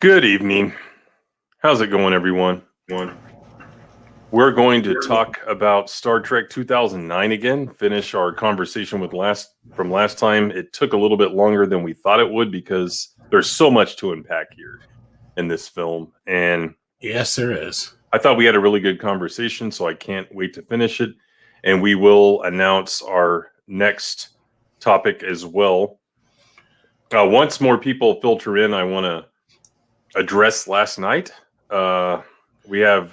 Good evening. How's it going, everyone? We're going to talk about Star Trek 2009 again, finish our conversation with last time. It took a little bit longer than we thought it would because there's so much to unpack here in this film. And yes, there is. I thought we had a really good conversation, so I can't wait to finish it. And we will announce our next topic as well. Once more people filter in, I want to address last night. We have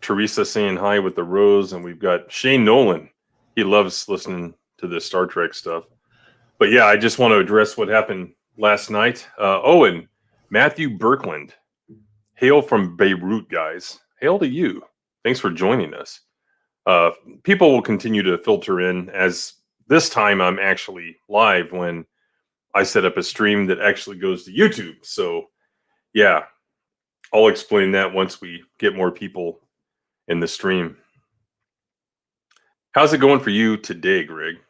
Teresa saying hi with the rose, and we've got Shane Nolan. He loves listening to this Star Trek stuff. But yeah, I just want to address what happened last night. And Matthew Birkland. Hail from Beirut, guys. Hail to you. Thanks for joining us. People will continue to filter in, as this time I'm actually live when I set up a stream that actually goes to YouTube. So yeah, I'll explain that once we get more people in the stream. How's it going for you today, Greg?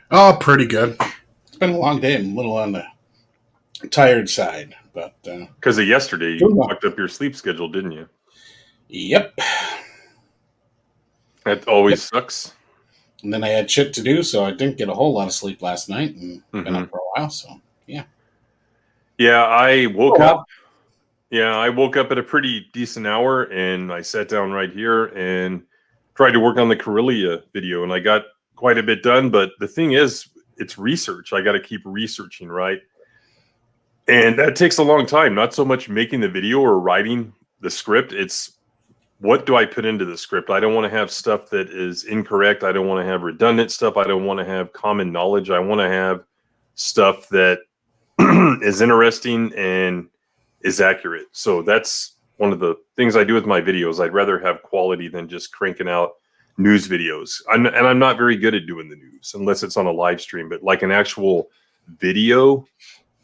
Oh, pretty good. It's been a long day. I'm a little on the tired side, but because of yesterday, you fucked up your sleep schedule, didn't you? Yep. That always sucks. And then I had shit to do, so I didn't get a whole lot of sleep last night, and been up for a while. So yeah. Yeah, I woke up. Yeah, I woke up at a pretty decent hour, and I sat down right here and tried to work on the Corellia video, and I got quite a bit done. But the thing is, it's research. I got to keep researching, right? And that takes a long time. Not so much making the video or writing the script. It's what do I put into the script? I don't want to have stuff that is incorrect. I don't want to have redundant stuff. I don't want to have common knowledge. I want to have stuff that is interesting and is accurate. So that's one of the things I do with my videos. I'd rather have quality than just cranking out news videos. I'm not very good at doing the news unless it's on a live stream, but like an actual video,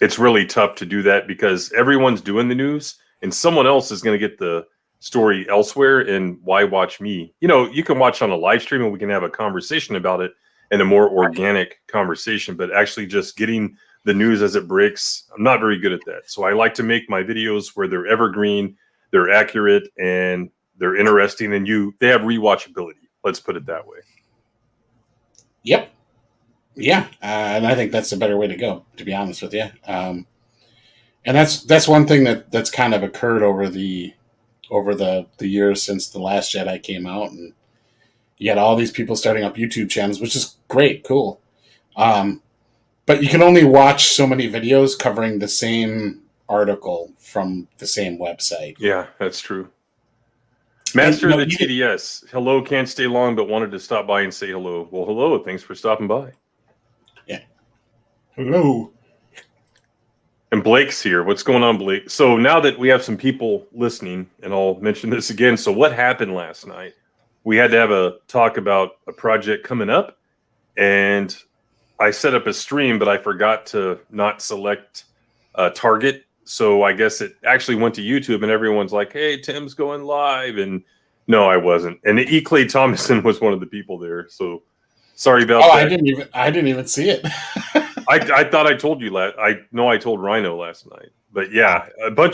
it's really tough to do that because everyone's doing the news and someone else is going to get the story elsewhere. And why watch me? You know, you can watch on a live stream and we can have a conversation about it in a more organic conversation, but actually just getting the news as it breaks, I'm not very good at that. So I like to make my videos where they're evergreen, they're accurate, and they're interesting, and they have rewatchability. Let's put it that way. Yep. Yeah, and I think that's a better way to go, to be honest with you. And that's one thing that's kind of occurred over the years since The Last Jedi came out, and you got all these people starting up YouTube channels, which is great, cool. But you can only watch so many videos covering the same article from the same website. Yeah, that's true. Master of the TDS. Hello, can't stay long, but wanted to stop by and say hello. Well, hello. Thanks for stopping by. Yeah. Hello. And Blake's here. What's going on, Blake? So now that we have some people listening, and I'll mention this again. So what happened last night? We had to have a talk about a project coming up, and I set up a stream, but I forgot to not select target. So I guess it actually went to YouTube and everyone's like, hey, Tim's going live. And no, I wasn't. And E. Clay Thomason was one of the people there. So sorry about that. I didn't even see it. I thought I told you I told Rhino last night. But yeah,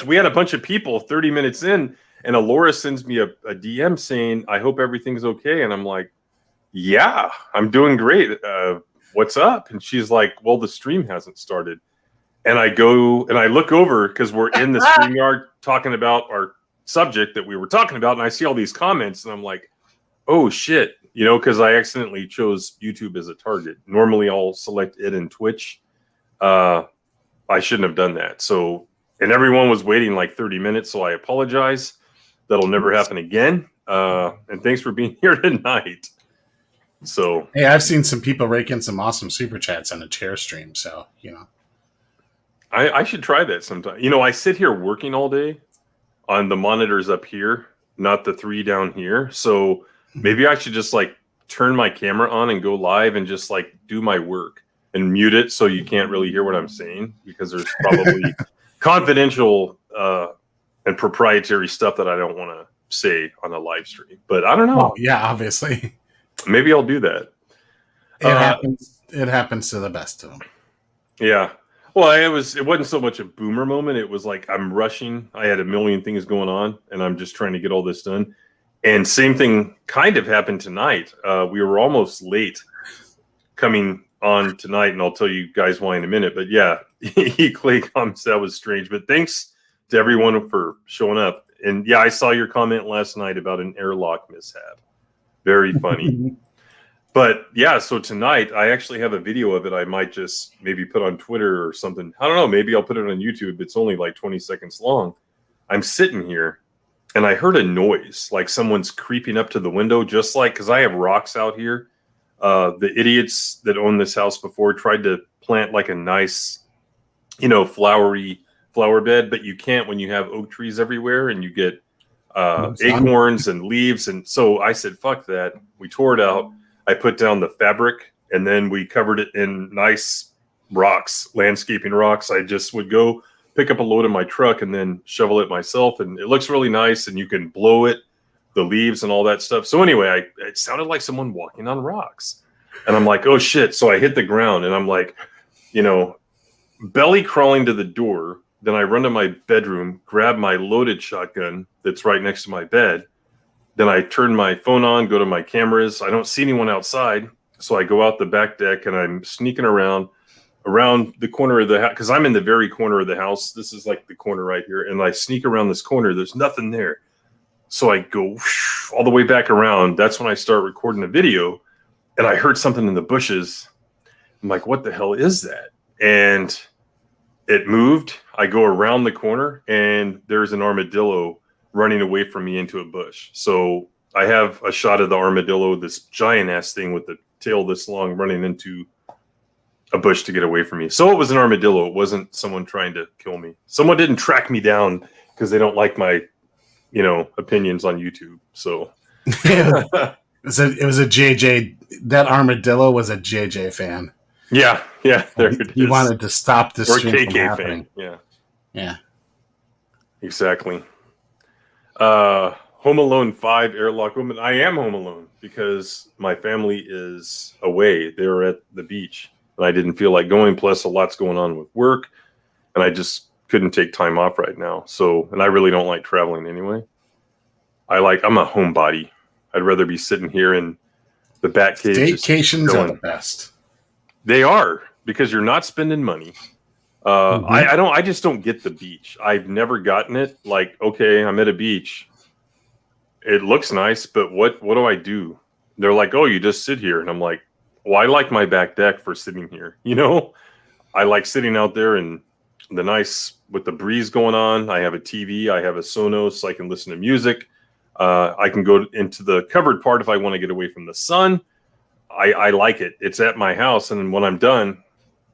we had a bunch of people 30 minutes in, and Alora sends me a DM saying, I hope everything's okay. And I'm like, yeah, I'm doing great. What's up? And she's like, well, the stream hasn't started. And I go and I look over because we're in the StreamYard talking about our subject that we were talking about. And I see all these comments and I'm like, oh shit, because I accidentally chose YouTube as a target. Normally I'll select it in Twitch. I shouldn't have done that. So, and everyone was waiting like 30 minutes. So I apologize. That'll never happen again. And thanks for being here tonight. So hey, I've seen some people rake in some awesome super chats on a chair stream. So, I should try that sometime. I sit here working all day on the monitors up here, not the 3 down here. So maybe I should just like turn my camera on and go live and just like do my work and mute it so you can't really hear what I'm saying because there's probably confidential and proprietary stuff that I don't want to say on a live stream. But I don't know. Oh, yeah, obviously. Maybe I'll do that. It happens to the best of them. Yeah. Well, it wasn't so much a boomer moment. It was like I'm rushing. I had a million things going on, and I'm just trying to get all this done. And same thing kind of happened tonight. We were almost late coming on tonight, and I'll tell you guys why in a minute. But yeah, Clay comments that was strange. But thanks to everyone for showing up. And yeah, I saw your comment last night about an airlock mishap. Very funny. But yeah, so tonight I actually have a video of it. I might just maybe put on Twitter or something. I don't know. Maybe I'll put it on YouTube. It's only like 20 seconds long. I'm sitting here and I heard a noise like someone's creeping up to the window, just like because I have rocks out here. The idiots that owned this house before tried to plant like a nice, flowery flower bed, but you can't when you have oak trees everywhere and you get acorns and leaves. And so I said, fuck that. We tore it out. I put down the fabric and then we covered it in nice rocks, landscaping rocks. I just would go pick up a load in my truck and then shovel it myself. And it looks really nice and you can blow it, the leaves and all that stuff. So anyway, it sounded like someone walking on rocks. And I'm like, oh shit. So I hit the ground and I'm like, belly crawling to the door. Then I run to my bedroom, grab my loaded shotgun that's right next to my bed. Then I turn my phone on, go to my cameras. I don't see anyone outside. So I go out the back deck and I'm sneaking around the corner of the house because I'm in the very corner of the house. This is like the corner right here. And I sneak around this corner. There's nothing there. So I go all the way back around. That's when I start recording a video. And I heard something in the bushes. I'm like, what the hell is that? And it moved. I go around the corner and there's an armadillo running away from me into a bush. So I have a shot of the armadillo, this giant ass thing with the tail this long, running into a bush to get away from me. So it was an armadillo. It wasn't someone trying to kill me. Someone didn't track me down because they don't like my, opinions on YouTube. So it was a JJ. That armadillo was a JJ fan. Yeah. There it is. He wanted to stop this or stream KK from happening. Fan. Yeah. Exactly. Home Alone 5 airlock woman. I am home alone because my family is away. They're at the beach and I didn't feel like going. Plus a lot's going on with work and I just couldn't take time off right now. So, and I really don't like traveling anyway. I'm a homebody. I'd rather be sitting here in the back cave. Staycations are the best. They are because you're not spending money. I just don't get the beach. I've never gotten it. Like, okay, I'm at a beach. It looks nice, but what do I do? They're like, oh, you just sit here. And I'm like, well, I like my back deck for sitting here. I like sitting out there and the nice with the breeze going on. I have a TV. I have a Sonos so I can listen to music. I can go into the covered part if I want to get away from the sun. I like it. It's at my house. And when I'm done,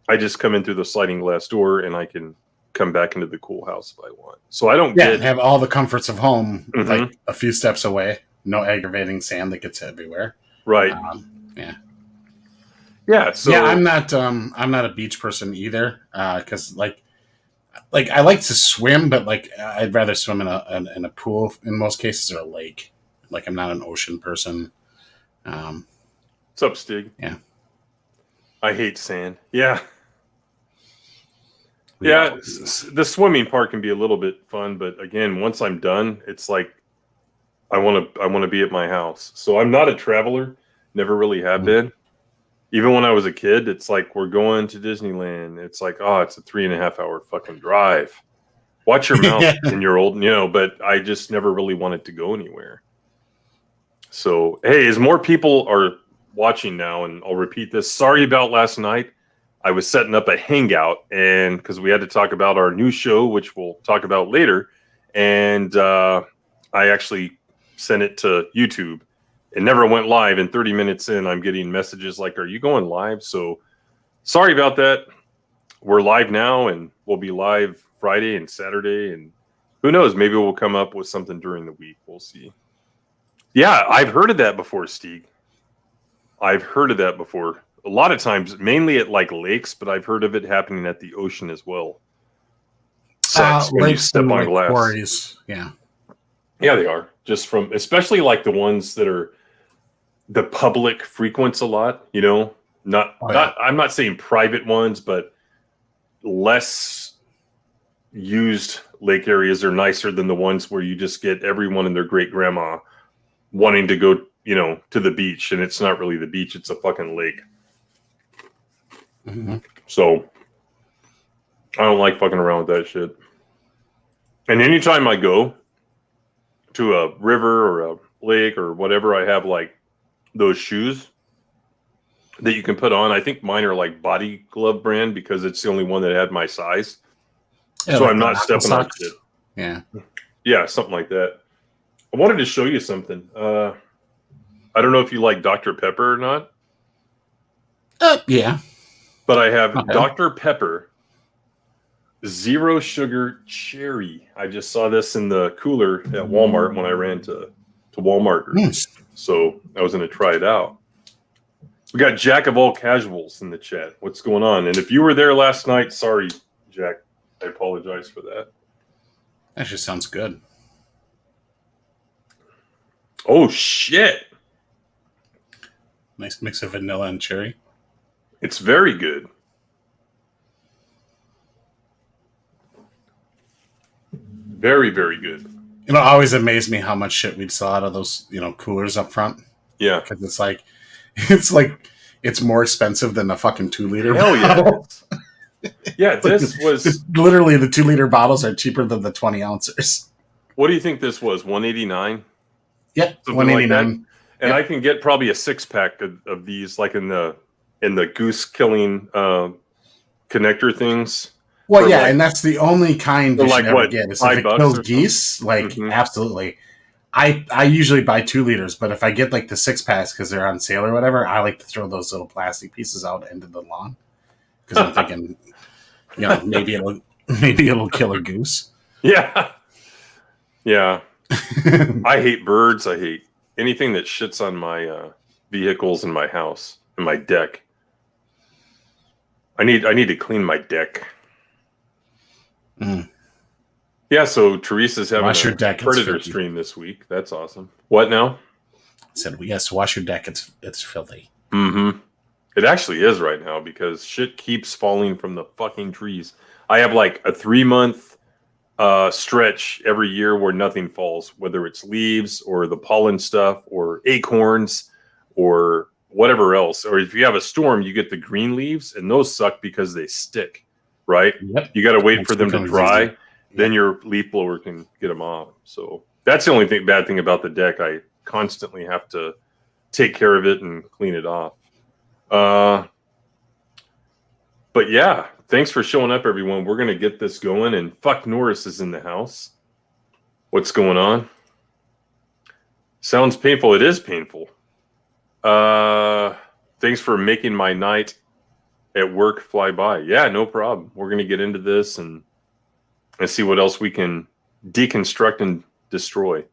I just come in through the sliding glass door and I can come back into the cool house if I want. So I don't have all the comforts of home, like a few steps away. No aggravating sand that gets everywhere. Right. Yeah. So I'm not a beach person either. Cause like I like to swim, but like I'd rather swim in a pool in most cases or a lake. Like I'm not an ocean person. What's up, Stig? Yeah. I hate sand. Yeah. Yeah, the swimming part can be a little bit fun, but again, once I'm done, it's like I want to be at my house. So I'm not a traveler, never really have been. Even when I was a kid, it's like we're going to Disneyland. It's like, oh, it's a 3.5 hour fucking drive. Watch your mouth and you're old, but I just never really wanted to go anywhere. So, hey, as more people are watching now, and I'll repeat this, sorry about last night. I was setting up a hangout and because we had to talk about our new show, which we'll talk about later. And I actually sent it to YouTube. It never went live. And 30 minutes in, I'm getting messages like, are you going live? So sorry about that. We're live now and we'll be live Friday and Saturday. And who knows, maybe we'll come up with something during the week. We'll see. Yeah, I've heard of that before, Steve. I've heard of that before. A lot of times, mainly at like lakes, but I've heard of it happening at the ocean as well. When you step on glass. Quarries. Yeah, they are. Just from, especially like the ones that are the public frequents a lot. I'm not saying private ones, but less used lake areas are nicer than the ones where you just get everyone and their great grandma wanting to go, to the beach, and it's not really the beach, it's a fucking lake. Mm-hmm. So I don't like fucking around with that shit. And anytime I go to a river or a lake or whatever, I have like those shoes that you can put on. I think mine are like Body Glove brand because it's the only one that had my size. Yeah, so like I'm not stepping on shit. Yeah. Yeah, something like that. I wanted to show you something. I don't know if you like Dr. Pepper or not. Yeah. But I have Okay. Dr. Pepper Zero Sugar Cherry. I just saw this in the cooler at Walmart when I ran to Walmart. So I was going to try it out. We got Jack of all casuals in the chat. What's going on? And if you were there last night, sorry, Jack. I apologize for that. That just sounds good. Oh, shit. Nice mix of vanilla and cherry. It's very good. Very, very good. It always amazed me how much shit we'd sell out of those, coolers up front. Yeah. Because it's more expensive than a fucking 2-liter Hell bottle. Yeah, this was... Literally, the 2-liter bottles are cheaper than the 20 ounces. What do you think this was? $189? Yeah, $189. Like and I can get probably a 6-pack of these, like in the goose killing connector things. Well, yeah, and that's the only kind you should ever get. Is if it kills geese, absolutely. I usually buy 2 liters, but if I get like the 6-packs because they're on sale or whatever, I like to throw those little plastic pieces out into the lawn because I'm thinking, maybe it'll kill a goose. Yeah, yeah. I hate birds. I hate anything that shits on my vehicles in my house and my deck. I need to clean my deck. Mm. Yeah, so Teresa's having wash your a deck, Predator stream this week. That's awesome. What now? I said, yes, wash your deck. It's filthy. Mm-hmm. It actually is right now because shit keeps falling from the fucking trees. I have like a 3-month stretch every year where nothing falls, whether it's leaves or the pollen stuff or acorns or whatever else. Or if you have a storm, you get the green leaves, and those suck because they stick, right? Yep. You got to wait for them to dry. Then your leaf blower can get them off. So that's the only bad thing about the deck. I constantly have to take care of it and clean it off. But yeah, thanks for showing up, everyone. We're going to get this going, and fuck Norris is in the house. What's going on? Sounds painful. It is painful. Thanks for making my night at work fly by. Yeah, no problem. We're going to get into this and see what else we can deconstruct and destroy.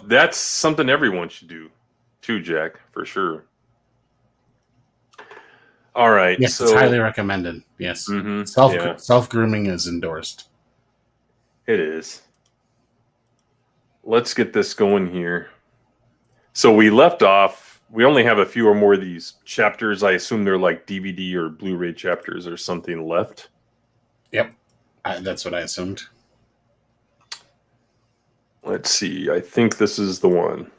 That's something everyone should do too, Jack, for sure. All right. Yes, so, it's highly recommended. Yes. Mm-hmm, Self-grooming is endorsed. It is. Let's get this going here. So we left off. We only have a few or more of these chapters. I assume they're like DVD or Blu-ray chapters or something left. Yep. That's what I assumed. Let's see. I think this is the one.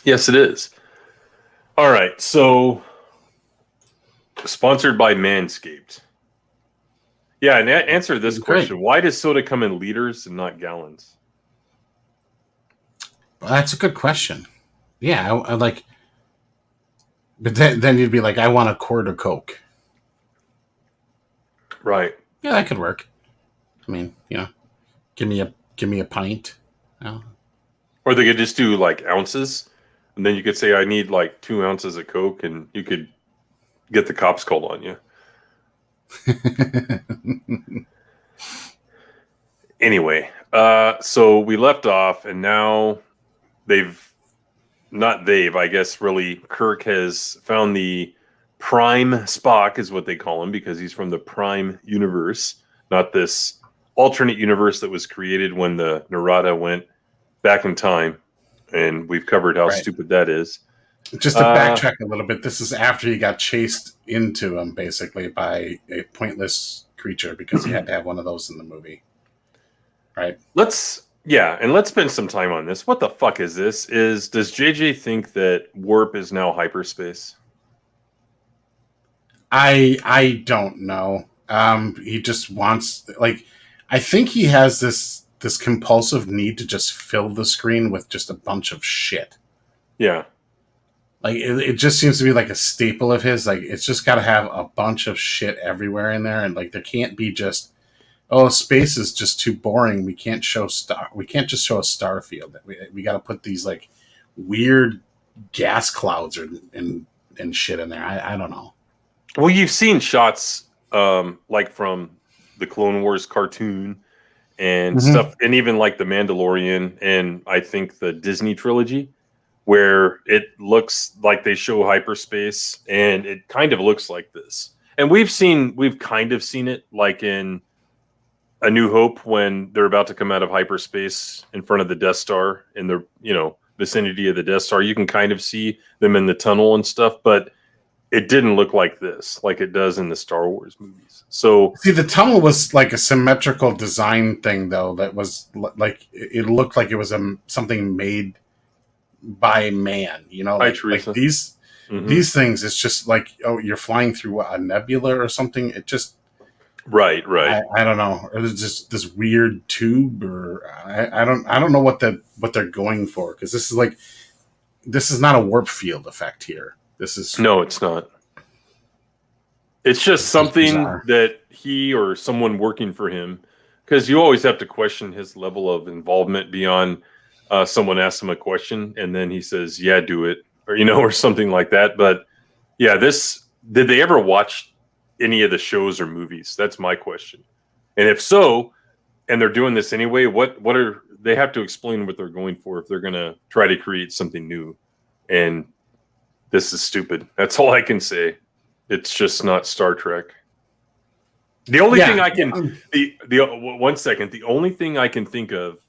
Yes, it is. All right. So, sponsored by Manscaped. Yeah, and answer this question. Why does soda come in liters and not gallons? Well, that's a good question. Yeah, I like... But then you'd be like, I want a quart of Coke. Right. Yeah, that could work. I mean, give me a pint. Or they could just do like ounces, and then you could say, I need like 2 ounces of Coke, and you could get the cops called on you. Anyway, so we left off, and now I guess really, Kirk has found the Prime Spock is what they call him because he's from the Prime universe, not this alternate universe that was created when the Narada went back in time. And we've covered how stupid that is. Just to backtrack a little bit, this is after he got chased into him, basically, by a pointless creature because he had to have one of those in the movie. Right? Let's spend some time on this. What the fuck is this? Does JJ think that warp is now hyperspace? I don't know. He just wants, like, I think he has this compulsive need to just fill the screen with just a bunch of shit. Yeah. Like it just seems to be like a staple of his. Like it's just got to have a bunch of shit everywhere in there, and like there can't be just, oh, space is just too boring. We can't show star. We can't just show a star field. We got to put these like weird gas clouds and shit in there. I don't know. Well, you've seen shots like from the Clone Wars cartoon and stuff, and even like the Mandalorian, and I think the Disney trilogy, where it looks like they show hyperspace, and it kind of looks like this. And we've kind of seen it like in A New Hope when they're about to come out of hyperspace in front of the Death Star in the vicinity of the Death Star. You can kind of see them in the tunnel and stuff, but it didn't look like this, like it does in the Star Wars movies. So see, the tunnel was like a symmetrical design thing, though. That was like it looked like it was something made by man. Like these things. It's just like, oh, you're flying through a nebula or something. It just right. I don't know. Or it's just this weird tube, or I don't know what they're going for, because this is not a warp field effect here. No, it's not. It's just something that he or someone working for him, because you always have to question his level of involvement beyond someone asks him a question and then he says, "Yeah, do it," or something like that. But yeah, did they ever watch any of the shows or movies? That's my question. And if so, and they're doing this anyway, what are they have to explain what they're going for if they're going to try to create something new? And this is stupid. That's all I can say. It's just not Star Trek. The only thing I can the only thing I can think of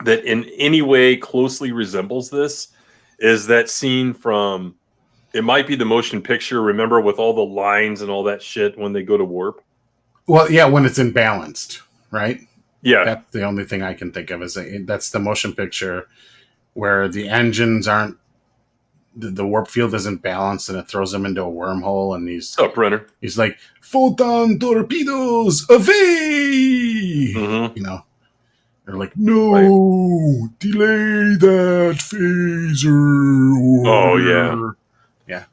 that in any way closely resembles this is that scene from, it might be the motion picture, remember, with all the lines and all that shit when they go to warp? Well, yeah, when it's imbalanced, right? Yeah. That's the only thing I can think of, that's the motion picture where the engines aren't, the warp field isn't balanced, and it throws him into a wormhole, and he's up, Brenner. He's like, "Photon torpedoes, away!" They're like, "No, delay that phaser." Oh yeah, yeah,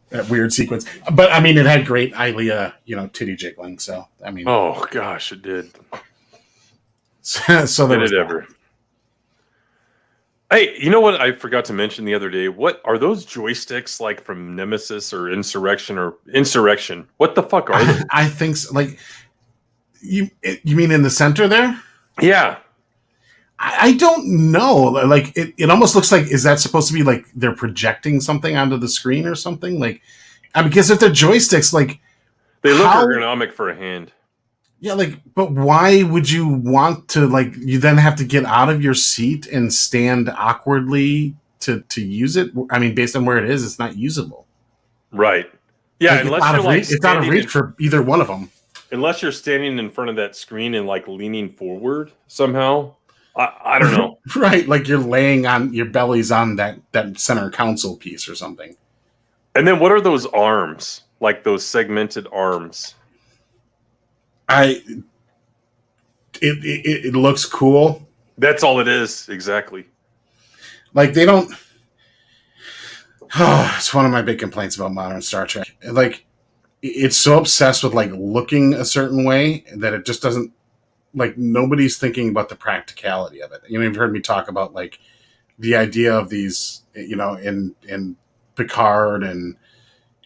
that weird sequence. But I mean, it had great Ilea, titty jiggling. So I mean, oh gosh, it did. So did it ever? Hey, you know what I forgot to mention the other day? What are those joysticks like from Nemesis or Insurrection or Insurrection? What the fuck are they? I think so. Like, you mean in the center there? Yeah. I don't know. Like, it almost looks like, is that supposed to be like they're projecting something onto the screen or something? Like, because if they're joysticks, like, they look ergonomic for a hand. Yeah, like, but why would you want to, like, you then have to get out of your seat and stand awkwardly to use it? I mean, based on where it is, it's not usable. Right. Yeah, like, it's out of reach for either one of them. Unless you're standing in front of that screen and, like, leaning forward somehow. I don't know. Right, like you're laying on, your belly's on that center console piece or something. And then what are those arms? Like those segmented arms? It looks cool. That's all it is, exactly. Like, they don't. It's one of my big complaints about modern Star Trek. Like, it's so obsessed with like looking a certain way that it just doesn't, like, nobody's thinking about the practicality of it. You've heard me talk about like the idea of these, in Picard and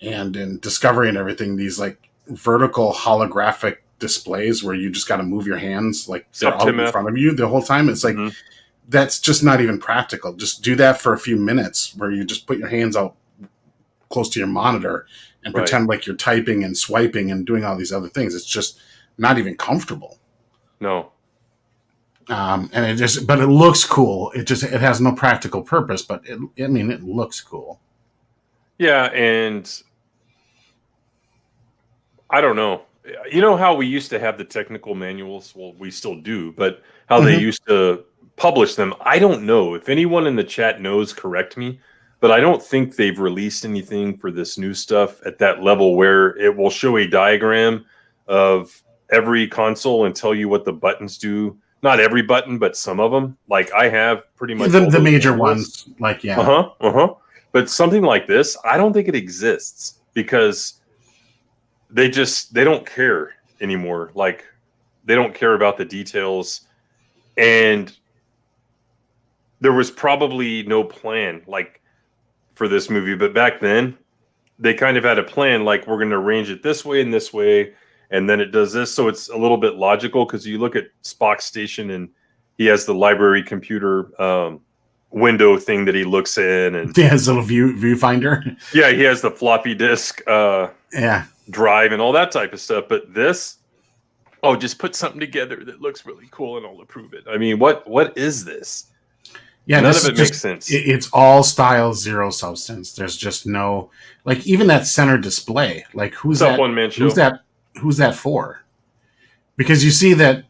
in Discovery and everything, these like vertical holographic displays where you just got to move your hands like they're out in front of you the whole time. It's like, that's just not even practical. Just do that for a few minutes where you just put your hands out close to your monitor and pretend like you're typing and swiping and doing all these other things. It's just not even comfortable. No. And but it looks cool. It has no practical purpose, but it looks cool. Yeah, and I don't know. You know how we used to have the technical manuals? Well, we still do, but how they used to publish them, I don't know. If anyone in the chat knows, correct me. But I don't think they've released anything for this new stuff at that level where it will show a diagram of every console and tell you what the buttons do. Not every button, but some of them. Like I have pretty much the major ones. Like But something like this, I don't think it exists because they don't care anymore. Like they don't care about the details, and there was probably no plan like for this movie. But back then, they kind of had a plan. Like we're going to arrange it this way and this way, and then it does this. So it's a little bit logical because you look at Spock's station and he has the library computer window thing that he looks in, and he has a little viewfinder. Yeah, he has the floppy disk drive and all that type of stuff. But this, just put something together that looks really cool and I'll approve it. I mean, what is this? Yeah, none of it makes sense. It's all style, zero substance. There's just no even that center display. Like who's that? One man show? Who's that for? Because you see that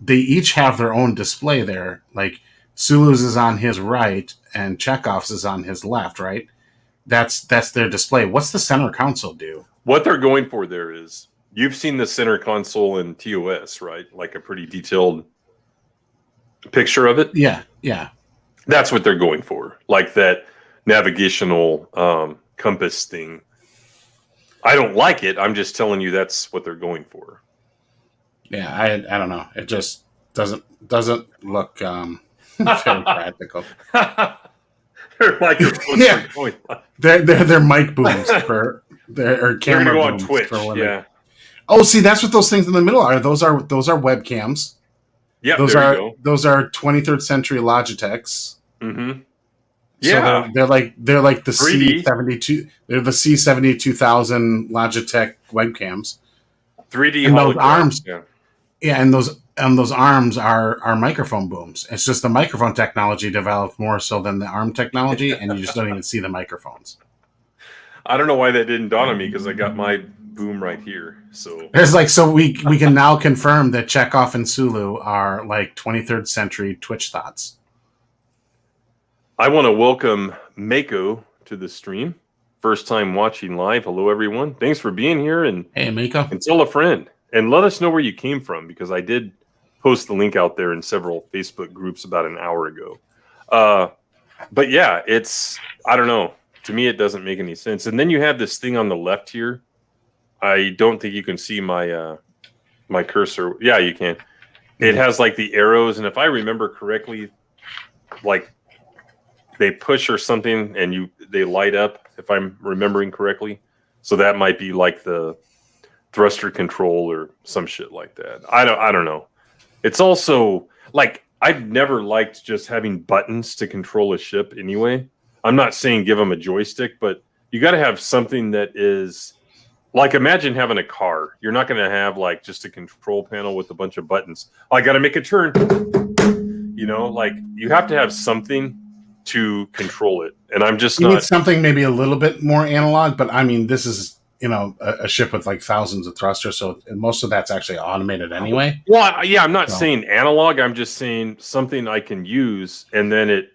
they each have their own display there. Like Sulu's is on his right and Chekhov's is on his left, right? That's their display. What's the center console do? What they're going for there is, you've seen the center console in TOS, right? Like a pretty detailed picture of it. Yeah. That's what they're going for. Like that navigational compass thing. I don't like it. I'm just telling you that's what they're going for. Yeah, I don't know. It just doesn't look very practical. They're microphones. They're mic booms for or camera go on booms Twitch. For yeah. Oh, see, that's what those things in the middle are. Those are webcams. Yeah, those are 23rd century Logitechs. Mm-hmm. Yeah, so they're like the 3D. C72. They're the C72,000 Logitech webcams. 3D and those arms. Yeah, and those arms are microphone booms. It's just the microphone technology developed more so than the arm technology, and you just don't even see the microphones. I don't know why that didn't dawn on me because I got my boom right here. So it's we can now confirm that Chekhov and Sulu are like 23rd century Twitch thoughts. I want to welcome Mako to the stream. First time watching live. Hello, everyone. Thanks for being here. And hey, Mako. And tell a friend. And let us know where you came from, because I did post the link out there in several Facebook groups about an hour ago. But yeah, I don't know. To me, it doesn't make any sense. And then you have this thing on the left here. I don't think you can see my my cursor. Yeah, you can. It has like the arrows. And if I remember correctly, like they push or something and they light up, if I'm remembering correctly. So that might be like the thruster control or some shit like that. I don't know. It's also like I've never liked just having buttons to control a ship anyway. I'm not saying give them a joystick, but you got to have something that is like, imagine having a car. You're not going to have like just a control panel with a bunch of buttons. I got to make a turn. Like you have to have something to control it. And I'm just need something maybe a little bit more analog, but I mean, this is a ship with like thousands of thrusters, so most of that's actually automated anyway. Well, yeah, I'm not saying analog. I'm just saying something I can use, and then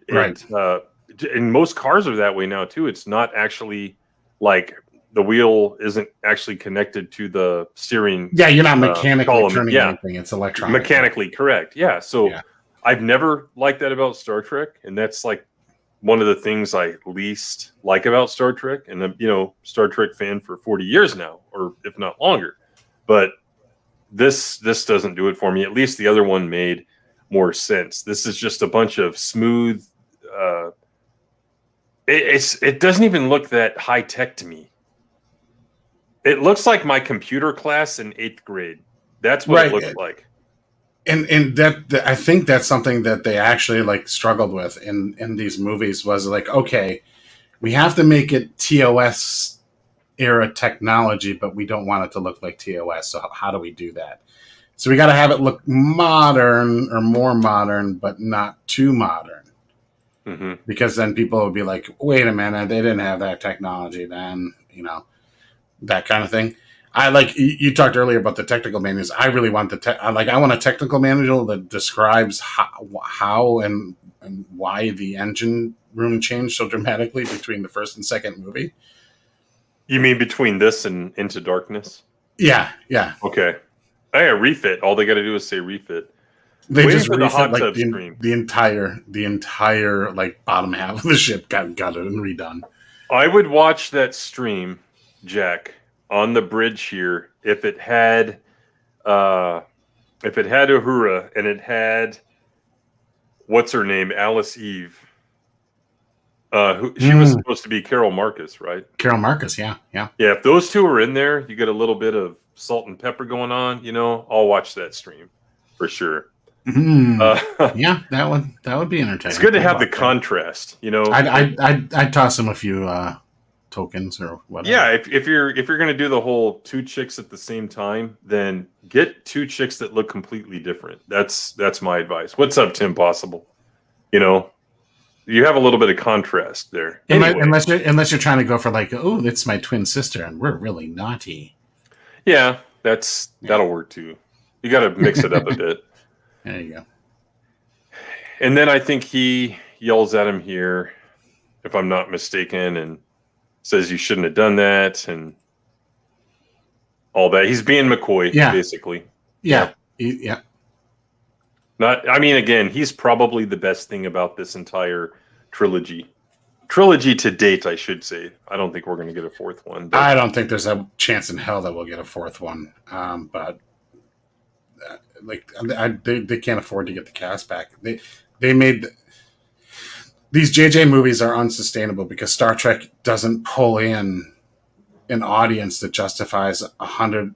and most cars are that way now too. It's not actually like the wheel isn't actually connected to the steering. Yeah, you're not mechanically turning anything. It's electronic. Mechanically correct. Yeah. So I've never liked that about Star Trek, and that's like one of the things I least like about Star Trek, and I'm, Star Trek fan for 40 years now, or if not longer. But this doesn't do it for me. At least the other one made more sense. This is just a bunch of smooth. It doesn't even look that high tech to me. It looks like my computer class in 8th grade. That's what it looks like. And that I think that's something that they actually like struggled with in these movies was like, okay, we have to make it TOS era technology, but we don't want it to look like TOS. So how do we do that? So we got to have it look modern or more modern, but not too modern. Mm-hmm. Because then people will be like, wait a minute, they didn't have that technology then, that kind of thing. I like you talked earlier about the technical manuals. I really want I want a technical manual that describes how and why the engine room changed so dramatically between the first and second movie. You mean between this and Into Darkness? Yeah. Okay. Oh, yeah, refit. All they got to do is say refit. They Waiting just for the refit hot like tub stream. the entire like bottom half of the ship got it and redone. I would watch that stream, Jack, on the bridge here if it had Uhura and it had what's her name, Alice Eve. She was supposed to be Carol Marcus, right? Carol Marcus, yeah. Yeah, if those two are in there, you get a little bit of salt and pepper going on. I'll watch that stream for sure. Yeah, that would be entertaining. It's good to have the contrast. I'd toss him a few tokens or whatever. Yeah, if you're gonna do the whole two chicks at the same time, then get two chicks that look completely different. That's my advice. What's up, Tim Possible? You have a little bit of contrast there. Anyway. Unless you're trying to go for like, oh, it's my twin sister and we're really naughty. Yeah, that'll work too. You got to mix it up a bit. There you go. And then I think he yells at him here, if I'm not mistaken, and says you shouldn't have done that and all that. He's being McCoy, basically. Yeah. Again, he's probably the best thing about this entire trilogy. Trilogy to date, I should say. I don't think we're going to get a fourth one. I don't think there's a chance in hell that we'll get a fourth one. But they can't afford to get the cast back. They made these JJ movies are unsustainable because Star Trek doesn't pull in an audience that justifies $150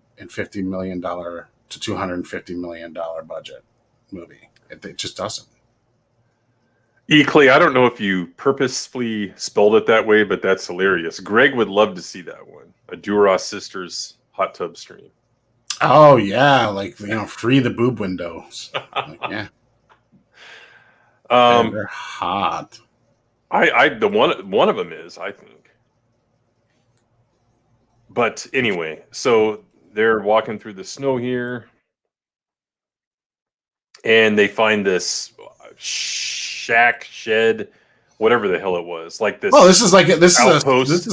million to $250 million budget movie. It just doesn't. Clay, I don't know if you purposefully spelled it that way, but that's hilarious. Greg would love to see that one. A Duras Sisters hot tub stream. Oh yeah, free the boob windows. Yeah. They're hot. The one of them is, I think. But anyway, so they're walking through the snow here, and they find this shed, whatever the hell it was, like this. Oh, this is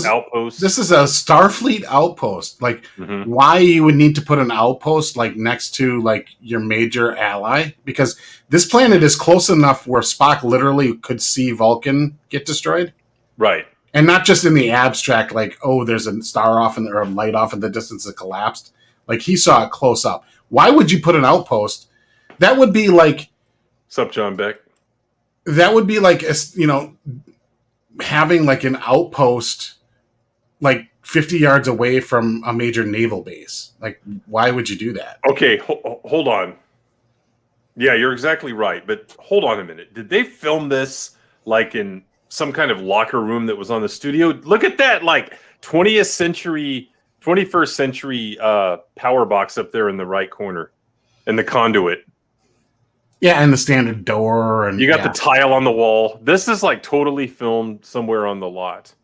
outpost. This is a Starfleet outpost. Why you would need to put an outpost next to your major ally? Because this planet is close enough where Spock literally could see Vulcan get destroyed, right? And not just in the abstract, there's a star off or a light off in the distance that collapsed. He saw it close up. Why would you put an outpost? That would be like. Sup, John Beck? That would be having an outpost 50 yards away from a major naval base. Why would you do that? Okay, hold on. Yeah, you're exactly right. But hold on a minute. Did they film this in some kind of locker room that was on the studio? Look at that 21st century power box up there in the right corner and the conduit. Yeah, and the standard door, and you got the tile on the wall. This is totally filmed somewhere on the lot,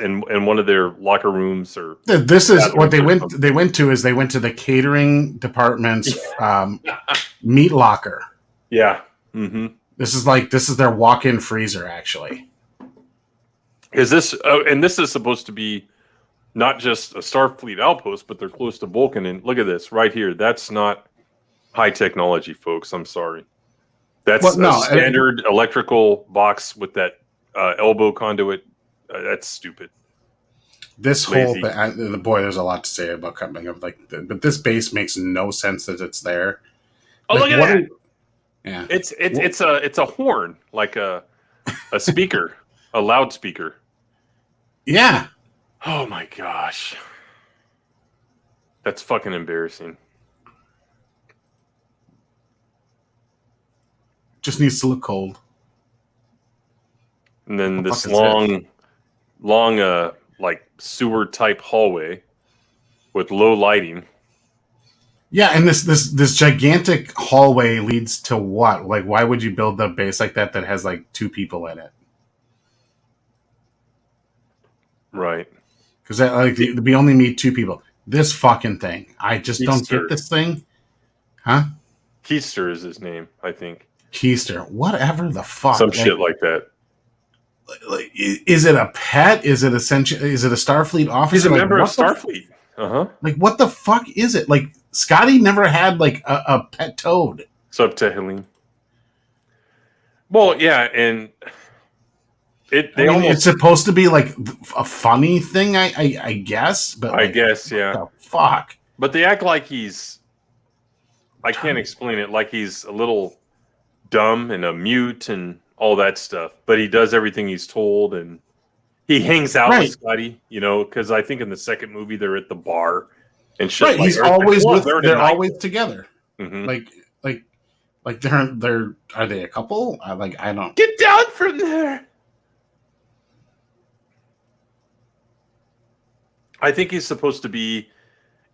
in one of their locker rooms or. This is what they went. They went to the catering department's meat locker. Yeah. Mm-hmm. This is their walk-in freezer, actually. Is this? And this is supposed to be not just a Starfleet outpost, but they're close to Vulcan. And look at this right here. That's not high technology, folks. I'm sorry. That's a standard electrical box with that elbow conduit. That's stupid. This lazy. Whole thing, there's a lot to say about coming up but this base makes no sense that it's there. Oh, look at that! Yeah, it's a horn, a speaker, a loudspeaker. Yeah. Oh my gosh, that's fucking embarrassing. Just needs to look cold. And then this long sewer type hallway with low lighting. Yeah, and this gigantic hallway leads to what? Like, why would you build a base like that has like 2 people in it? Right. Because we only meet 2 people. This fucking thing, I just don't get Keister. this thing, huh? Keister is his name, I think. Keister, whatever the fuck, Some shit like that. Like, is it a pet? Is it essential? Is it a Starfleet officer? He's a like, member of Starfleet. Like, what the fuck is it? Like, Scotty never had like a pet toad. It's up to Helene. Well, yeah, and it's supposed to be like a funny thing, I guess. But I guess, yeah. What the fuck? But they act like he's. I can't explain it. Like he's a little dumb and a mute and all that stuff. But he does everything he's told, and he hangs out with Scotty. You know, because I think in the second movie they're at the bar and shit. Right, he's always with. They're always together. Mm-hmm. Like they're are they a couple? I don't get down from there. I think he's supposed to be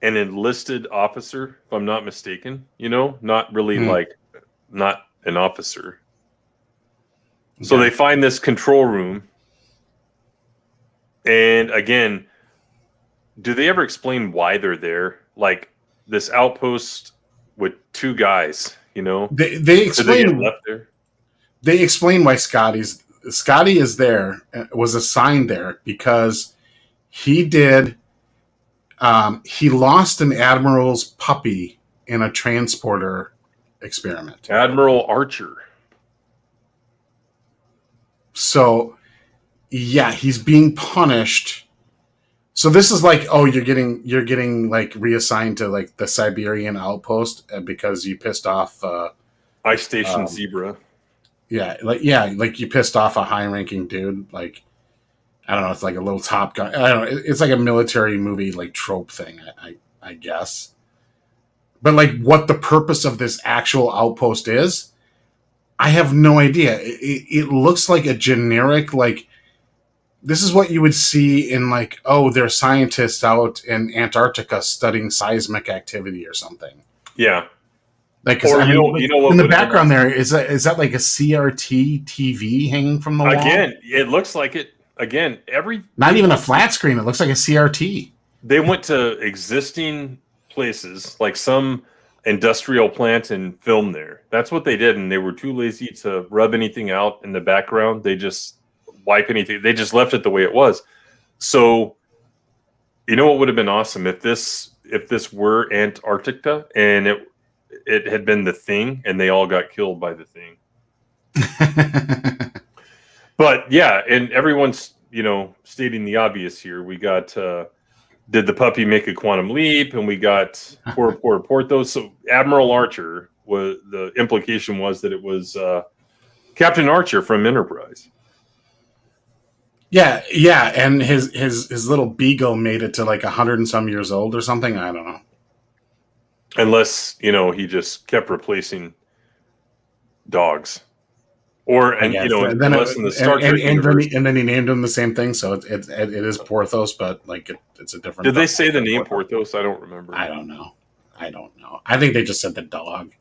an enlisted officer, if I'm not mistaken. You know, not really not an officer. Okay. So they find this control room. And again, do they ever explain why they're there? Like this outpost with 2 guys, you know? They explain left there. They explain why Scotty is there, was assigned there because he lost an admiral's puppy in a transporter experiment. Admiral Archer. So, yeah, he's being punished. So this is like, oh, you're getting like reassigned to like the Siberian outpost because you pissed off Ice Station Zebra. Yeah, like you pissed off a high-ranking dude. Like, I don't know, it's like a little Top Gun. I don't know. It's like a military movie like trope thing, I guess. But like, what the purpose of this actual outpost is, I have no idea. It looks like a generic like. This is what you would see in like, oh, there are scientists out in Antarctica studying seismic activity or something. Yeah. Like, or you know what in the background there is that like a CRT TV hanging from the wall? Again, it looks like it. Again, not even a flat screen. It looks like a CRT. They went to existing places, like some industrial plant, and filmed there. That's what they did, and they were too lazy to rub anything out in the background. They just wipe anything. They just left it the way it was. So, you know what would have been awesome if this were Antarctica and it had been the Thing, and they all got killed by the Thing. But yeah, and everyone's stating the obvious here. We got did the puppy make a quantum leap, and we got poor Porthos. So Admiral Archer was the implication was that it was Captain Archer from Enterprise. Yeah, and his little beagle made it to like 100 and some years old or something. I don't know. Unless he just kept replacing dogs, or unless in the Star Trek universe, and then he named him the same thing. So it is Porthos, but like it's a different. Did they say the name Porthos? I don't remember. I don't know. I think they just said the dog.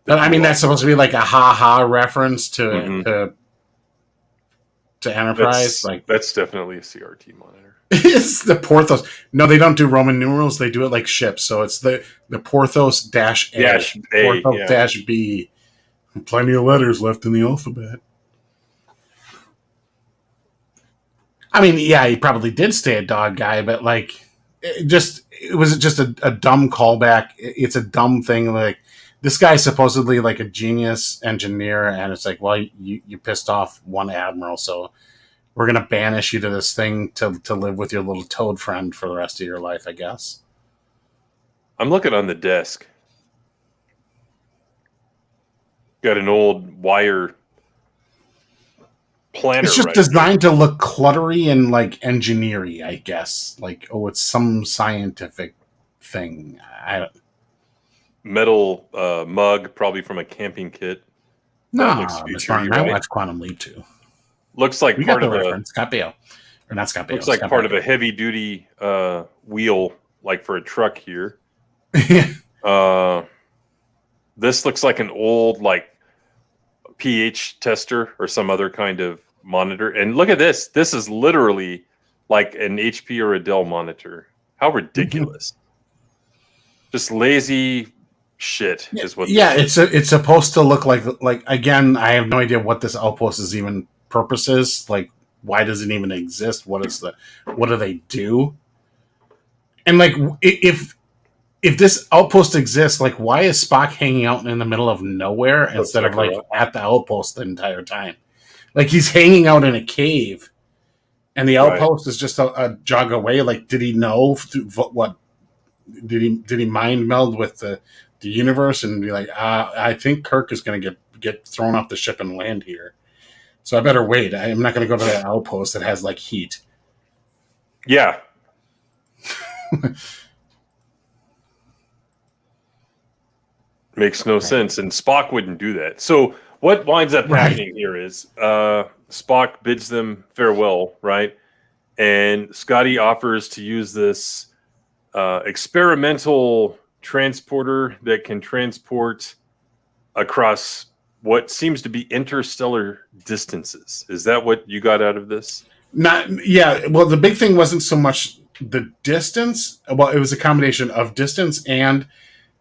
But I mean, that's supposed to be like a ha reference to Enterprise. That's definitely a CRT monitor. It's the Porthos. No, they don't do Roman numerals. They do it like ships. So it's the Porthos -A, Porthos -B. Plenty of letters left in the alphabet. I mean, yeah, he probably did stay a dog guy, but like, it was just a dumb callback. It's a dumb thing. Like, this guy's supposedly like a genius engineer, and it's like, well, you pissed off one admiral, so we're going to banish you to this thing to live with your little toad friend for the rest of your life, I guess. I'm looking on the desk. Got an old wire planner. It's just designed to look cluttery and like engineering, I guess. Like, oh, it's some scientific thing. Metal mug, probably from a camping kit. No, I watched Quantum Leap too. Looks like part of a Scott Baio, or not Scott Baio. Looks like part of a heavy duty wheel, like for a truck here. This looks like an old pH tester or some other kind of monitor. And look at this. This is literally like an HP or a Dell monitor. How ridiculous. Just lazy shit is what. Yeah, it's supposed to look like again, I have no idea what this outpost is even purpose is. Like, why does it even exist? What do they do? And like, if this outpost exists, like, why is Spock hanging out in the middle of nowhere instead of like at the outpost the entire time? Like, he's hanging out in a cave, and the outpost is just a jog away. Like, did he know what? Did he mind meld with the universe and be like, I think Kirk is going to get thrown off the ship and land here, so I better wait. I'm not going to go to that outpost that has like heat. Yeah. Makes no sense, and Spock wouldn't do that. So what winds up happening here is Spock bids them farewell, right? And Scotty offers to use this experimental transporter that can transport across what seems to be interstellar distances. Is that what you got out of this? Well, the big thing wasn't so much the distance. Well, it was a combination of distance and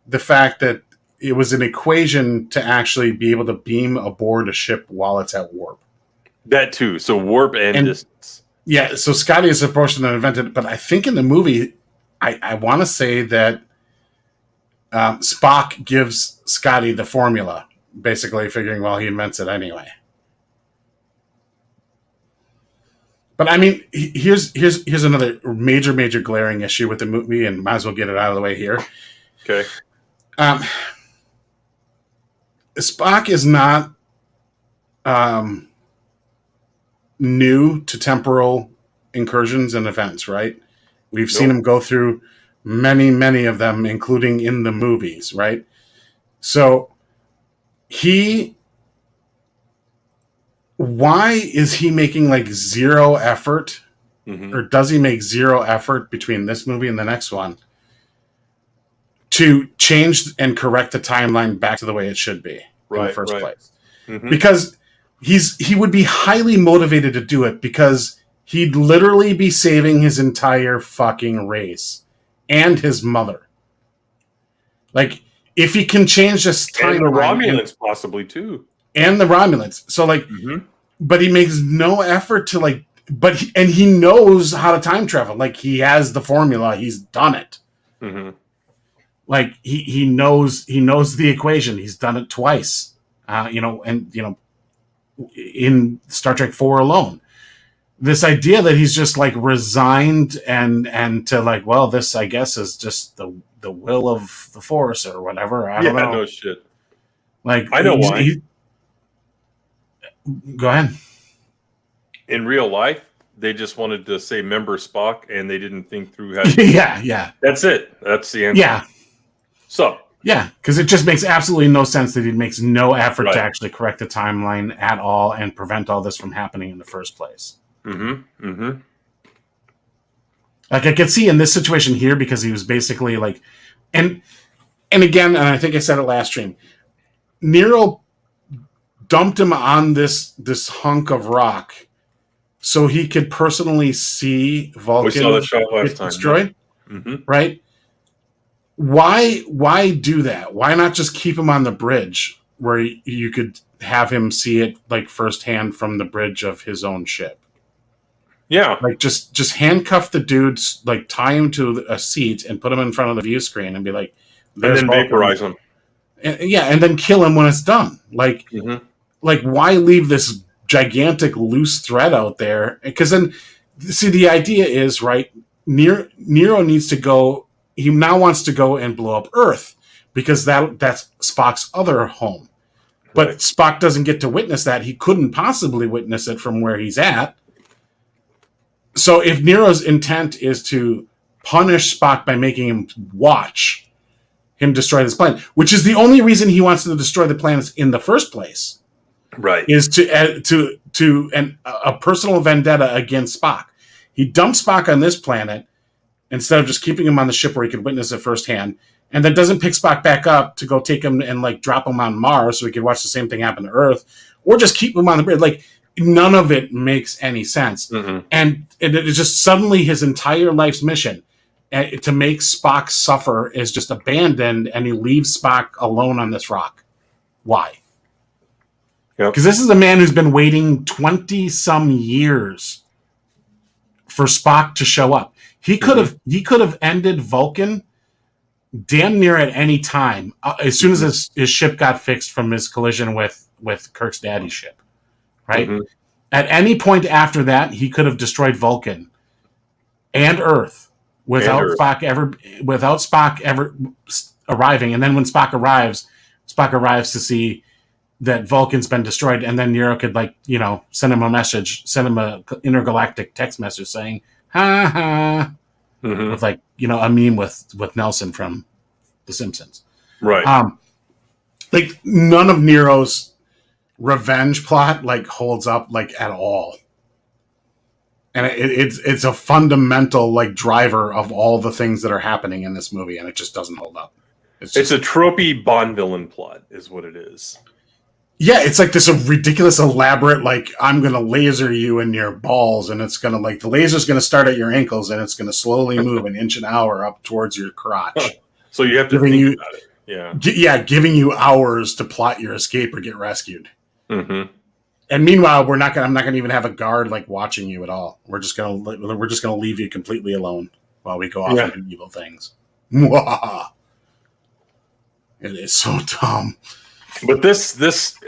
the fact that it was an equation to actually be able to beam aboard a ship while it's at warp. That too. So warp and distance. Yeah. So Scotty is the person that invented it, but I think in the movie, I want to say that Spock gives Scotty the formula, basically figuring, well, he invents it anyway. But I mean, here's another major glaring issue with the movie, and might as well get it out of the way here. Okay. Spock is not new to temporal incursions and events, right? We've seen him go through many of them, including in the movies, right? So why is he making like zero effort, or does he make zero effort between this movie and the next one to change and correct the timeline back to the way it should be in the first place? Because he would be highly motivated to do it, because he'd literally be saving his entire fucking race and his mother. Like, if he can change this timeline, and the Romulans possibly too, and the Romulans. So like, but he makes no effort to like, and he knows how to time travel. Like, he has the formula. He's done it. Like he knows the equation. He's done it twice. In Star Trek 4 alone. This idea that he's just like resigned and to like, well, this I guess is just the will of the Force or whatever. I don't know. No shit. Like, I know why. Go ahead. In real life, they just wanted to say member Spock, and they didn't think through how. Yeah. That's it. That's the answer. Yeah. So. Yeah, because it just makes absolutely no sense that he makes no effort to actually correct the timeline at all and prevent all this from happening in the first place. Like, I could see in this situation here, because he was basically like, and again, and I think I said it last stream, Nero dumped him on this hunk of rock so he could personally see Vulcan. We saw the shot last time. Destroyed, right? Why do that? Why not just keep him on the bridge where you could have him see it like firsthand from the bridge of his own ship? Yeah. Like, just handcuff the dudes, like tie him to a seat and put him in front of the view screen and be like, and then vaporize him. And then kill him when it's done. Like, like, why leave this gigantic loose thread out there? Because then, see, the idea is, right, Nero needs to go. He now wants to go and blow up Earth, because that's Spock's other home. But Spock doesn't get to witness that. He couldn't possibly witness it from where he's at. So if Nero's intent is to punish Spock by making him watch him destroy this planet, which is the only reason he wants to destroy the planets in the first place, right, is to a personal vendetta against Spock. He dumped Spock on this planet instead of just keeping him on the ship where he could witness it firsthand, and then doesn't pick Spock back up to go take him and like drop him on Mars so he could watch the same thing happen to Earth, or just keep him on the bridge. Like, none of it makes any sense. Mm-hmm. And it is just suddenly his entire life's mission to make Spock suffer is just abandoned, and he leaves Spock alone on this rock. Why? Because this is a man who's been waiting 20-some years for Spock to show up. He could have ended Vulcan damn near at any time as soon as his ship got fixed from his collision with Kirk's daddy's ship. Right? Mm-hmm. At any point after that, he could have destroyed Vulcan and Earth without Spock ever arriving. And then when Spock arrives to see that Vulcan's been destroyed, and then Nero could send him a intergalactic text message saying, "Ha ha," with a meme with Nelson from The Simpsons. Right. None of Nero's revenge plot holds up at all, and it's a fundamental driver of all the things that are happening in this movie, and it just doesn't hold up. It's a tropey Bond villain plot, is what it is. Yeah, it's this ridiculous, elaborate, I'm going to laser you in your balls, and it's going to, the laser's going to start at your ankles, and it's going to slowly move an inch an hour up towards your crotch. So you have to think about it. Yeah. Giving you hours to plot your escape or get rescued. Mm-hmm. And meanwhile, I'm not going to even have a guard, watching you at all. We're just going to leave you completely alone while we go off and do evil things. Mwah! It is so dumb. But this,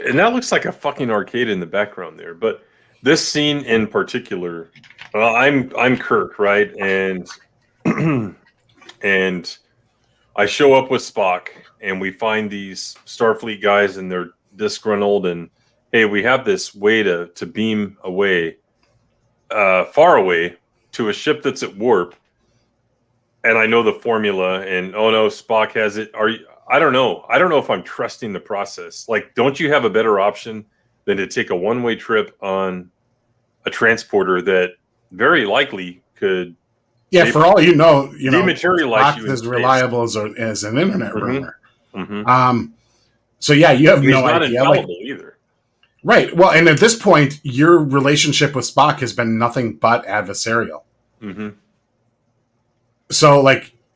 and that looks like a fucking arcade in the background there. But this scene in particular, well, I'm Kirk, right? And and I show up with Spock, and we find these Starfleet guys, and they're disgruntled. And hey, we have this way to beam away, far away, to a ship that's at warp. And I know the formula. And oh no, Spock has it. I don't know. I don't know if I'm trusting the process. Don't you have a better option than to take a one-way trip on a transporter that very likely could... Yeah, for all you know, dematerialize you as reliable as an internet rumor. Mm-hmm. So yeah, you have no idea. He's not infallible either. Right. Well, and at this point, your relationship with Spock has been nothing but adversarial. Mm-hmm. So,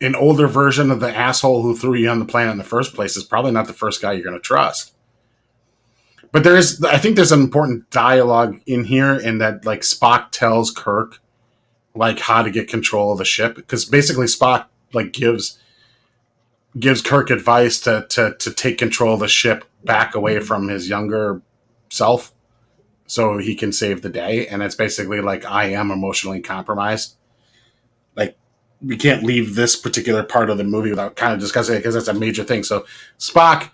an older version of the asshole who threw you on the planet in the first place is probably not the first guy you're going to trust. But I think there's an important dialogue in here in that, Spock tells Kirk, how to get control of the ship. Because basically Spock, gives Kirk advice to take control of the ship back away from his younger self so he can save the day. And it's basically I am emotionally compromised. We can't leave this particular part of the movie without kind of discussing it because that's a major thing. So Spock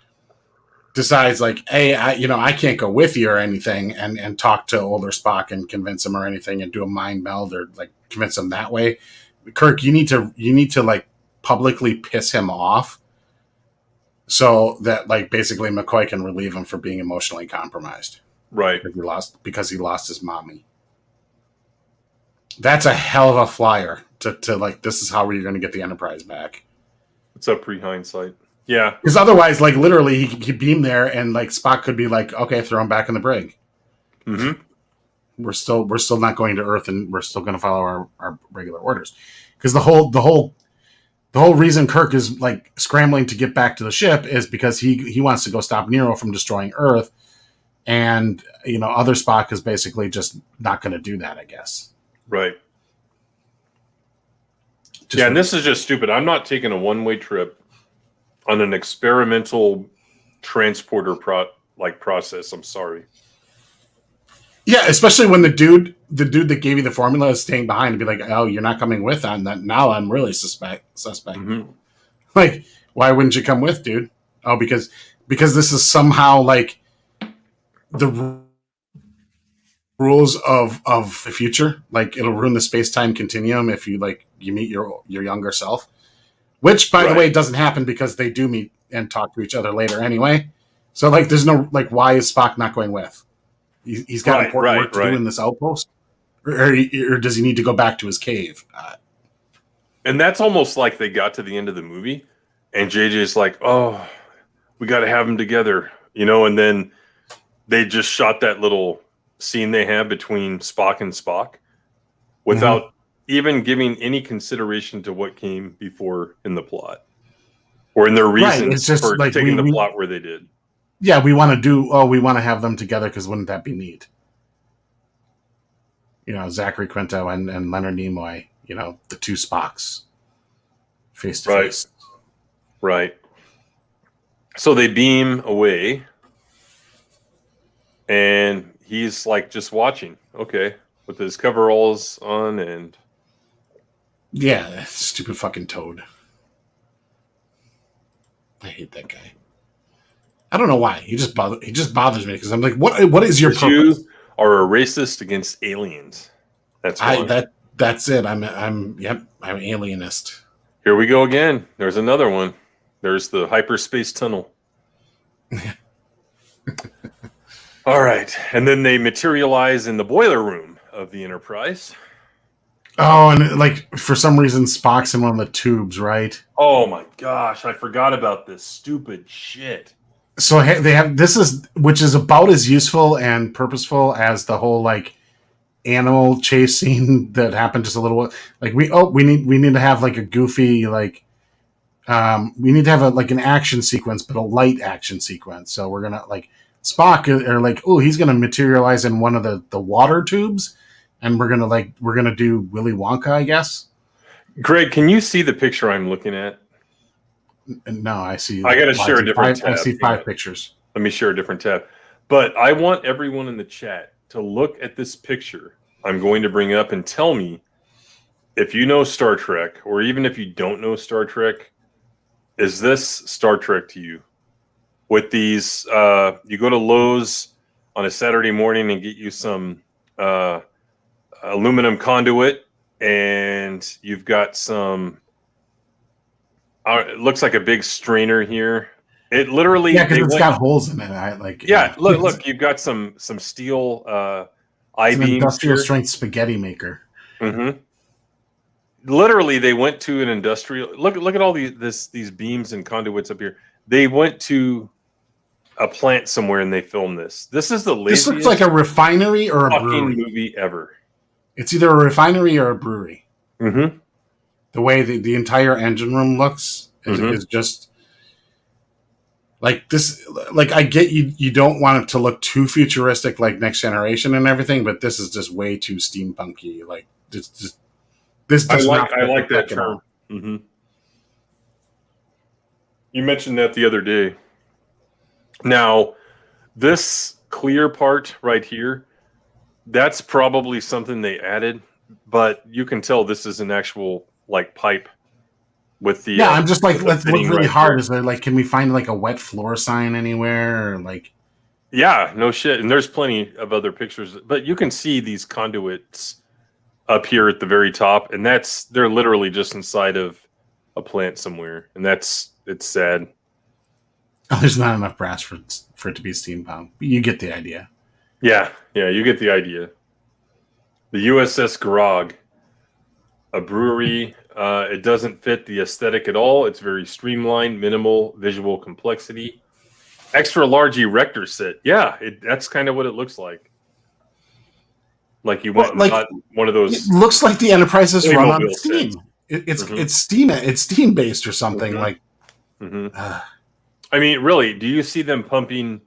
decides hey, I can't go with you or anything and talk to older Spock and convince him or anything and do a mind meld or convince him that way. Kirk, you need to publicly piss him off so that basically McCoy can relieve him for being emotionally compromised. Right. Because he lost his mommy. That's a hell of a flyer to this is how we're going to get the Enterprise back. It's a pre-hindsight. Yeah. Because otherwise, literally, he beamed there and, Spock could be okay, throw him back in the brig. Mm-hmm. We're still not going to Earth, and we're still going to follow our regular orders. Because the whole reason Kirk is, scrambling to get back to the ship is because he wants to go stop Nero from destroying Earth. And, other Spock is basically just not going to do that, I guess. Right. And this is just stupid. I'm not taking a one-way trip on an experimental transporter process. I'm sorry. Yeah, especially when the dude that gave you the formula is staying behind and be oh, you're not coming with on that. Now I'm really suspect. Mm-hmm. Why wouldn't you come with, dude? Oh, because this is somehow the rules of the future. It'll ruin the space-time continuum if you you meet your younger self, which by the way doesn't happen because they do meet and talk to each other later anyway. So there's no why is Spock not going with? He's got important work to do in this outpost, or does he need to go back to his cave? And that's almost like they got to the end of the movie, and JJ's like, "Oh, we got to have them together," and then they just shot that little scene they have between Spock and Spock without even giving any consideration to what came before in the plot or in their reasons for taking the plot where they did. Yeah, we want to have them together because wouldn't that be neat? Zachary Quinto and Leonard Nimoy, the two Spocks face to face. Right. So they beam away and he's like just watching, okay, with his coveralls on and yeah, that stupid fucking Toad. I hate that guy. I don't know why. He just bothers me because I'm like, what is your purpose? You are a racist against aliens. That's why. That's it. I'm alienist. Here we go again. There's another one. There's the hyperspace tunnel. All right. And then they materialize in the boiler room of the Enterprise. Oh, and like for some reason Spock's in one of the tubes, right? Oh my gosh, I forgot about this stupid shit. So they have which is about as useful and purposeful as the whole like animal chase scene that happened just a little like we need to have like a goofy like we need to have an action sequence, but a light action sequence. So we're gonna like Spock or like, oh, he's gonna materialize in one of the water tubes, and we're gonna do Willy Wonka, I guess. Greg, can you see the picture I'm looking at? No, I see. I got to share a different tab. I see 5 pictures. Let me share a different tab. But I want everyone in the chat to look at this picture I'm going to bring up and tell me if you know Star Trek, or even if you don't know Star Trek, is this Star Trek to you? With these, you go to Lowe's on a Saturday morning and get you some aluminum conduit, and you've got some... it looks like a big strainer here. It literally, because it's got holes in it. Look, you've got some steel I-beams, industrial strength spaghetti maker. Mm-hmm. Literally, they went to an industrial. Look at all these beams and conduits up here. They went to a plant somewhere and they filmed this. This is the laziest. This looks like a refinery or a brewery movie ever. It's either a refinery or a brewery. Mm-hmm. The way the entire engine room looks is just like this. Like I get you don't want it to look too futuristic like Next Generation and everything, but this is just way too steampunky. Like this I like that term. Mm-hmm. You mentioned that the other day. Now, this clear part right here, that's probably something they added, but you can tell this is an actual like pipe with the I'm just like let's look really hard. Is there like can we find like a wet floor sign anywhere or like no shit. And there's plenty of other pictures, but you can see these conduits up here at the very top, and they're literally just inside of a plant somewhere, and it's sad. Oh, there's not enough brass for it to be steampunk. You get the idea. Yeah, you get the idea. The USS Grog, a brewery. It doesn't fit the aesthetic at all. It's very streamlined, minimal visual complexity. Extra large erector set. Yeah, that's kind of what it looks like. Like you want one of those. It looks like the Enterprise is run on Steam. It's Steam based or something like. Mm-hmm. I mean, really, do you see them pumping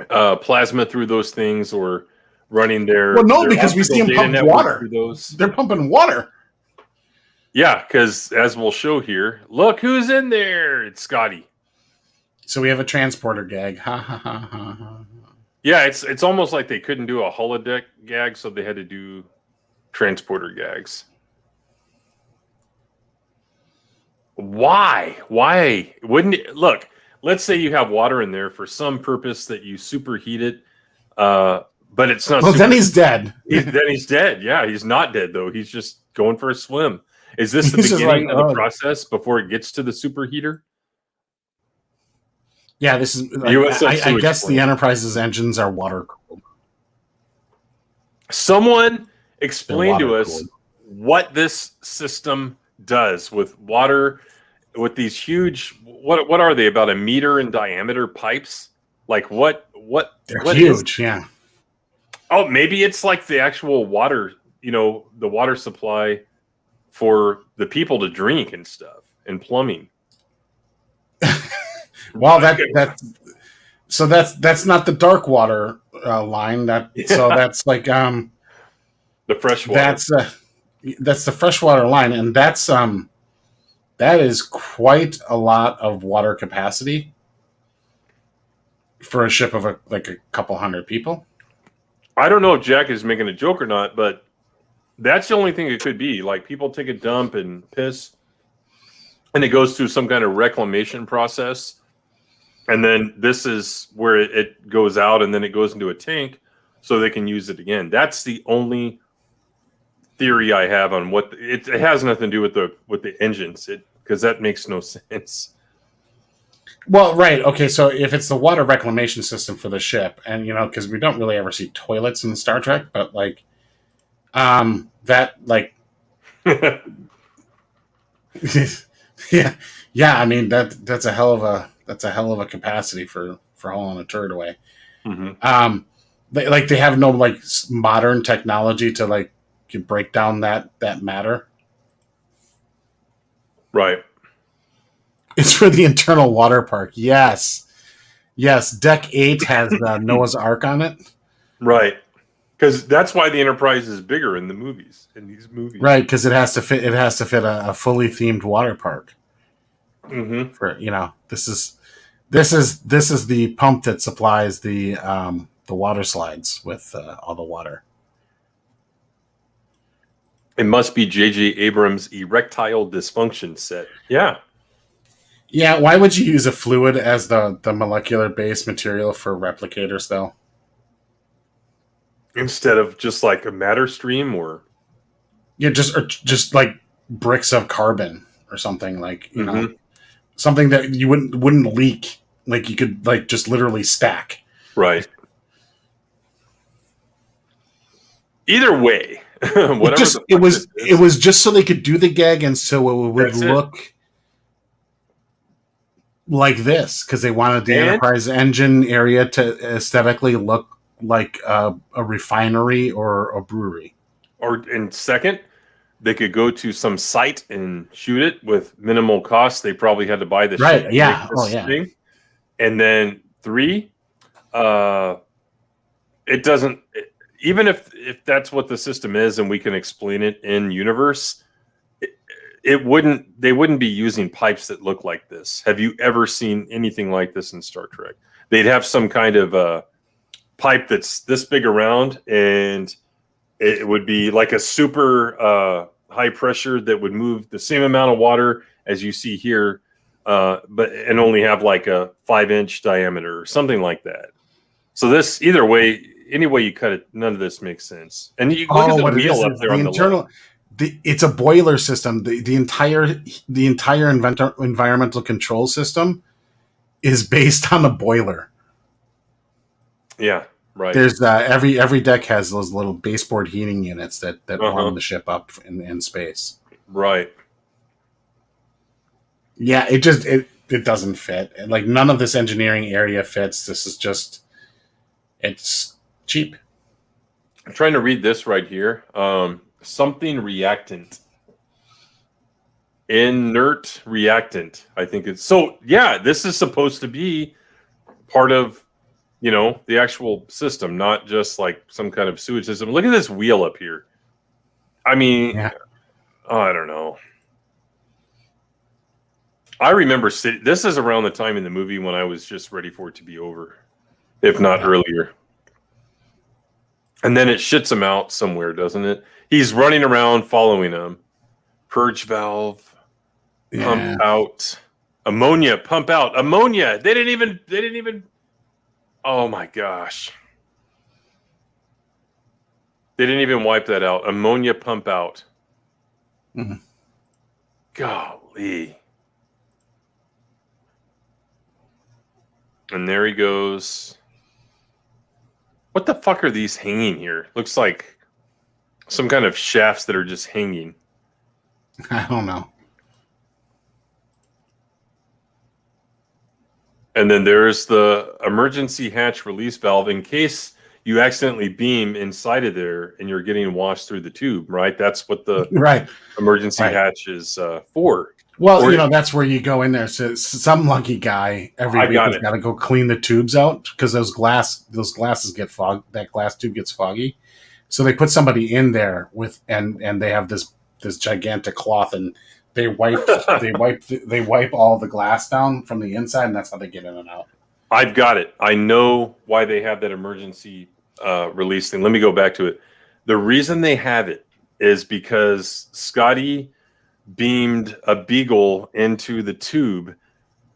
plasma through those things or running their? Well, no, because we see them pump water. They're pumping water. Yeah, because as we'll show here, look who's in there. It's Scotty. So we have a transporter gag. Ha ha ha ha ha. Yeah, it's almost like they couldn't do a holodeck gag, so they had to do transporter gags. Why? Wouldn't it look? Let's say you have water in there for some purpose that you superheat it, but it's not. Well, then he's dead. Then he's dead. Yeah, he's not dead though. He's just going for a swim. Is this the beginning of the process before it gets to the superheater? Yeah, this is. I guess the Enterprise's engines are water cooled. Someone explain to us what this system does with water, with these huge, what are they, about a meter in diameter pipes? Like what They're what is? huge. Yeah. Oh, maybe it's like the actual water, the water supply for the people to drink and stuff, and plumbing. Well, that's not the dark water line. So that's like the fresh water. That's the freshwater line, and that is quite a lot of water capacity for a ship of a couple hundred people. I don't know if Jack is making a joke or not, but that's the only thing it could be. Like, people take a dump and piss, and it goes through some kind of reclamation process, and then this is where it goes out, and then it goes into a tank so they can use it again. That's the only theory I have on what it has nothing to do with the engines, because that makes no sense. Well, right. Okay, so if it's the water reclamation system for the ship, and because we don't really ever see toilets in Star Trek, but that yeah. I mean that's a hell of a capacity for hauling a turd away. Mm-hmm. They have no modern technology to break down that matter. Right. It's for the internal water park. Yes. Deck 8 has Noah's Ark on it. Right. Because that's why the Enterprise is bigger in these movies. Right, because it has to fit a fully themed water park. Mm-hmm. For this is the pump that supplies the water slides with all the water. It must be JJ Abrams' erectile dysfunction set. Yeah. Yeah, why would you use a fluid as the molecular base material for replicators, though? Instead of just like a matter stream, or just like bricks of carbon or something, mm-hmm. Something that you wouldn't leak, you could just literally stack. Right. Either way, whatever. It was just so they could do the gag, and so it would look like this, because they wanted the Enterprise engine area to aesthetically look like a refinery or a brewery. And second, they could go to some site and shoot it with minimal cost. They probably had to buy the ship. Right. Yeah. Oh, yeah. Thing. And then 3, it doesn't. Even if that's what the system is, and we can explain it in universe, they wouldn't be using pipes that look like this. Have you ever seen anything like this in Star Trek? They'd have some kind of pipe that's this big around, and it would be like a super high pressure that would move the same amount of water as you see here, and only have like a 5-inch diameter or something like that. So this, either way, any way you cut it, none of this makes sense. And you look at the wheel up there on the left. It's a boiler system. The entire environmental control system is based on the boiler. Yeah, right. There's every deck has those little baseboard heating units that warm the ship up in space. Right. Yeah, it doesn't fit. None of this engineering area fits. This is just, it's cheap. I'm trying to read this right here. Something reactant. Inert reactant, I think it's. So, yeah, this is supposed to be part of, the actual system, not just like some kind of sewage system. Look at this wheel up here. I mean, yeah. I don't know. I remember this is around the time in the movie when I was just ready for it to be over, if not earlier. And then it shits him out somewhere, doesn't it? He's running around following him. Purge valve, pump out, ammonia, pump out, ammonia. They didn't even. Oh my gosh. They didn't even wipe that out. Ammonia, pump out. Mm-hmm. Golly. And there he goes. What the fuck are these hanging here? Looks like some kind of shafts that are just hanging. I don't know. And then there's the emergency hatch release valve in case you accidentally beam inside of there and you're getting washed through the tube, right? That's what the Right. emergency hatch is for. Well, or, that's where you go in there. So some lucky guy every week has got to go clean the tubes out because those glasses get fogged. That glass tube gets foggy. So they put somebody in there with and they have this gigantic cloth and they wipe all the glass down from the inside, and that's how they get in and out. I've got it. I know why they have that emergency release thing. Let me go back to it. The reason they have it is because Scotty beamed a beagle into the tube,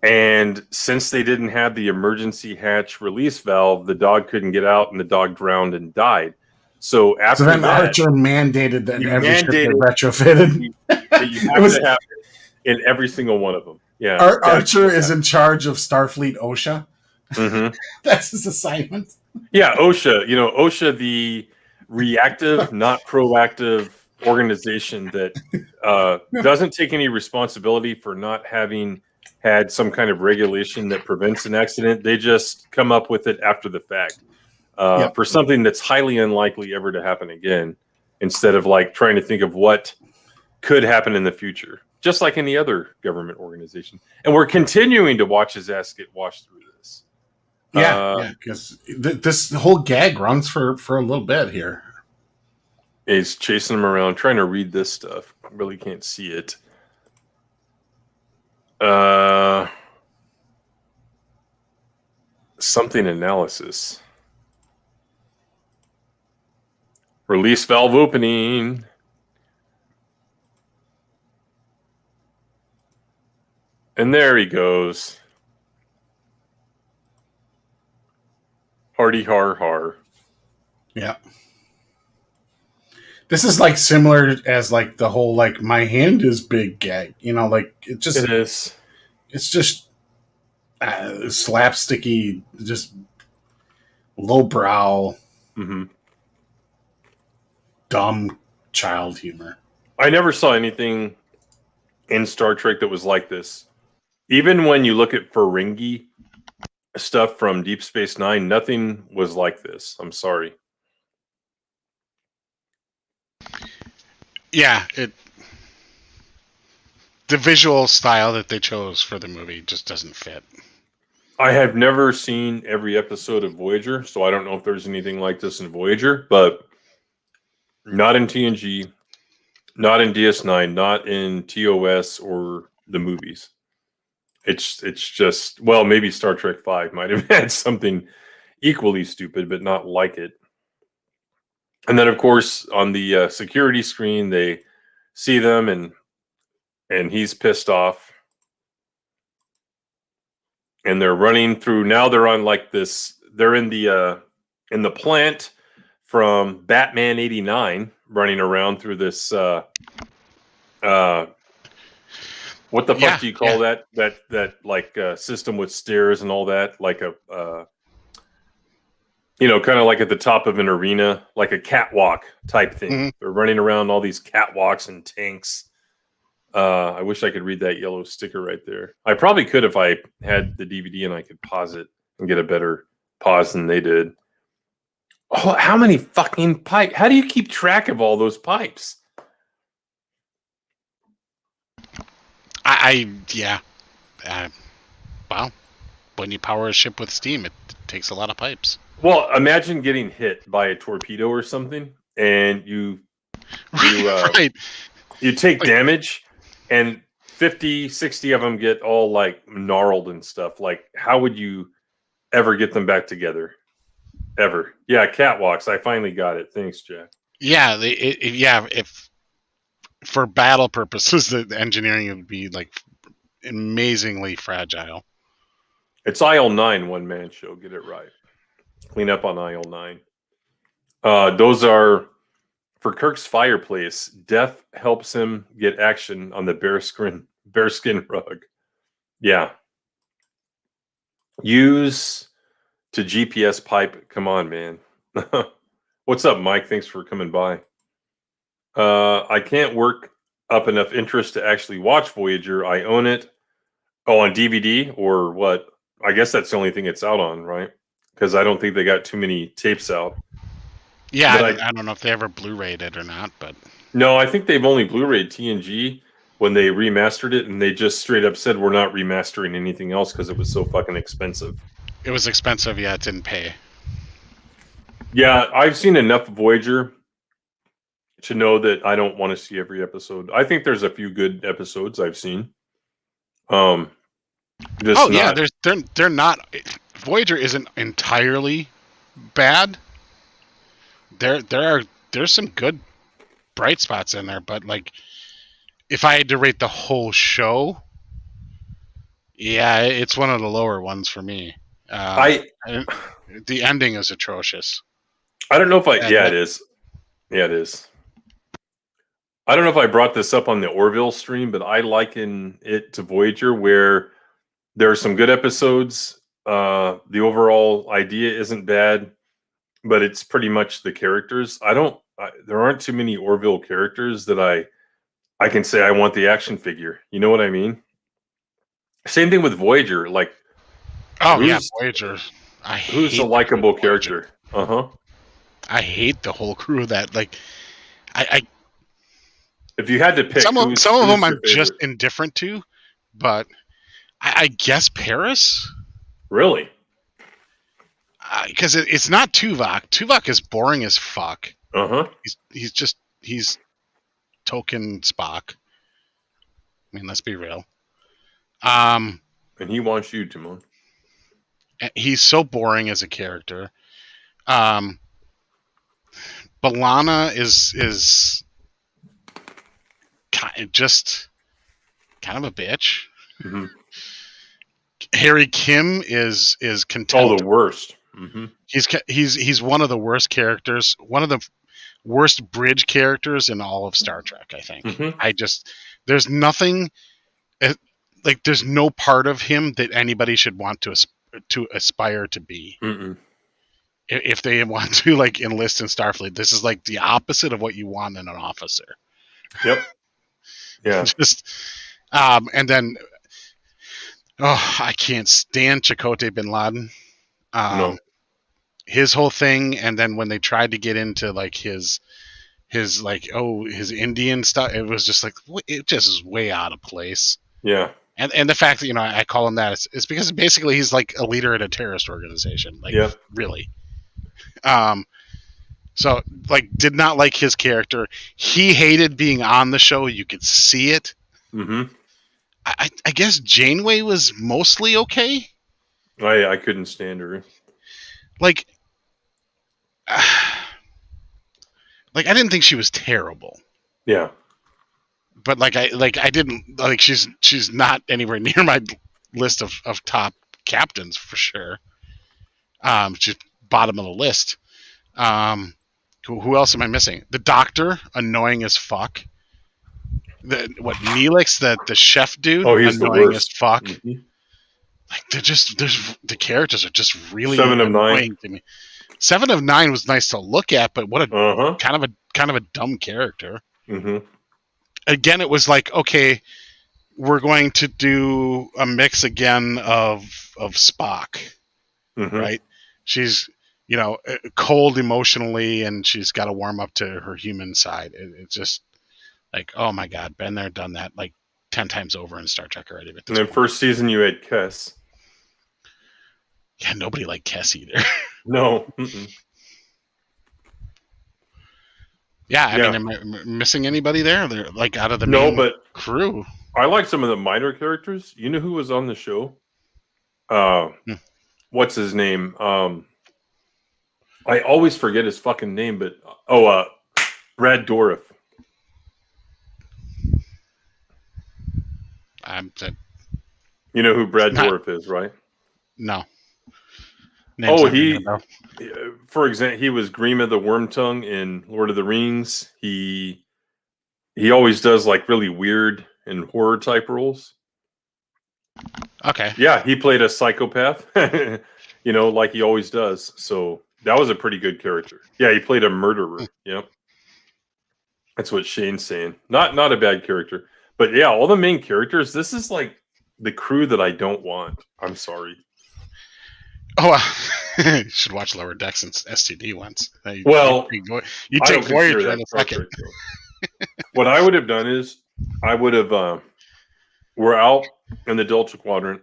and since they didn't have the emergency hatch release valve, the dog couldn't get out, and the dog drowned and died. So after then that, Archer mandated that every ship get retrofitted. You have to have it in every single one of them. Yeah, Archer is in charge of Starfleet OSHA. Mm-hmm. That's his assignment. Yeah, OSHA. OSHA, the reactive, not proactive organization that doesn't take any responsibility for not having had some kind of regulation that prevents an accident. They just come up with it after the fact for something that's highly unlikely ever to happen again, instead of like trying to think of what could happen in the future, just like any other government organization. And we're continuing to watch his ass get washed through this. Because this whole gag runs for a little bit here. He's chasing him around, trying to read this stuff. I really can't see it. Something analysis. Release valve opening. And there he goes. Hardy har har. Yeah. This is like similar as like the whole like my hand is big gag. Like it is. It's just slapsticky, just lowbrow, dumb child humor. I never saw anything in Star Trek that was like this. Even when you look at Ferengi stuff from Deep Space Nine, nothing was like this. I'm sorry. Yeah, the visual style that they chose for the movie just doesn't fit. I have never seen every episode of Voyager, so I don't know if there's anything like this in Voyager, but not in TNG, not in DS9, not in TOS or the movies. It's just, well, maybe Star Trek V might have had something equally stupid, but not like it. And then, of course, on the security screen, they see them, and he's pissed off. And they're running through. Now they're on like this. They're in the plant from Batman '89, running around through this. What the fuck do you call that? That like system with stairs and all that, like a. Kind of like at the top of an arena, like a catwalk type thing. Mm-hmm. They're running around all these catwalks and tanks. I wish I could read that yellow sticker right there. I probably could if I had the DVD and I could pause it and get a better pause than they did. Oh, how many fucking pipes? How do you keep track of all those pipes? Well, when you power a ship with steam, it takes a lot of pipes. Well, imagine getting hit by a torpedo or something, and you take damage, and 50, 60 of them get all like gnarled and stuff. Like, how would you ever get them back together? Ever? Yeah, catwalks. I finally got it. Thanks, Jack. Yeah, if for battle purposes, the engineering would be like amazingly fragile. It's Aisle 9 one-man show. Get it right. Clean up on Aisle 9. Those are for Kirk's fireplace. Death helps him get action on the bearskin rug. Yeah. Use to GPS pipe. Come on, man. What's up, Mike? Thanks for coming by. I can't work up enough interest to actually watch Voyager. I own it. Oh, on DVD or what? I guess that's the only thing it's out on, right? Because I don't think they got too many tapes out. Yeah, But I don't know if they ever Blu-rayed it or not, but no, I think they've only Blu-rayed TNG when they remastered it, and they just straight up said we're not remastering anything else because it was so fucking expensive. it was expensive. Yeah, it didn't pay. Yeah, I've seen enough Voyager to know that I don't want to see every episode. I think there's a few good episodes I've seen. Just yeah, not. they're not. Voyager isn't entirely bad. There's some good bright spots in there, but like, if I had to rate the whole show, yeah, it's one of the lower ones for me. The ending is atrocious. I don't know if it is. Yeah, it is. I don't know if I brought this up on the Orville stream, but I liken it to Voyager, where there are some good episodes. The overall idea isn't bad, but it's pretty much the characters. There aren't too many Orville characters that I can say I want the action figure. You know what I mean? Same thing with Voyager. Like, Voyager. Who's a likable character? I hate the whole crew of that. Like, if you had to pick, some of them I'm just indifferent to, but I guess Paris. Really? Because it's not Tuvok. Tuvok is boring as fuck. He's token Spock. I mean, let's be real. And he wants you, Timon. He's so boring as a character. B'Elanna is just kind of a bitch. Mm-hmm. Harry Kim is contempt. Oh, the worst. Mm-hmm. He's one of the worst characters. One of the worst bridge characters in all of Star Trek, I think. Mm-hmm. There's nothing, like, there's no part of him that anybody should want to aspire to be. Mm-mm. If they want to, like, enlist in Starfleet. This is like the opposite of what you want in an officer. Yep. Yeah. And then, I can't stand Chakotay Bin Laden. No. His whole thing, and then when they tried to get into like his Indian stuff, it was just like, it just is way out of place. Yeah. And the fact that, I call him that is because basically he's like a leader at a terrorist organization. Like, yeah. Really. So, like, did not like his character. He hated being on the show. You could see it. Mm-hmm. I guess Janeway was mostly okay. I couldn't stand her. Like, I didn't think she was terrible. Yeah. But I didn't like, she's not anywhere near my list of top captains for sure. She's bottom of the list. Who else am I missing? The Doctor, annoying as fuck. Neelix, the chef dude, annoying as fuck. Mm-hmm. Like, the characters are just really 7 of 9 annoying to me. 7 of 9 was nice to look at, but what a kind of a dumb character. Mm-hmm. Again, it was like, okay, we're going to do a mix again of Spock, mm-hmm. right? She's cold emotionally, and she's got to warm up to her human side. It's just like, oh my god, been there, done that, like 10 times over in Star Trek already. And then first season you had Kes. Yeah, nobody liked Kes either. No. Mm-mm. Yeah, I mean, am I missing anybody there? They're like out of the main crew. I like some of the minor characters. You know who was on the show? What's his name? I always forget his fucking name, but Brad Dourif. You know who Brad Dourif is, right? No. For example, he was Grima the Wormtongue in Lord of the Rings. He always does like really weird and horror type roles. Okay. Yeah, he played a psychopath, like he always does. So that was a pretty good character. Yeah, he played a murderer. Yep. That's what Shane's saying. Not a bad character, but yeah, all the main characters. This is like the crew that I don't want. I'm sorry. Oh, you should watch Lower Decks and STD once. Well, you I take don't consider Voyager that in a Star second. Trek, though. What I would have done is I would have. We're out in the Delta Quadrant.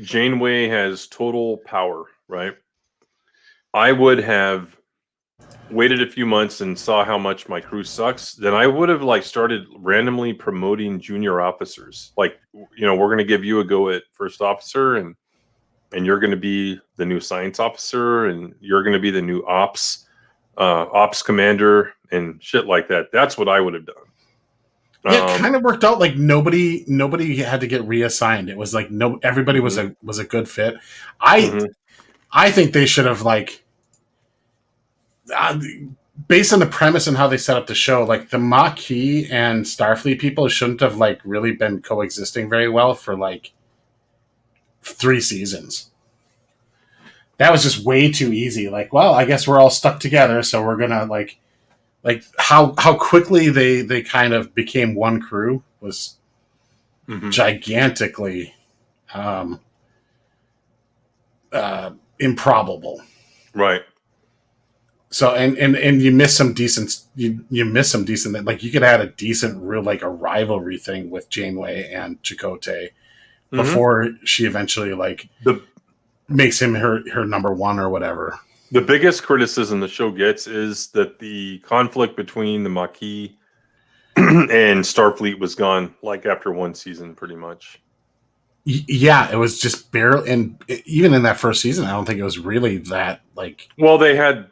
Janeway has total power, right? I would have waited a few months and saw how much my crew sucks. Then I would have like started randomly promoting junior officers. Like, you know, we're going to give you a go at first officer, and you're going to be the new science officer, and you're going to be the new ops commander, and shit like that. That's what I would have done. Yeah, it kind of worked out. Like nobody had to get reassigned. It was like everybody was a good fit. I think they should have like, based on the premise and how they set up the show, like the Maquis and Starfleet people shouldn't have like really been coexisting very well for like 3 seasons. That was just way too easy. Like, well, I guess we're all stuck together, so we're gonna like how quickly they kind of became one crew was gigantically improbable. Right. So and you miss some decent like you could have had a decent real like a rivalry thing with Janeway and Chakotay before she eventually like makes him her number one or whatever. The biggest criticism the show gets is that the conflict between the Maquis and Starfleet was gone like after 1 season, pretty much. Yeah, it was just barely, and even in that first season, I don't think it was really that like. Well, they had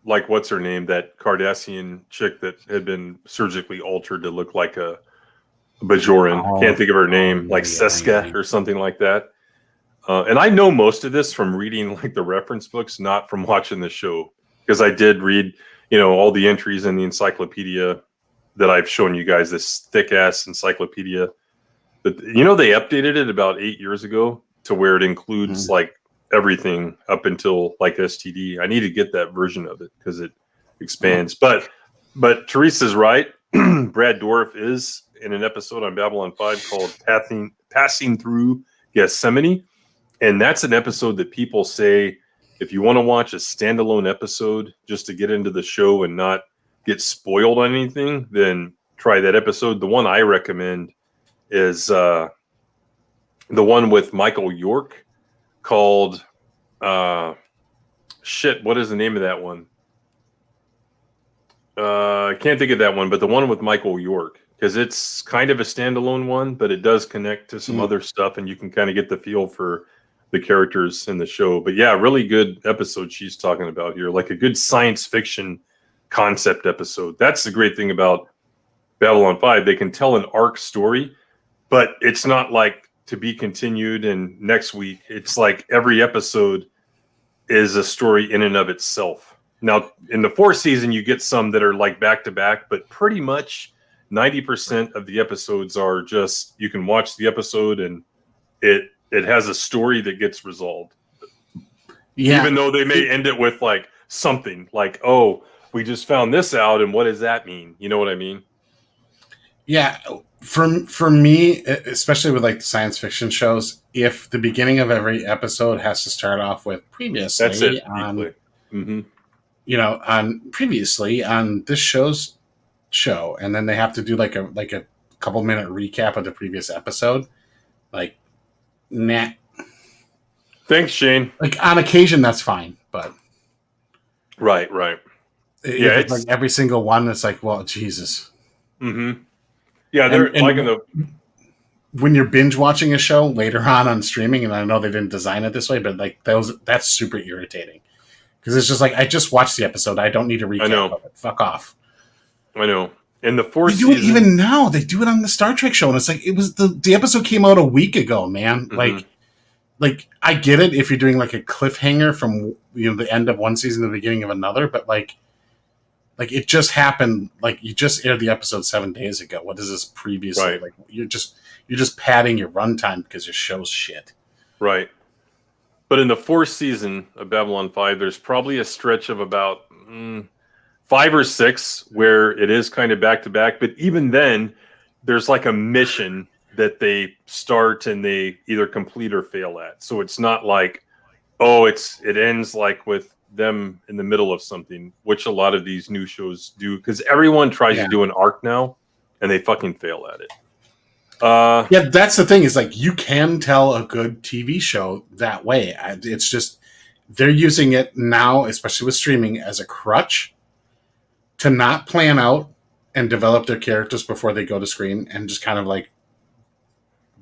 like what's her name, that Cardassian chick that had been surgically altered to look like a Bajoran. Can't think of her name, like Seska or something like that. And I know most of this from reading like the reference books, not from watching the show, because I did read, you know, all the entries in the encyclopedia that I've shown you guys, this thick ass encyclopedia. But you know, they updated it about 8 years ago to where it includes like everything up until like STD. I need to get that version of it because it expands. But Teresa's right. Brad Dourif is in an episode on Babylon 5 called Passing Through Gethsemane. And that's an episode that people say, if you want to watch a standalone episode just to get into the show and not get spoiled on anything, then try that episode. The one I recommend is the one with Michael York called what is the name of that one? I can't think of that one, but the one with Michael York, because it's kind of a standalone one, but it does connect to some other stuff, and you can kind of get the feel for the characters in the show. But yeah, really good episode she's talking about here, like a good science fiction concept episode. That's the great thing about Babylon 5. They can tell an arc story, but it's not like to be continued and next week. It's like every episode is a story in and of itself. Now, in the 4th season, you get some that are like back to back, but pretty much 90% of the episodes are just, you can watch the episode and it has a story that gets resolved. Yeah. Even though they may end it with like something like, oh, we just found this out, and what does that mean? You know what I mean? Yeah. For me, especially with like the science fiction shows, if the beginning of every episode has to start off with previously, that's it. You know, on previously on this show, and then they have to do like a couple minute recap of the previous episode, like, nah. Thanks, Shane. Like on occasion, that's fine, but right. Yeah, it's like every single one. It's like, well, Jesus. Yeah, they're like in the when you're binge watching a show later on streaming, and I know they didn't design it this way, but like that's super irritating because it's just like I just watched the episode. I don't need to recap of it. Fuck off. I know. In the 4th season, it even now. They do it on the Star Trek show, and it's like it was the episode came out a week ago, man. Like I get it if you're doing like a cliffhanger from the end of one season to the beginning of another, but like it just happened. Like you just aired the episode 7 days ago. What is this previously? Right. Like you're just padding your runtime because your show's shit. Right. But in the 4th season of Babylon 5, there's probably a stretch of about 5 or 6 where it is kind of back to back, but even then there's like a mission that they start and they either complete or fail at. So it's not like, oh, it ends like with them in the middle of something, which a lot of these new shows do, because everyone tries to do an arc now and they fucking fail at it. Yeah, that's the thing, is like you can tell a good TV show that way. It's just they're using it now, especially with streaming, as a crutch to not plan out and develop their characters before they go to screen, and just kind of like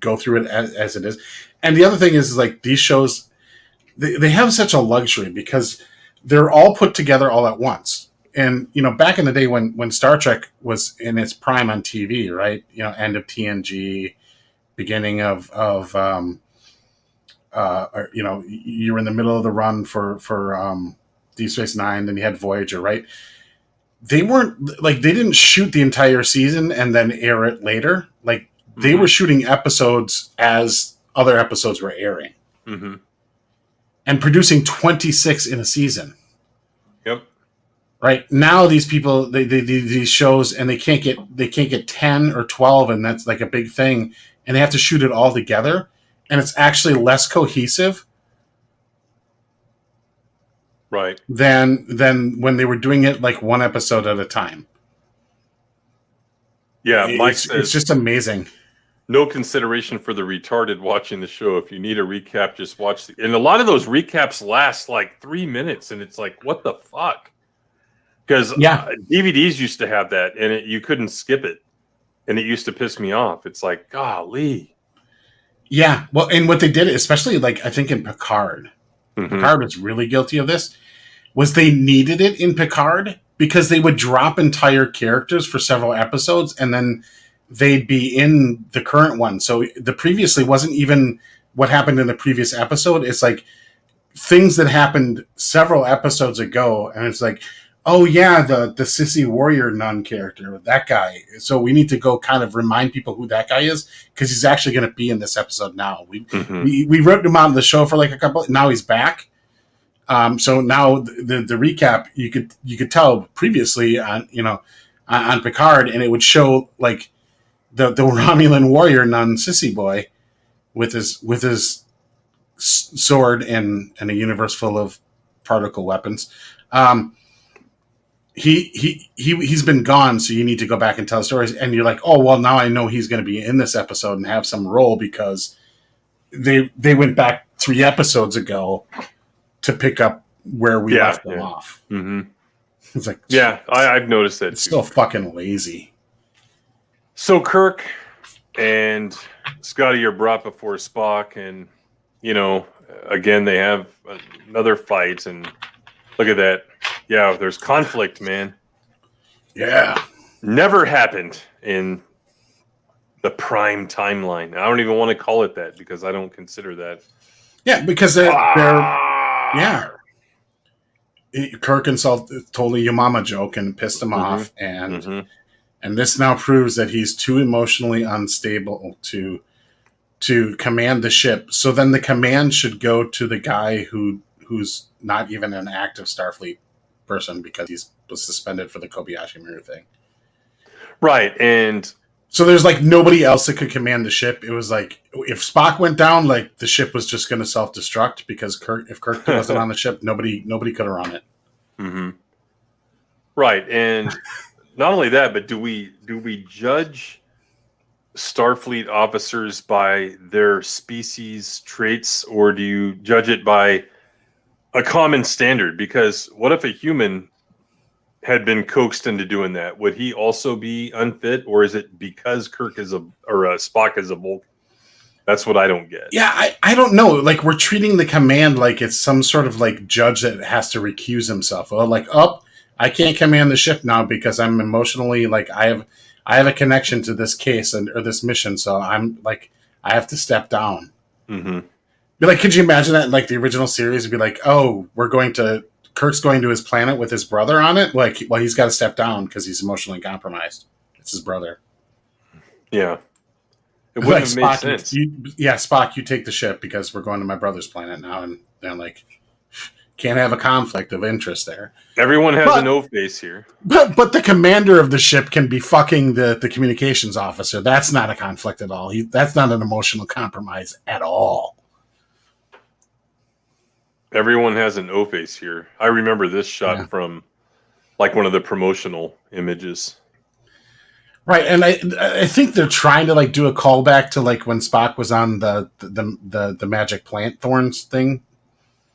go through it as it is. And the other thing is like these shows, they have such a luxury because they're all put together all at once. And, you know, back in the day when Star Trek was in its prime on TV, right? You know, end of TNG, beginning of you know, you were in the middle of the run for Deep Space Nine, then you had Voyager, right? They weren't like, they didn't shoot the entire season and then air it later. Like they were shooting episodes as other episodes were airing, and producing 26 in a season. Yep. Right now, these people, these shows, and they can't get 10 or 12, and that's like a big thing, and they have to shoot it all together, and it's actually less cohesive, right, than when they were doing it like one episode at a time. Yeah, Mike it's says just amazing. No consideration for the retarded watching the show. If you need a recap, just watch and a lot of those recaps last like 3 minutes, and it's like, what the fuck? Because DVDs used to have that, and you couldn't skip it, and it used to piss me off. It's like, golly. Yeah, well, and what they did, especially like I think in Picard, Picard was really guilty of this, was they needed it in Picard because they would drop entire characters for several episodes, and then they'd be in the current one. So the previously wasn't even what happened in the previous episode. It's like things that happened several episodes ago, and it's like, oh yeah, the sissy warrior nun character, that guy. So we need to go kind of remind people who that guy is, because he's actually going to be in this episode now. We wrote him out of the show for like a couple. Now he's back. So now the recap, you could tell previously on on Picard, and it would show like the Romulan warrior nun sissy boy with his sword and a universe full of particle weapons. He's been gone, so you need to go back and tell stories. And you're like, oh well, now I know he's going to be in this episode and have some role, because they went back 3 episodes ago to pick up where we left them off. It's like, I've noticed that. It's still fucking lazy. So Kirk and Scotty are brought before Spock, and again they have another fight, and look at that. Yeah, there's conflict, man. Yeah. Never happened in the prime timeline. I don't even want to call it that, because I don't consider that. Yeah, because they're Kirk told a your mama joke and pissed him off, and this now proves that he's too emotionally unstable to command the ship. So then the command should go to the guy who's not even an active Starfleet person, because he was suspended for the Kobayashi Maru thing. Right, and so there's like nobody else that could command the ship. It was like if Spock went down, like the ship was just going to self-destruct, because if Kirk wasn't on the ship, nobody could have run it. Right, and not only that, but do we judge Starfleet officers by their species traits, or do you judge it by a common standard? Because what if a human had been coaxed into doing that? Would he also be unfit, or is it because Kirk is Spock is a Vulcan? That's what I don't get. Yeah, I don't know. Like, we're treating the command like it's some sort of like judge that has to recuse himself. Well, like, I can't command the ship now because I'm emotionally like I have a connection to this case or this mission, so I'm like I have to step down. Be like, could you imagine that in like the original series? It'd be like, oh, Kirk's going to his planet with his brother on it. Like, well, he's got to step down because he's emotionally compromised. It's his brother. Yeah. It wouldn't have made sense. Spock, you take the ship because we're going to my brother's planet now. And they're like, Can't have a conflict of interest there. Everyone has a no face here. But the commander of the ship can be fucking the communications officer. That's not a conflict at all. That's not an emotional compromise at all. Everyone has an O face here. I remember this shot from like one of the promotional images. Right, and I think they're trying to like do a callback to like when Spock was on the magic plant thorns thing,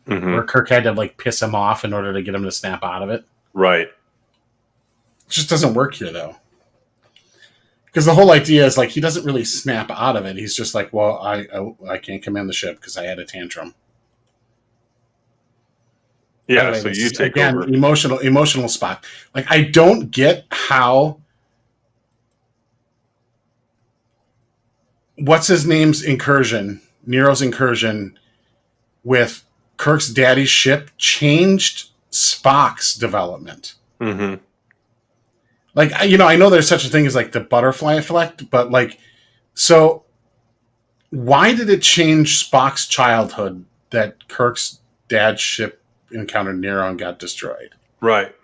where Kirk had to like piss him off in order to get him to snap out of it. Right. It just doesn't work here though, because the whole idea is like he doesn't really snap out of it. He's just like, well, I can't command the ship because I had a tantrum. Yeah, Anyway, so you take again, over. Emotional Spock. Like, I don't get how. What's his name's incursion, Nero's incursion, with Kirk's daddy's ship changed Spock's development. Mm-hmm. Like, I know there's such a thing as like the butterfly effect, but like, so why did it change Spock's childhood that Kirk's dad's ship encountered Nero and got destroyed? Right.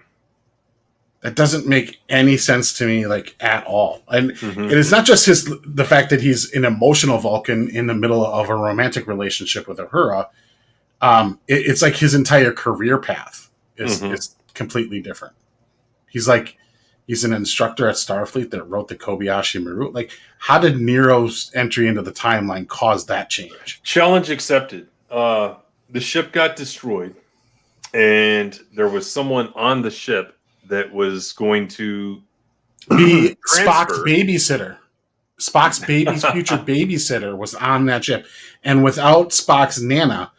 That doesn't make any sense to me, like, at all. And it's not just the fact that he's an emotional Vulcan in the middle of a romantic relationship with Uhura. It's like his entire career path is completely different. He's an instructor at Starfleet that wrote the Kobayashi Maru. Like, how did Nero's entry into the timeline cause that change? Challenge accepted. The ship got destroyed, and there was someone on the ship that was going to be Spock's babysitter. Spock's baby's future babysitter was on that ship. And without Spock's Nana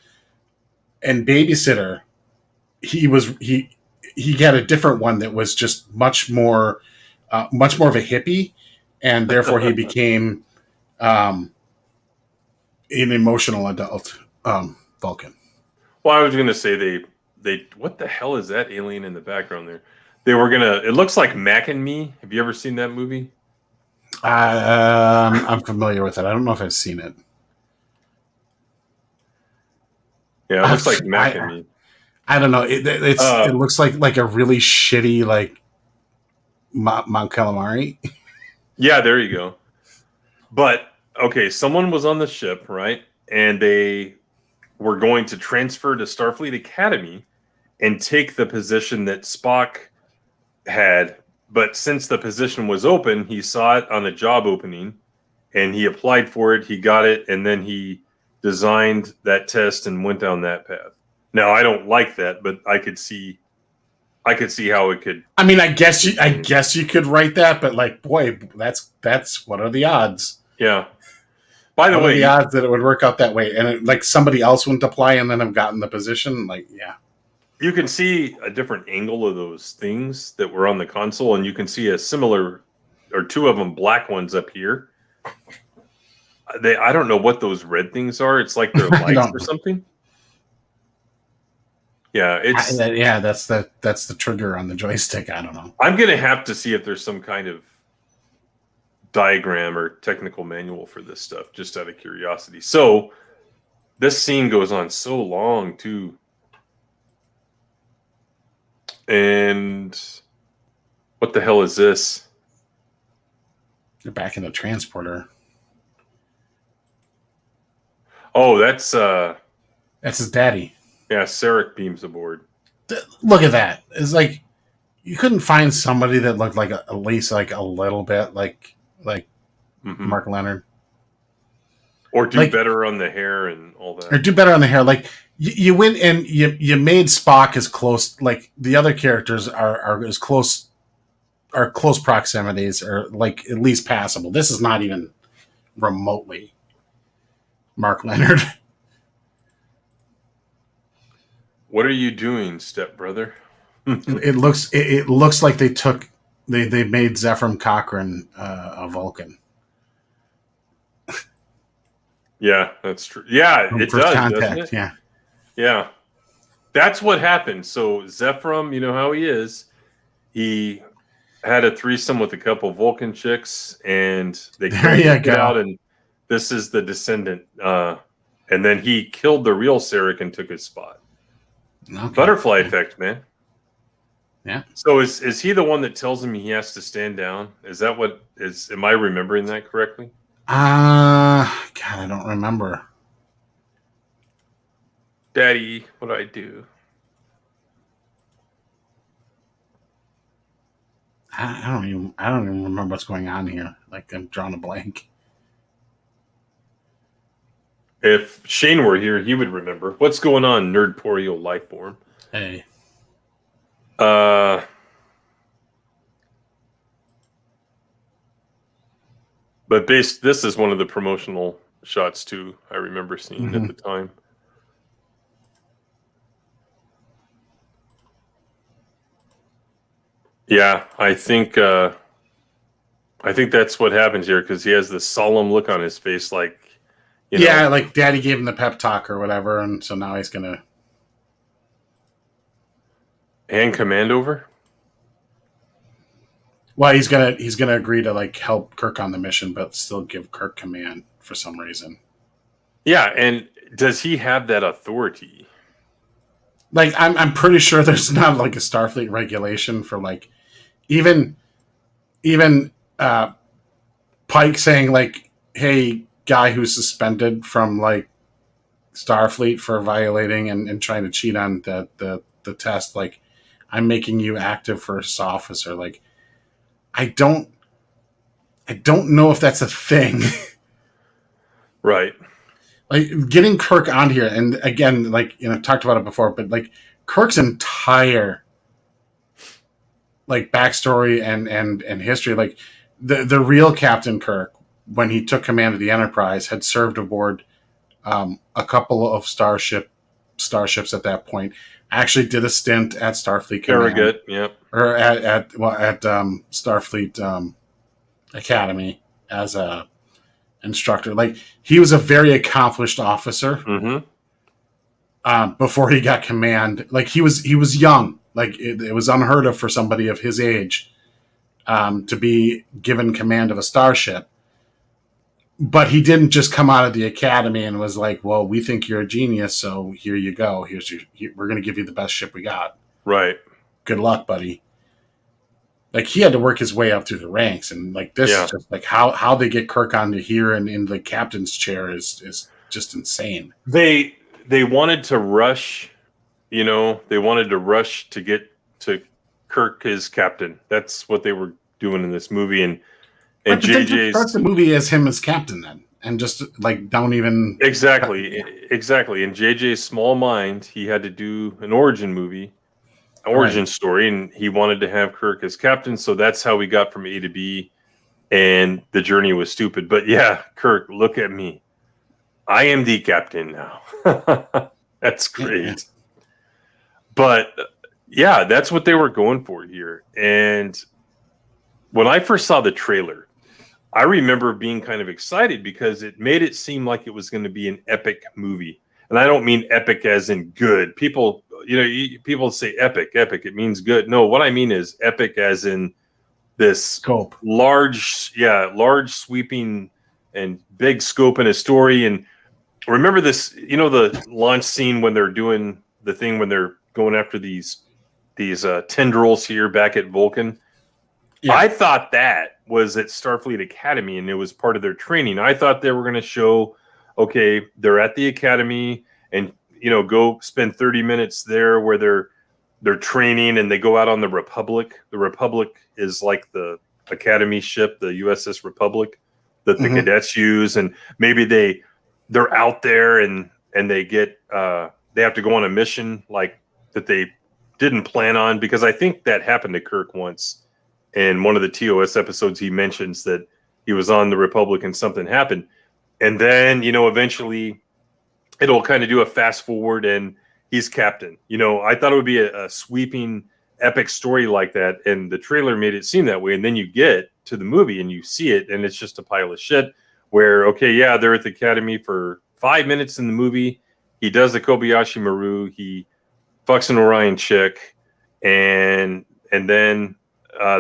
and babysitter, he had a different one that was just much more of a hippie, and therefore he became an emotional adult Vulcan. Well, I was going to say they what the hell is that alien in the background there? They were it looks like Mac and Me. Have you ever seen that movie? I'm familiar with it. I don't know if I've seen it. Yeah, it looks like Mac and Me. I don't know. It looks like a really shitty like Mount Calamari. Yeah, there you go. But okay, someone was on the ship, right? And they were going to transfer to Starfleet Academy and take the position that Spock had. But since the position was open, he saw it on a job opening and he applied for it. He got it, and then he designed that test and went down that path. Now, I don't like that, but I could see how it could. I mean, I guess you could write that, but like, boy, that's what are the odds? Yeah. By the way, the odds that it would work out that way, and like somebody else wouldn't apply and then have gotten the position, like, yeah. You can see a different angle of those things that were on the console, and you can see a similar, or two of them black ones up here. I don't know what those red things are. It's like they're lights or something. Yeah, that's the trigger on the joystick. I don't know. I'm gonna have to see if there's some kind of diagram or technical manual for this stuff, just out of curiosity. So this scene goes on so long too. And what the hell is this? You're back in the transporter. Oh, that's his daddy. Yeah, Sarek beams aboard. Look at that. It's like you couldn't find somebody that looked like at least like a little bit like Mark Leonard. Or do better on the hair and all that. Or do better on the hair. Like you went and you made Spock as close, like the other characters are as close, are close proximities, or like at least passable. This is not even remotely Mark Leonard. What are you doing, stepbrother? It looks like they made Zephram Cochrane a Vulcan. Yeah, that's true. Yeah, it does. Doesn't it? Yeah. Yeah. That's what happened. So Zephram, you know how he is. He had a threesome with a couple Vulcan chicks, and they couldn't get out, and this is the descendant. And then he killed the real Sarek and took his spot. Okay. Butterfly effect, man. Yeah. So is he the one that tells him he has to stand down? Is that what is? Am I remembering that correctly? God, I don't remember. Daddy, what do I do? I don't even remember what's going on here. Like I'm drawing a blank. If Shane were here, he would remember. What's going on, Nerdporeal Lifeform? Hey. But this is one of the promotional shots too. I remember seeing at the time. Yeah, I think that's what happens here because he has this solemn look on his face, like like Daddy gave him the pep talk or whatever, and so now he's gonna hand command over. Well, he's gonna agree to like help Kirk on the mission, but still give Kirk command for some reason. Yeah, and does he have that authority? Like I'm pretty sure there's not like a Starfleet regulation for like even Pike saying like, "Hey, guy who's suspended from like Starfleet for violating and trying to cheat on the test, like I'm making you active first officer." Like I don't know if that's a thing. Right. Like getting Kirk on here, and again, like talked about it before, but like Kirk's entire like backstory and history, like the real Captain Kirk, when he took command of the Enterprise, had served aboard a couple of starships at that point. Actually, did a stint at Starfleet Command. Farragut, yep. Or at Starfleet Academy as a instructor. Like he was a very accomplished officer before he got command. Like he was young. Like it was unheard of for somebody of his age to be given command of a starship. But he didn't just come out of the academy and was like, "Well, we think you're a genius, so here you go. We're going to give you the best ship we got. Right. Good luck, buddy." Like he had to work his way up through the ranks, and like this is just like how they get Kirk onto here and in the captain's chair is just insane. They wanted to rush, they wanted to rush to get to Kirk as captain. That's what they were doing in this movie, and JJ's start the movie as him as captain then, and just like don't even exactly. In JJ's small mind, he had to do an origin story, and he wanted to have Kirk as captain, so that's how we got from A to B, and the journey was stupid. But yeah, Kirk, look at me. I am the captain now. That's great. Yeah. But yeah, that's what they were going for here. And when I first saw the trailer, I remember being kind of excited because it made it seem like it was going to be an epic movie. And I don't mean epic as in good. People say epic. It means good. No, what I mean is epic as in this scope, large sweeping and big scope in a story. And remember this, the launch scene when they're doing the thing when they're going after these tendrils here back at Vulcan. Yeah. I thought that was at Starfleet Academy, and it was part of their training. I thought they were going to show, okay, they're at the Academy, and go spend 30 minutes there where they're training, and they go out on the Republic. The Republic is like the Academy ship, the USS Republic, that the cadets use, and maybe they're out there and they get they have to go on a mission like that they didn't plan on, because I think that happened to Kirk once. In one of the TOS episodes, he mentions that he was on the Republic and something happened. And then, eventually it'll kind of do a fast forward and he's captain. I thought it would be a sweeping, epic story like that. And the trailer made it seem that way. And then you get to the movie and you see it, and it's just a pile of shit where, okay, yeah, they're at the Academy for 5 minutes in the movie. He does the Kobayashi Maru. He fucks an Orion chick. And then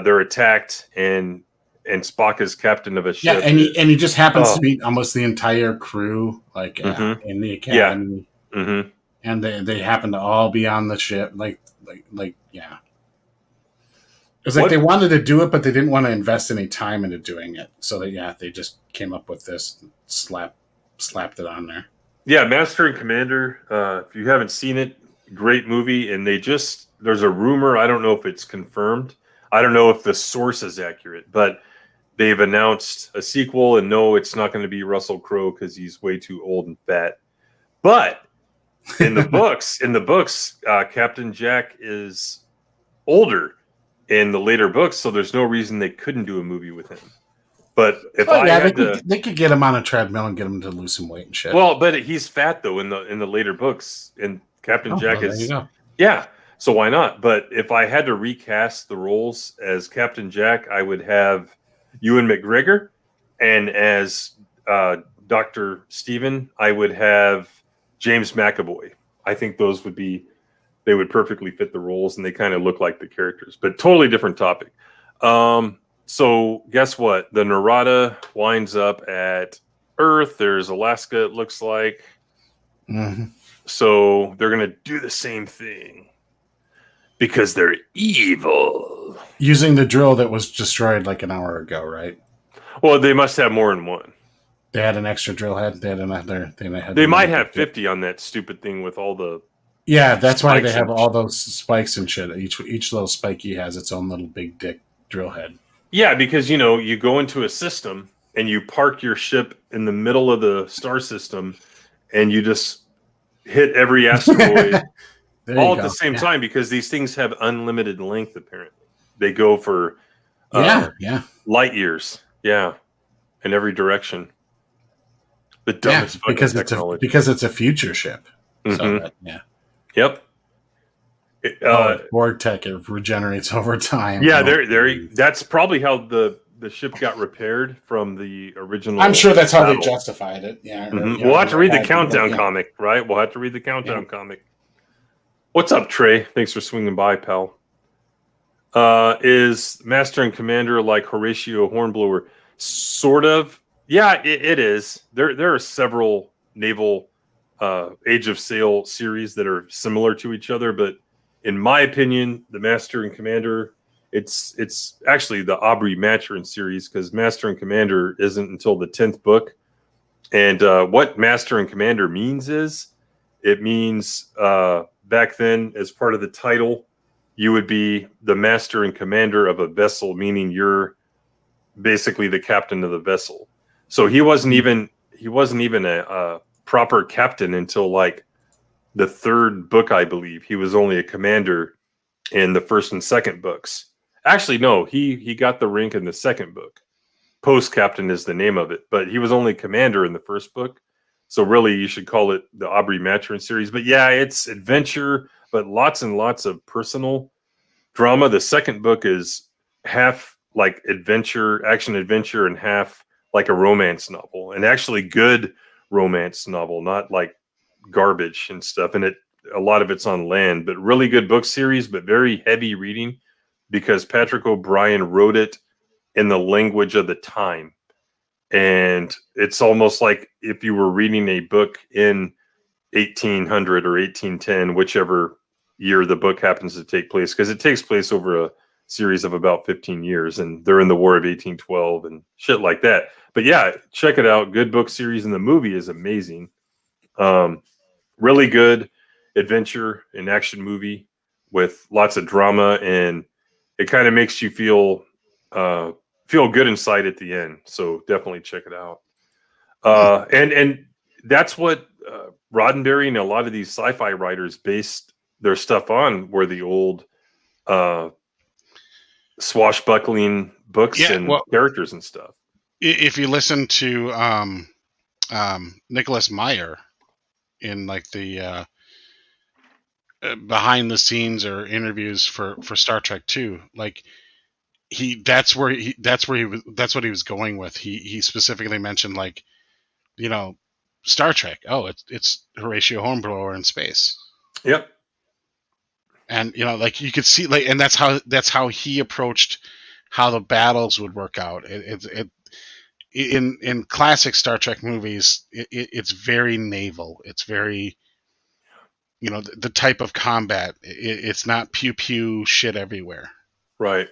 they're attacked, and Spock is captain of a ship. Yeah, and he just happens to be almost the entire crew, like in the Academy. Yeah. and they happen to all be on the ship. Yeah. It's like What? they wanted to do it, but they didn't want to invest any time into doing it. So they just came up with this, and slapped it on there. Yeah, Master and Commander. If you haven't seen it, great movie. And there's a rumor. I don't know if it's confirmed. I don't know if the source is accurate, but they've announced a sequel. And no, it's not going to be Russell Crowe because he's way too old and fat. But in the books, Captain Jack is older in the later books, so there's no reason they couldn't do a movie with him. But if they could get him on a treadmill and get him to lose some weight and shit. Well, but he's fat though in the later books, and Captain Jack is. Yeah, so why not? But if I had to recast the roles as Captain Jack, I would have Ewan McGregor, and as Dr. Stephen, I would have James McAvoy. I think they would perfectly fit the roles, and they kind of look like the characters, but totally different topic. So guess what? The Narada winds up at Earth. There's Alaska, it looks like. Mm-hmm. So they're going to do the same thing because they're evil. Using the drill that was destroyed like an hour ago, right? Well, they must have more than one. They had an extra drill head. They might have 50 on that stupid thing with all the. Yeah, that's why they have all those spikes and shit. Each little spiky has its own little big dick drill head. Yeah, because you go into a system and you park your ship in the middle of the star system, and you just hit every asteroid all at the same time, because these things have unlimited length. Apparently, they go for light years. Yeah, in every direction. The dumbest fucking technology. Because it's a future ship. Mm-hmm. So Yep. Borg tech, it regenerates over time. Yeah, that's probably how the ship got repaired from the original. I'm sure that's how they justified it. Yeah. Mm-hmm. We'll have to read the Countdown comic, right? We'll have to read the Countdown comic. What's up, Trey? Thanks for swinging by, pal. Is Master and Commander like Horatio Hornblower? Sort of. Yeah, it is. There are several naval Age of Sail series that are similar to each other, but in my opinion, the Master and Commander, it's actually the Aubrey Maturin series, because Master and Commander isn't until the 10th book. And what Master and Commander means is, it means back then, as part of the title, you would be the Master and Commander of a vessel, meaning you're basically the captain of the vessel. So he wasn't even a proper captain until like the 3rd book, I believe. He was only a commander in the 1st and 2nd books. Actually, no, he got the rank in the 2nd book. Post captain is the name of it, but he was only commander in the 1st book. So really, you should call it the Aubrey Maturin series. But yeah, it's adventure, but lots and lots of personal drama. The 2nd book is half like action adventure, and half like a romance novel, and actually good romance novel, not like garbage and stuff. And a lot of it's on land, but really good book series, but very heavy reading, because Patrick O'Brian wrote it in the language of the time. And it's almost like if you were reading a book in 1800 or 1810, whichever year the book happens to take place, because it takes place over a series of about 15 years, and they're in the War of 1812 and shit like that. But yeah, check it out. Good book series, and the movie is amazing. Really good adventure and action movie with lots of drama, and it kind of makes you feel good inside at the end. So definitely check it out. And that's what Roddenberry and a lot of these sci-fi writers based their stuff on, were the old swashbuckling books and characters and stuff. If you listen to Nicholas Meyer in like the behind the scenes or interviews for Star Trek 2, like that's what he was going with. He specifically mentioned, like, Star Trek. Oh, it's Horatio Hornblower in space. Yep. And like you could see, like, and that's how he approached how the battles would work out. In classic Star Trek movies, it's very naval. It's very, the type of combat. It's not pew pew shit everywhere. Right.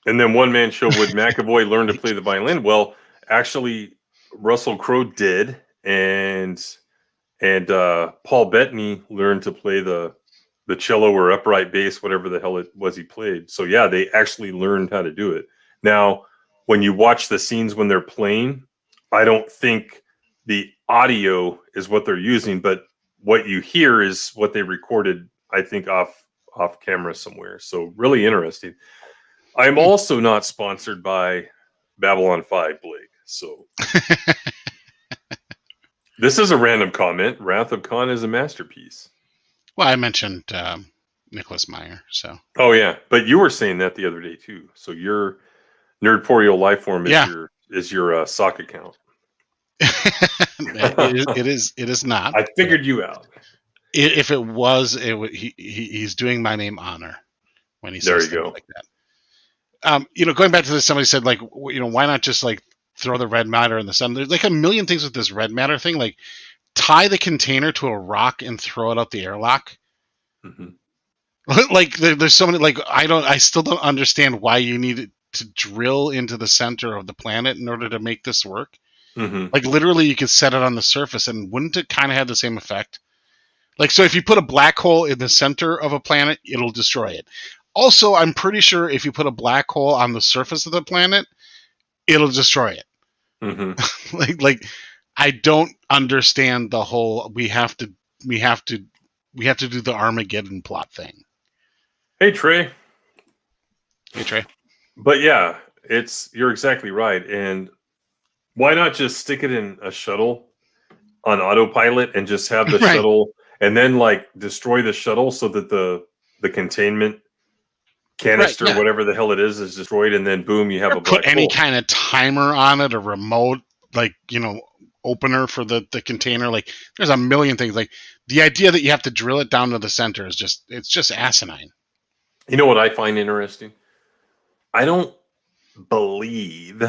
And then one man show, would McAvoy learn to play the violin? Well, actually, Russell Crowe did, and Paul Bettany learned to play the cello or upright bass, whatever the hell it was he played. So yeah, they actually learned how to do it. Now, when you watch the scenes when they're playing, I don't think the audio is what they're using, but what you hear is what they recorded, I think, off camera somewhere. So really interesting. I'm also not sponsored by Babylon 5, Blake. So this is a random comment. Wrath of Khan is a masterpiece. Well, I mentioned Nicholas Meyer, so. Oh yeah, but you were saying that the other day too. So your Nerdporeal Lifeform is your sock account. It is not. I figured you out. If it was, he's doing my name honor when he says things like that. Going back to this, somebody said, like, why not just like throw the red matter in the sun? There's like a million things with this red matter thing. Like, tie the container to a rock and throw it out the airlock. Mm-hmm. Like, there's so many. Like, I still don't understand why you need to drill into the center of the planet in order to make this work. Mm-hmm. Like, literally, you could set it on the surface, and wouldn't it kind of have the same effect? Like, so if you put a black hole in the center of a planet, it'll destroy it. Also, I'm pretty sure if you put a black hole on the surface of the planet, it'll destroy it. Mm-hmm. like I don't understand the whole we have to do the Armageddon plot thing. Hey Trey. But yeah, you're exactly right. And why not just stick it in a shuttle on autopilot and just have the shuttle, and then like destroy the shuttle so that the containment canister, whatever the hell it is destroyed, and then boom, you have a black put any hole. Kind of timer on it, a remote, like, opener for the container. Like, there's a million things. Like, the idea that you have to drill it down to the center is just asinine. You know what I find interesting? I don't believe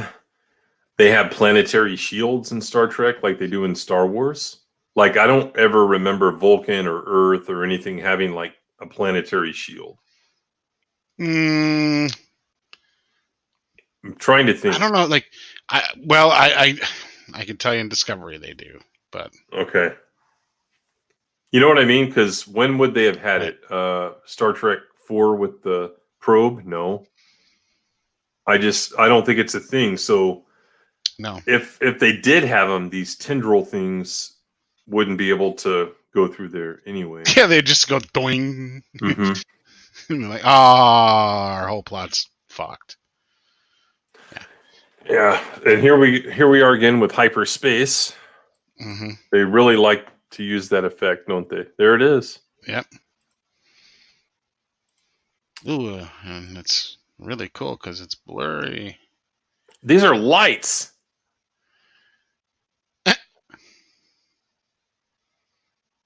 they have planetary shields in Star Trek like they do in Star Wars. Like, I don't ever remember Vulcan or Earth or anything having like a planetary shield. I'm trying to think. I don't know. Like, I can tell you in Discovery they do, but okay. You know what I mean? Because when would they have had it? Star Trek 4 with the probe? No. I don't think it's a thing. So no. If they did have them, these tendril things wouldn't be able to go through there anyway. Yeah, they just go doing. Mm-hmm. Like, our whole plot's fucked. Yeah, and here we are again with hyperspace. Mm-hmm. They really like to use that effect, don't they? There it is. Yep. Ooh, and it's really cool because it's blurry. These are lights.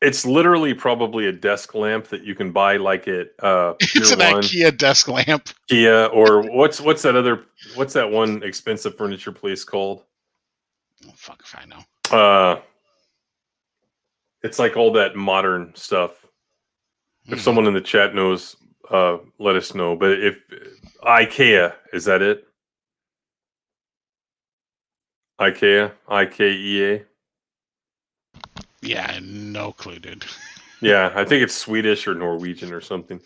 It's literally probably a desk lamp that you can buy like at it's an IKEA desk lamp. Kia, or what's that one expensive furniture place called? Oh, fuck if I know. It's like all that modern stuff. If someone in the chat knows, let us know. But if IKEA, is that it? IKEA, IKEA. Yeah, no clue, dude. Yeah, I think it's Swedish or Norwegian or something.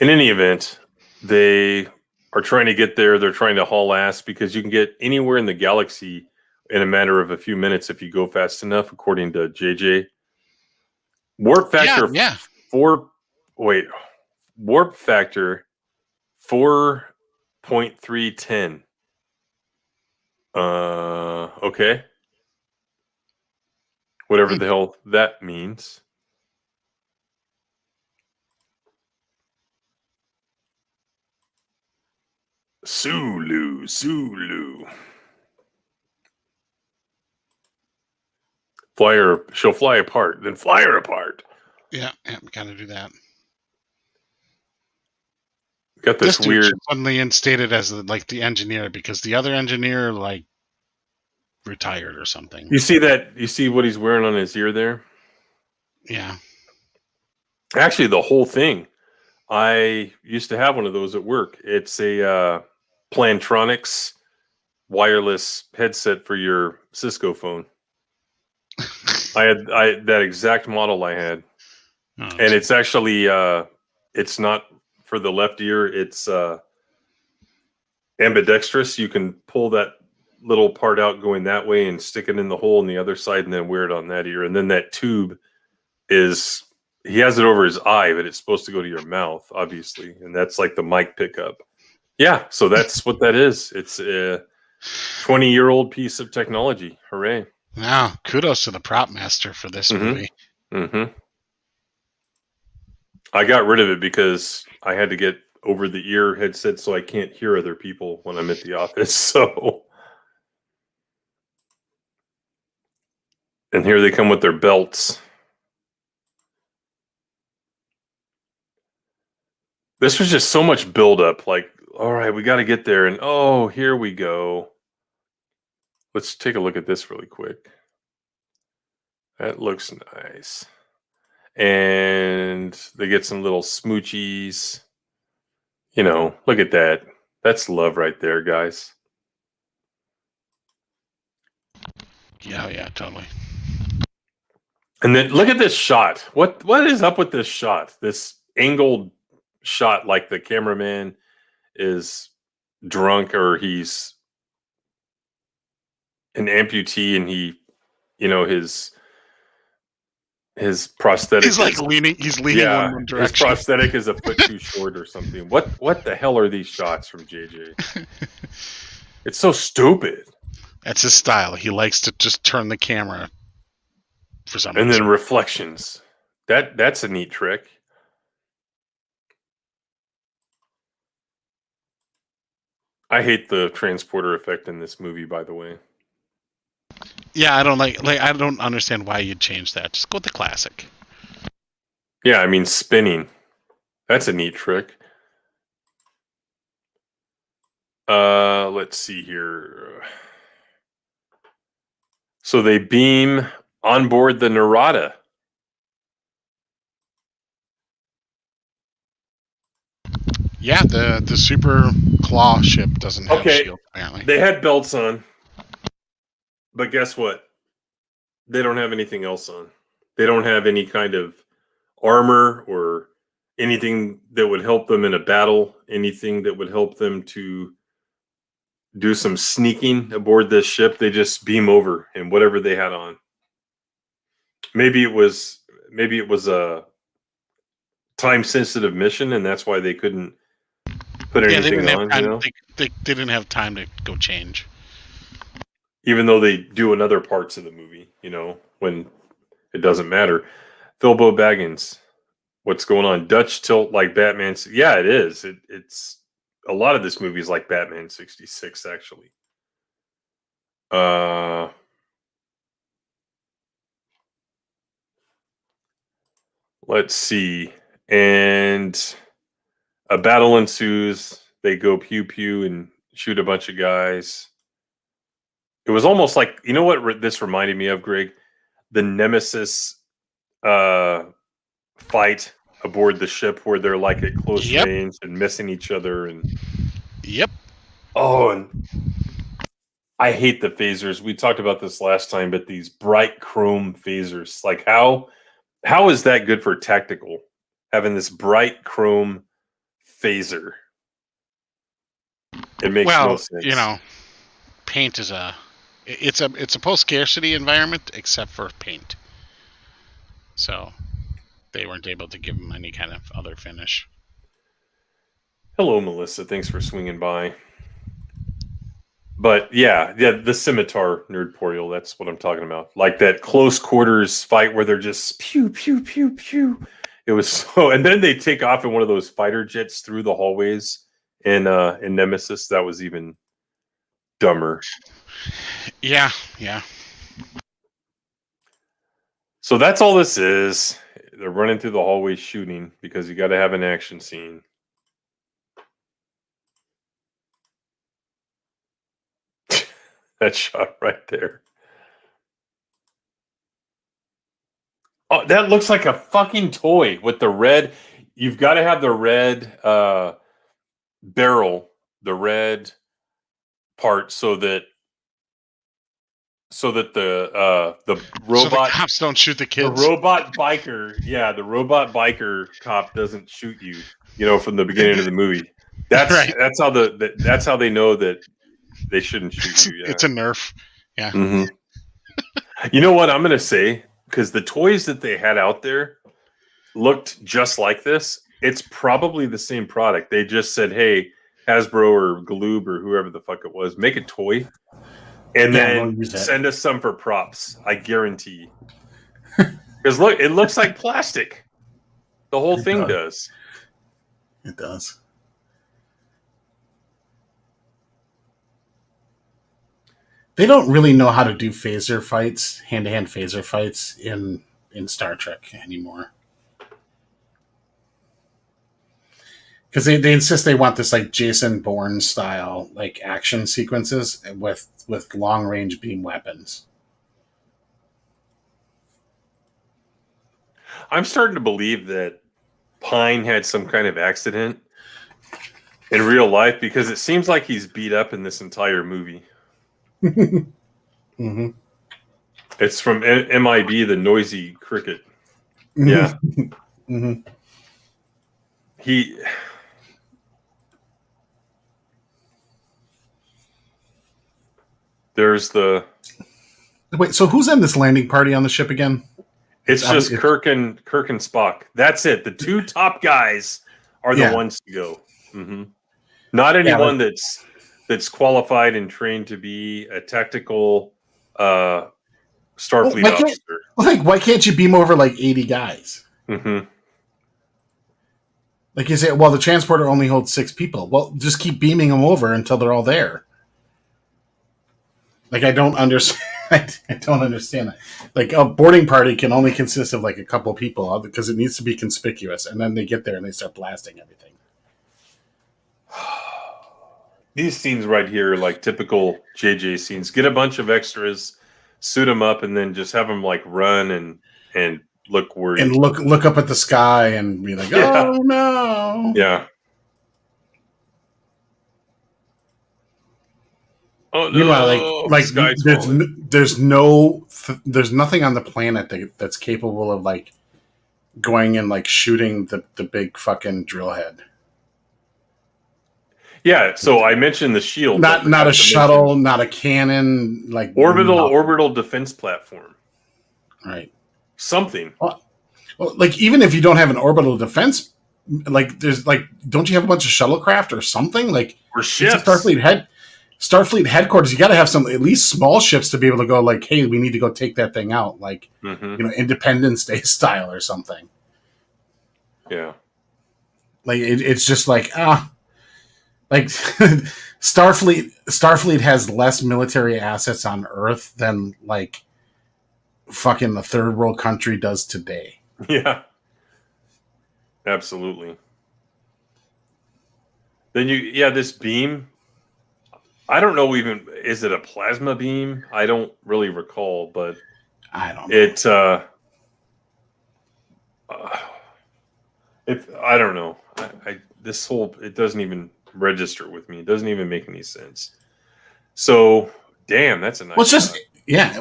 In any event, they are trying to get there. They're trying to haul ass because you can get anywhere in the galaxy in a matter of a few minutes if you go fast enough, according to JJ. Warp factor warp factor 4.310. Okay. Whatever the hell that means. Sulu. She'll fly apart, then fly her apart. Yeah, gotta do that. Got this weird. Suddenly instated as the engineer because the other engineer retired or something. You see that? You see what he's wearing on his ear there? Yeah. Actually, the whole thing. I used to have one of those at work. It's a Plantronics wireless headset for your Cisco phone. I had that exact model I had. Oh, And it's actually it's not for the left ear, it's ambidextrous. You can pull that little part out going that way and stick it in the hole on the other side and then wear it on that ear. And then that tube is, he has it over his eye, but it's supposed to go to your mouth, obviously. And that's like the mic pickup. Yeah, so that's what that is. It's a 20-year-old piece of technology. Hooray. Wow, kudos to the prop master for this movie. Mm-hmm. I got rid of it because I had to get over the ear headset so I can't hear other people when I'm at the office. So, and here they come with their belts. This was just so much buildup. Like, all right, we got to get there. And oh, here we go. Let's take a look at this really quick. That looks nice. And they get some little smoochies. You know, look at that. That's love right there, guys. Yeah, totally. And then look at this shot. What is up with this shot? This angled shot, like the cameraman is drunk or he's an amputee and he, you know, his prosthetic. He's like leaning. He's leaning one direction. His prosthetic is a foot too short or something. What the hell are these shots from JJ? It's so stupid. That's his style. He likes to just turn the camera for some And reason. then reflections. That's a neat trick. I hate the transporter effect in this movie, by the way. Yeah, I don't like I don't understand why you'd change that. Just go with the classic. Yeah, I mean spinning. That's a neat trick. Let's see here. So they beam on board the Narada. Yeah, the super claw ship doesn't have shield, apparently. They had belts on. But guess what? They don't have anything else on. They don't have any kind of armor or anything that would help them in a battle, anything that would help them to do some sneaking aboard this ship. They just beam over in whatever they had on. Maybe it was a time sensitive mission and that's why they couldn't put anything on, you know? They didn't have time to go change. Even though they do in other parts of the movie, you know, when it doesn't matter. Bilbo Baggins, what's going on? Dutch tilt like Batman. Yeah, it is. It's a lot of this movie is like Batman 66, actually. Let's see. And a battle ensues. They go pew pew and shoot a bunch of guys. It was almost like, you know what this reminded me of, Greg? The Nemesis fight aboard the ship where they're like at close range and missing each other. And oh, and I hate the phasers. We talked about this last time, but these bright chrome phasers, like how is that good for tactical? Having this bright chrome phaser. It makes no sense. You know, paint is it's a post scarcity environment except for paint. So they weren't able to give them any kind of other finish. Hello, Melissa. Thanks for swinging by. But yeah, the scimitar nerdporial, that's what I'm talking about. Like that close quarters fight where they're just pew, pew, pew, pew. It was so, and then they take off in one of those fighter jets through the hallways in Nemesis. That was even dumber. Yeah. So that's all this is. They're running through the hallway shooting because you got to have an action scene. That shot right there. Oh, that looks like a fucking toy with the red. You've got to have the red barrel, the red part, so that the So the robot cops don't shoot the the kids. robot biker cop doesn't shoot you. You know, from the beginning of the movie. That's Right. that's how they know that they shouldn't shoot you. Yeah. It's a nerf. Yeah. Mhm. You know what I'm going to say? Because the toys that they had out there looked just like this. It's probably the same product. They just said, "Hey, Hasbro or Galoob or whoever the fuck it was, make a toy, and then we'll use that. send us some for props." I guarantee. Because look, it looks like plastic. The whole thing does. It does. They don't really know how to do phaser fights, hand-to-hand phaser fights in Star Trek anymore. Because they insist they want this like Jason Bourne style like action sequences with long range beam weapons. I'm starting to believe that Pine had some kind of accident in real life because it seems like he's beat up in this entire movie. Mm-hmm. It's from MIB, the Noisy Cricket. Yeah. Mm-hmm. There's the... Wait, so who's in this landing party on the ship again? It's just Kirk and Spock. That's it. The two top guys are the ones to go. Mm-hmm. Not anyone that's qualified and trained to be a tactical Starfleet officer. Why can't you beam over like 80 guys? Mm-hmm. Like you say, well, the transporter only holds 6 people. Well, just keep beaming them over until they're all there. Like, I don't understand. I don't understand that. Like, a boarding party can only consist of like a couple people because it needs to be conspicuous, and then they get there and they start blasting everything. These scenes right here are like typical JJ scenes. Get a bunch of extras, suit them up, and then just have them like run and look worried. And look up at the sky and be like, oh no. Yeah. Oh no! Meanwhile, like there's nothing on the planet that's capable of like going and like shooting the big fucking drill head. Yeah, so I mentioned the shield. Not a shuttle, not a cannon, like orbital defense platform. Right. Something. Well, like even if you don't have an orbital defense, like there's like, don't you have a bunch of shuttlecraft or something? Like, or ships. Starfleet headquarters, you got to have some at least small ships to be able to go like, hey, we need to go take that thing out, like Independence Day style or something. Yeah, like it's just like like Starfleet has less military assets on Earth than like fucking the third world country does today. Yeah, absolutely. Then this beam. I don't know even, is it a plasma beam? I don't really recall, but I don't know. I don't know. It doesn't even register with me. It doesn't even make any sense. So, damn, that's a nice. Well, it's just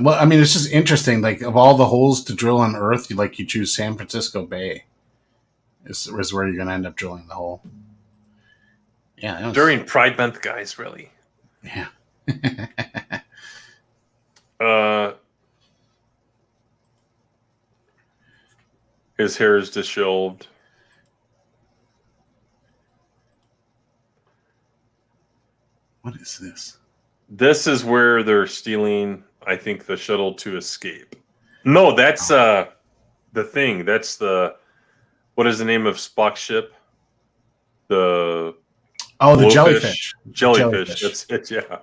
well, I mean, it's just interesting. Like, of all the holes to drill on Earth, you choose San Francisco Bay. Is where you're going to end up drilling the hole. Yeah, during Pride Month, guys, really. Yeah. His hair is disheveled. What is this? This is where they're stealing, I think, the shuttle to escape. No, that's the thing. That's what is the name of Spock's ship? The jellyfish. Jellyfish. That's it. Yeah.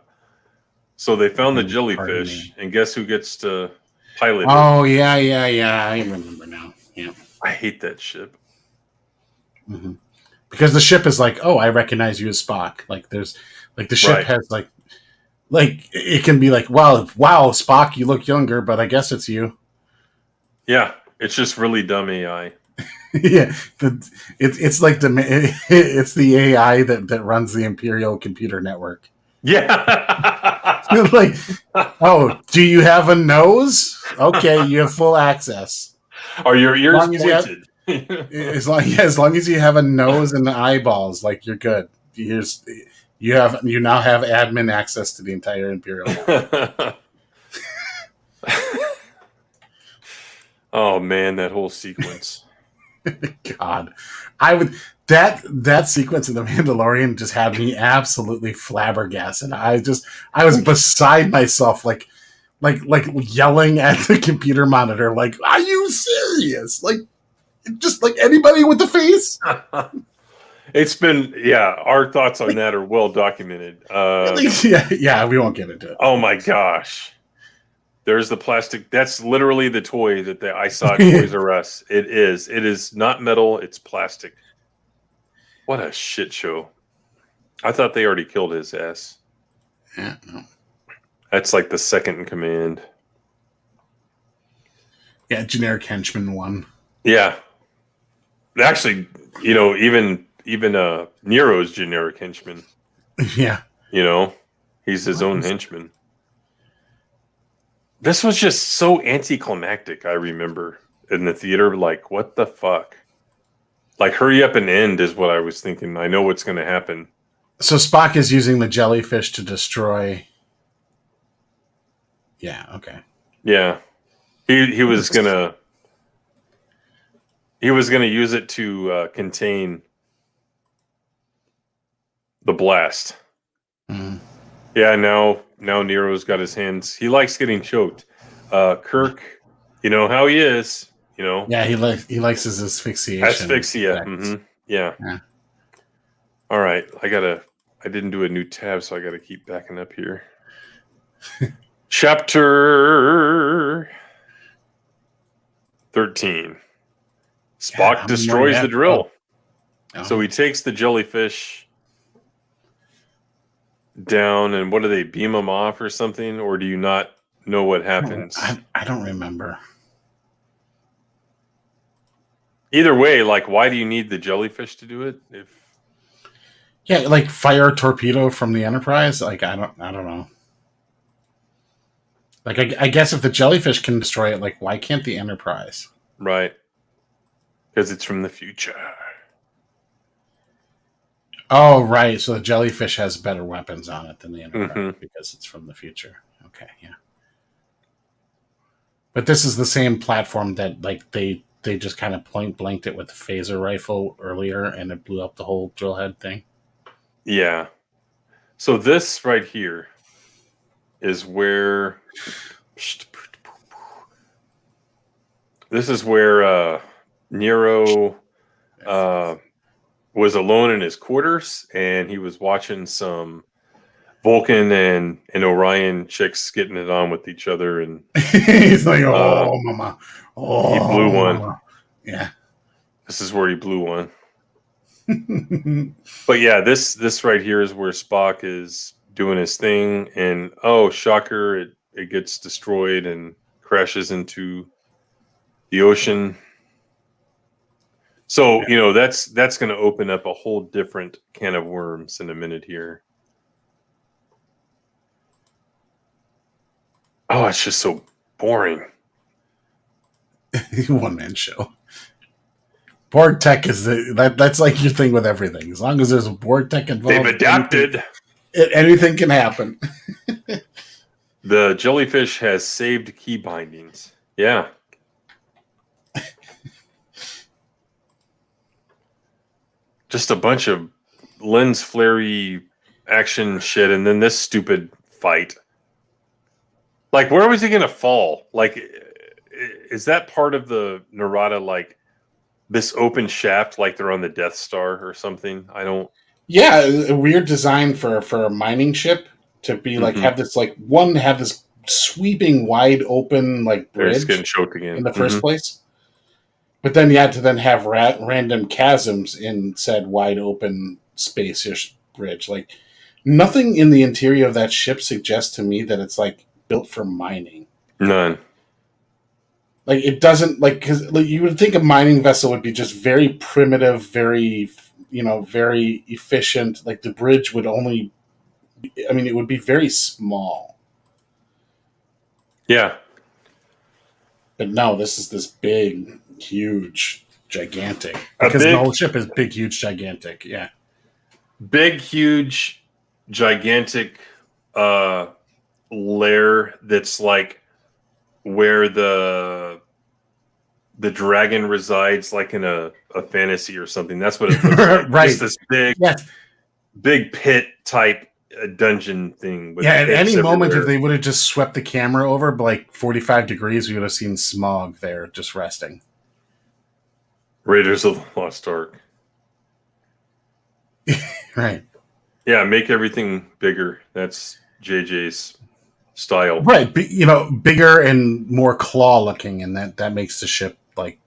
So they found the jellyfish, and guess who gets to pilot it? Oh yeah. I remember now. Yeah. I hate that ship. Mm-hmm. Because the ship is like, oh, I recognize you as Spock. Like there's like the ship has like it can be like, wow, Spock, you look younger, but I guess it's you. Yeah. It's just really dumb AI. Yeah, it's like it's the AI that runs the Imperial Computer Network. Yeah. Like, oh, do you have a nose? Okay, you have full access. Are your ears Long as you have- pointed? As long as you have a nose and eyeballs, like you're good. You now have admin access to the entire Imperial Network. Oh man, that whole sequence. God, I would that sequence in The Mandalorian just had me absolutely flabbergasted. I was beside myself, like yelling at the computer monitor, like, "Are you serious? Like, just like anybody with the face?" It's been, our thoughts on that are well documented. Yeah, we won't get into it. Oh my gosh. There's the plastic. That's literally the toy that I saw at Toys R Us. It is not metal. It's plastic. What a shit show. I thought they already killed his ass. Yeah, no. That's like the second in command. Yeah, generic henchman one. Yeah. Actually, even Nero's generic henchman. Yeah. He's his own henchman. This was just so anticlimactic, I remember, in the theater. Like, what the fuck? Like, hurry up and end is what I was thinking. I know what's going to happen. So Spock is using the jellyfish to destroy... Yeah, okay. Yeah. He was going to... He was going to use it to contain the blast. Mm. Yeah, now Nero's got his hands. He likes getting choked. Kirk, you know how he is. Yeah, he likes his asphyxiation. Asphyxia. Mm-hmm. Yeah. All right, I didn't do a new tab, so I got to keep backing up here. Chapter 13. Spock destroys the drill. Oh. So he takes the jellyfish down, and what do they beam him off or something? Or do you not know what happens? I don't remember. Either way, like, why do you need the jellyfish to do it? Yeah, like fire a torpedo from the Enterprise. Like, I don't know. Like, I guess if the jellyfish can destroy it, like, why can't the Enterprise? Right. Because it's from the future. Oh, right. So the jellyfish has better weapons on it than the Enterprise because it's from the future. Okay, yeah. But this is the same platform that, like, they just kind of point blanked it with a phaser rifle earlier, and it blew up the whole drill head thing. Yeah. So this right here is where... This is where Nero was alone in his quarters, and he was watching some Vulcan and Orion chicks getting it on with each other, and he's like, "Oh, mama, oh, he blew one." Mama. Yeah, this is where he blew one. But yeah, this right here is where Spock is doing his thing, and oh, shocker! It gets destroyed and crashes into the ocean. So, that's going to open up a whole different can of worms in a minute here. Oh, it's just so boring. One-man show. Borg tech is that's like your thing with everything. As long as there's a Borg tech involved, they've adapted. Anything can happen. The jellyfish has saved key bindings. Yeah. Just a bunch of lens flare-y action shit, and then this stupid fight. Like, where was he going to fall? Like, is that part of the Narada, like, this open shaft, like they're on the Death Star or something? I don't... Yeah, a weird design for a mining ship to be, like, have this sweeping, wide open, like, bridge getting choked again in the first place. But then you had to then have random chasms in said wide open space-ish bridge. Like, nothing in the interior of that ship suggests to me that it's, like, built for mining. None. Like it doesn't like because like, you would think a mining vessel would be just very primitive, very very efficient. Like the bridge would only, I mean, it would be very small. Yeah. But no, this is this big, huge, gigantic. Because the whole ship is big, huge, gigantic. Yeah. Big, huge, gigantic lair that's like where the dragon resides, like in a fantasy or something. That's what it looks like. Right. Just this big pit type dungeon thing. With at any moment, everywhere. if they would have just swept the camera over by like 45 degrees, we would have seen Smog there just resting. Raiders of the Lost Ark. Right. Yeah, make everything bigger. That's JJ's style. Right. Bigger and more claw looking, and that makes the ship like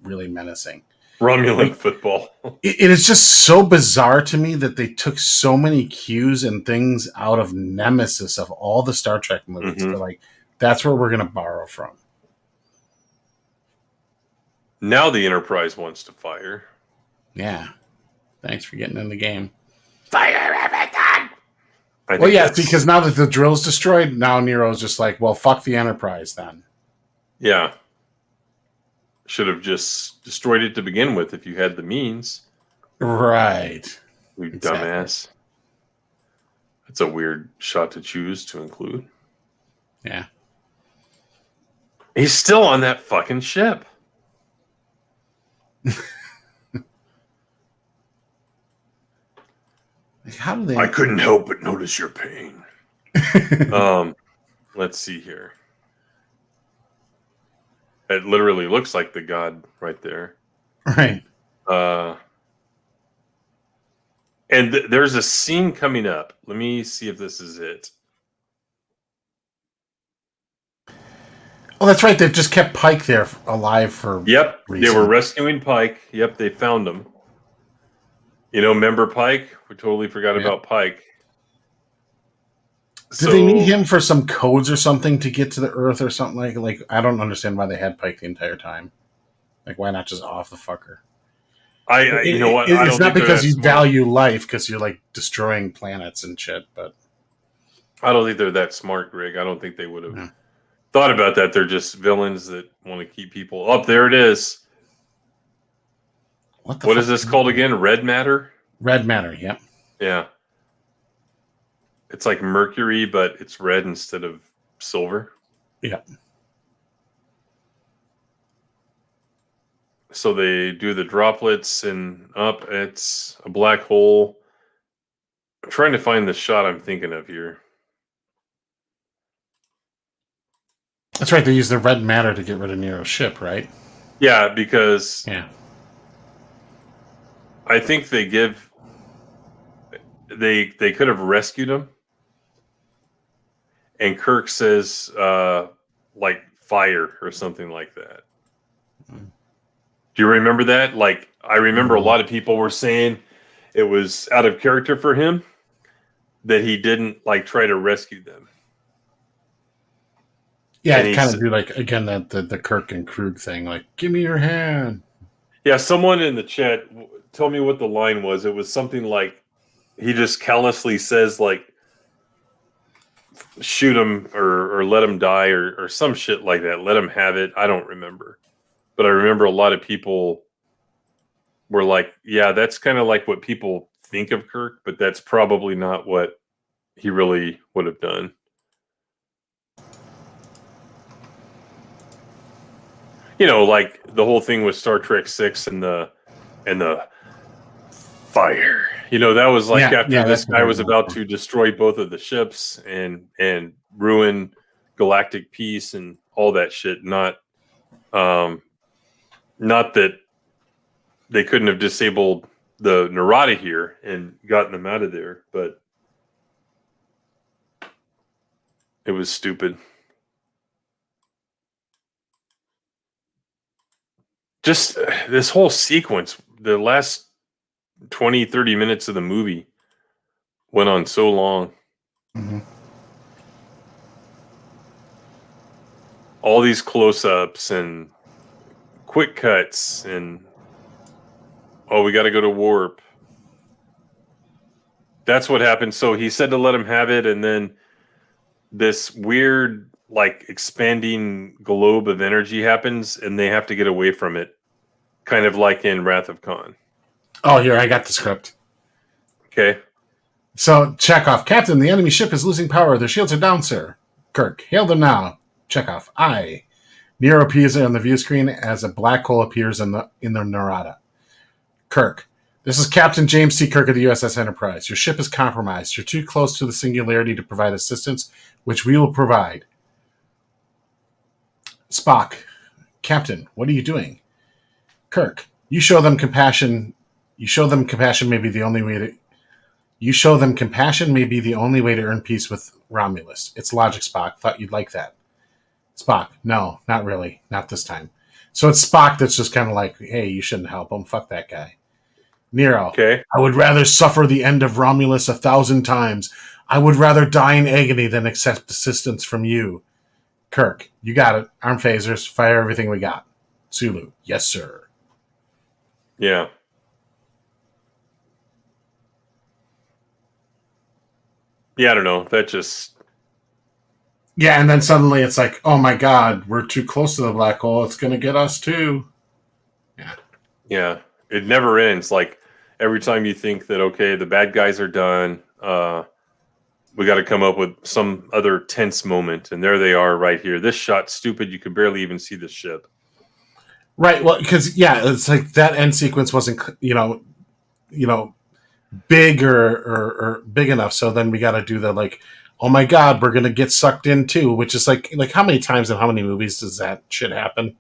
really menacing. Romulan football. It is just so bizarre to me that they took so many cues and things out of Nemesis of all the Star Trek movies. Mm-hmm. They're like, that's where we're going to borrow from. Now the Enterprise wants to fire. Yeah. Thanks for getting in the game. Fire everything! Well, yes, because now that the drill's destroyed, now Nero's just like, well, fuck the Enterprise then. Yeah. Should have just destroyed it to begin with if you had the means. Right. You dumbass. That's a weird shot to choose to include. Yeah. He's still on that fucking ship. How do they? I couldn't help but notice your pain. Let's see here. It literally looks like the god right there. Right. And there's a scene coming up. Let me see if this is it. Oh, that's right. They've just kept Pike there alive for. Yep. reason. They were rescuing Pike. Yep, they found him. Remember Pike? We totally forgot about Pike. Did they need him for some codes or something to get to the Earth or something like? I don't understand why they had Pike the entire time. Like, why not just off the fucker? You know what? It's not because you value life, because you're like destroying planets and shit. But I don't think they're that smart, Greg. I don't think they would have thought about that. They're just villains that want to keep people up. There it is. What is this called again? Red matter? Red matter, yep. Yeah. It's like mercury, but it's red instead of silver. Yep. So they do the droplets and up. It's a black hole. I'm trying to find the shot I'm thinking of here. That's right. They use the red matter to get rid of Nero's ship, right? Yeah, because I think they could have rescued him. And Kirk says like fire or something like that. Do you remember that? Like, I remember a lot of people were saying it was out of character for him that he didn't like try to rescue them. Yeah, it kind of do like again the Kirk and Krug thing, like give me your hand. Yeah, someone in the chat told me what the line was. It was something like he just callously says like shoot him or let him die or some shit like that. Let him have it. I don't remember. But I remember a lot of people were like, yeah, that's kind of like what people think of Kirk, but that's probably not what he really would have done. Like the whole thing with Star Trek 6 and the fire. That was like after this guy was about to destroy both of the ships and ruin galactic peace and all that shit. Not that they couldn't have disabled the Narada here and gotten them out of there, but it was stupid. Just this whole sequence, the last 20, 30 minutes of the movie went on so long. Mm-hmm. all these close-ups and quick cuts, and we got to go to warp. That's what happened. So he said to let him have it, and then this weird, like, expanding globe of energy happens, and they have to get away from it, kind of like in Wrath of Khan. Oh, here, I got the script. Okay. So, Chekhov, Captain, the enemy ship is losing power. Their shields are down, sir. Kirk, hail them now. Chekhov, aye. Nero appears on the view screen as a black hole appears in the Narada. Kirk, this is Captain James T. Kirk of the USS Enterprise. Your ship is compromised. You're too close to the singularity to provide assistance, which we will provide. Spock, Captain, what are you doing? Kirk, you show them compassion. You show them compassion may be the only way to earn peace with Romulus. It's logic, Spock. Thought you'd like that. Spock, no, not really. Not this time. So it's Spock that's just kind of like, hey, you shouldn't help him. Fuck that guy. Nero, Okay. I would rather suffer the end of Romulus 1,000 times. I would rather die in agony than accept assistance from you. Kirk, you got it. Arm phasers. Fire everything we got. Sulu, yes, sir. Yeah. Yeah, I don't know. That just... Yeah, and then suddenly it's like, oh my god, we're too close to the black hole. It's going to get us too. Yeah. Yeah. It never ends. Like, every time you think that, okay, the bad guys are done, we got to come up with some other tense moment, and there they are right here. This shot's stupid. You can barely even see the ship. Right. Well, because it's like that end sequence wasn't, big or big enough. So then we got to do the like, oh my god, we're gonna get sucked in too. Which is like how many times in how many movies does that shit happen?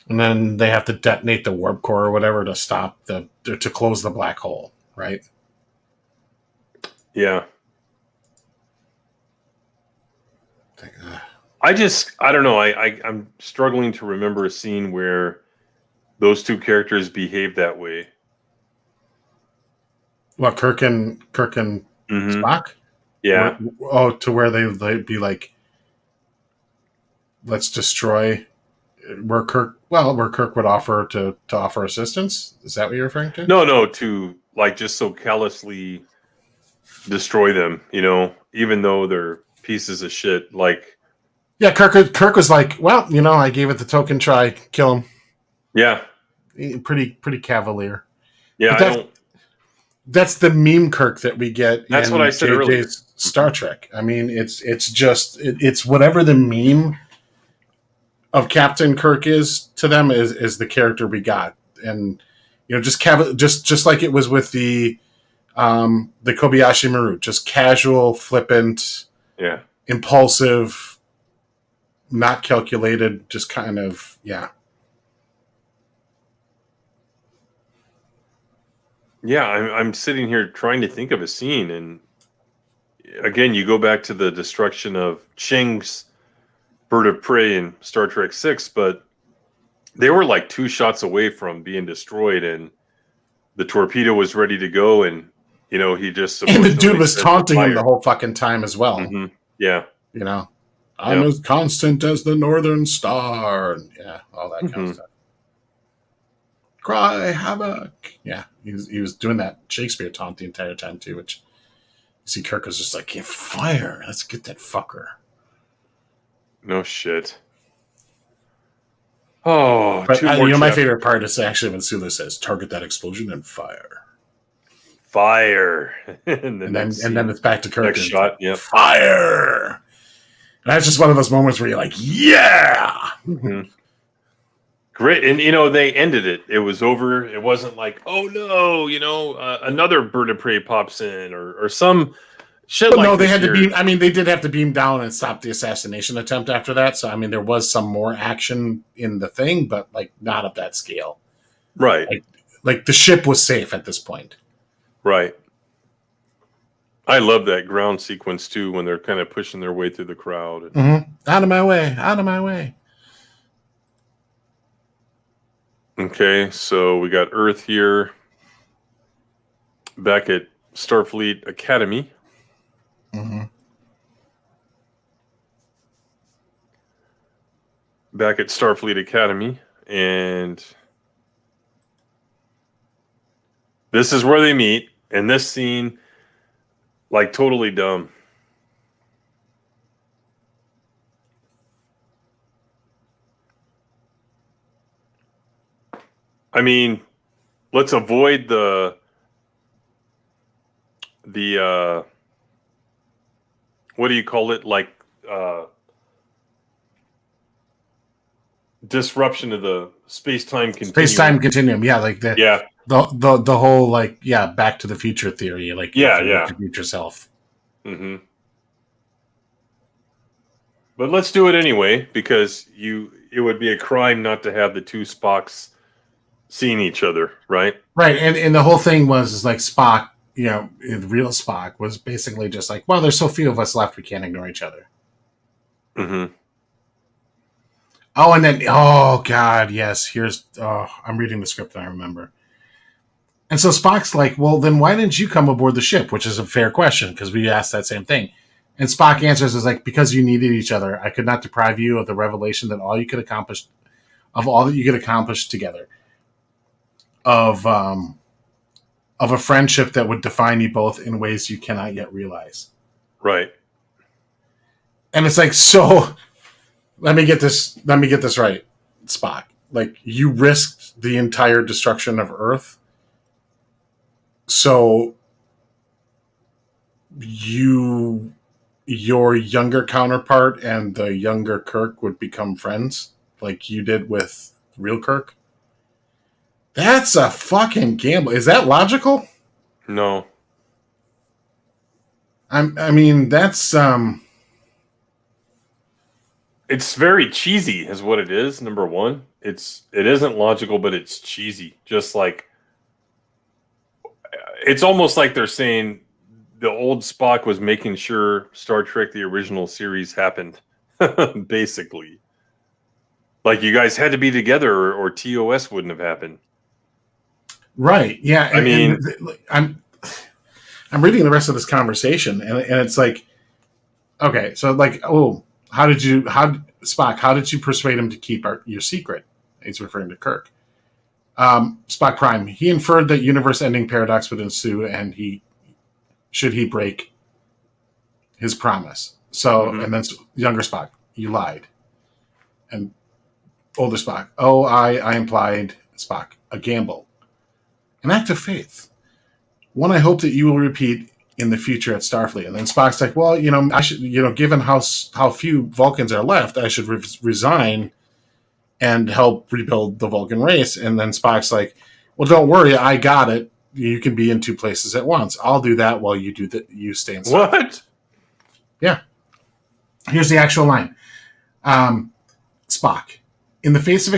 And then they have to detonate the warp core or whatever to stop to close the black hole, right? Yeah. I don't know. I'm struggling to remember a scene where those two characters behave that way. What, Kirk and Spock? Yeah. To where they'd be like, let's destroy where Kirk would offer to offer assistance. Is that what you're referring to? No, to like just so callously destroy them, even though they're pieces of shit. Like, yeah, Kirk was like, well, I gave it the token try, kill him. Yeah. Pretty cavalier. Yeah, that's the meme Kirk that we get. That's what I said JJ's earlier. Star Trek. I mean, it's whatever the meme of Captain Kirk is to them is the character we got, and just like it was with the Kobayashi Maru, just casual, flippant, yeah, impulsive, not calculated, just kind of Yeah, I'm sitting here trying to think of a scene, and again, you go back to the destruction of Ching's bird of prey in Star Trek 6, but they were like 2 shots away from being destroyed, and the torpedo was ready to go, and he just and the dude was taunting him the whole fucking time as well. Mm-hmm. Yeah, I'm as constant as the Northern Star, and all that kind of stuff. Cry havoc. Yeah, he was doing that Shakespeare taunt the entire time too, which you see Kirk was just like, yeah, fire, let's get that fucker. No shit. Oh, but my favorite part is actually when Sulu says, "Target that explosion and fire." Fire, and then it's back to Kirk. Next shot, yeah, fire. And that's just one of those moments where you're like, yeah. Mm-hmm. Great, and they ended it. It was over. It wasn't like, oh no, another bird of prey pops in or some shit. But like no, they had to beam. I mean, they did have to beam down and stop the assassination attempt after that. So I mean, there was some more action in the thing, but like not of that scale. Right. Like the ship was safe at this point. Right. I love that ground sequence too when they're kind of pushing their way through the crowd. Mm-hmm. Out of my way! Out of my way! Okay, so we got Earth here, back at Starfleet Academy. Mm-hmm. back at Starfleet Academy, and this is where they meet. And this scene, like, totally dumb. I mean, let's avoid the what do you call it? Like, disruption of the space-time continuum. Space-time continuum, yeah, like the whole, like, Back to the Future theory, like, your future self. Mm-hmm. But let's do it anyway, because it would be a crime not to have the two Spocks seeing each other, right? Right, and the whole thing is like Spock, real Spock was basically just like, well, there's so few of us left, we can't ignore each other. Mm-hmm. Oh, and then, oh, God, yes, I'm reading the script and I remember. And so Spock's like, well, then why didn't you come aboard the ship? Which is a fair question, because we asked that same thing. And Spock answers is like, because you needed each other. I could not deprive you of the revelation that all that you could accomplish together. Of a friendship that would define you both in ways you cannot yet realize. Right. And it's like, so let me get this right, Spock. Like, you risked the entire destruction of Earth, so your younger counterpart and the younger Kirk would become friends, like you did with real Kirk. That's a fucking gamble. Is that logical? No. I mean, that's It's very cheesy, is what it is. Number one, it isn't logical, but it's cheesy. Just like, it's almost like they're saying the old Spock was making sure Star Trek the original series happened, basically. Like, you guys had to be together, or TOS wouldn't have happened. Right. Yeah. I mean, I'm reading the rest of this conversation, and it's like, okay, so like, Spock, how did you persuade him to keep your secret? He's referring to Kirk. Spock Prime, he inferred that universe-ending paradox would ensue, and should he break his promise. So, and then younger Spock, you lied. And older Spock, I implied, Spock, a gamble. An act of faith. One I hope that you will repeat in the future at Starfleet. And then Spock's like, well, I should, given how few Vulcans are left, I should resign and help rebuild the Vulcan race. And then Spock's like, well, don't worry, I got it. You can be in two places at once. I'll do that while you do that. You stay in Starfleet. What? Yeah. Here's the actual line. Spock, in the face of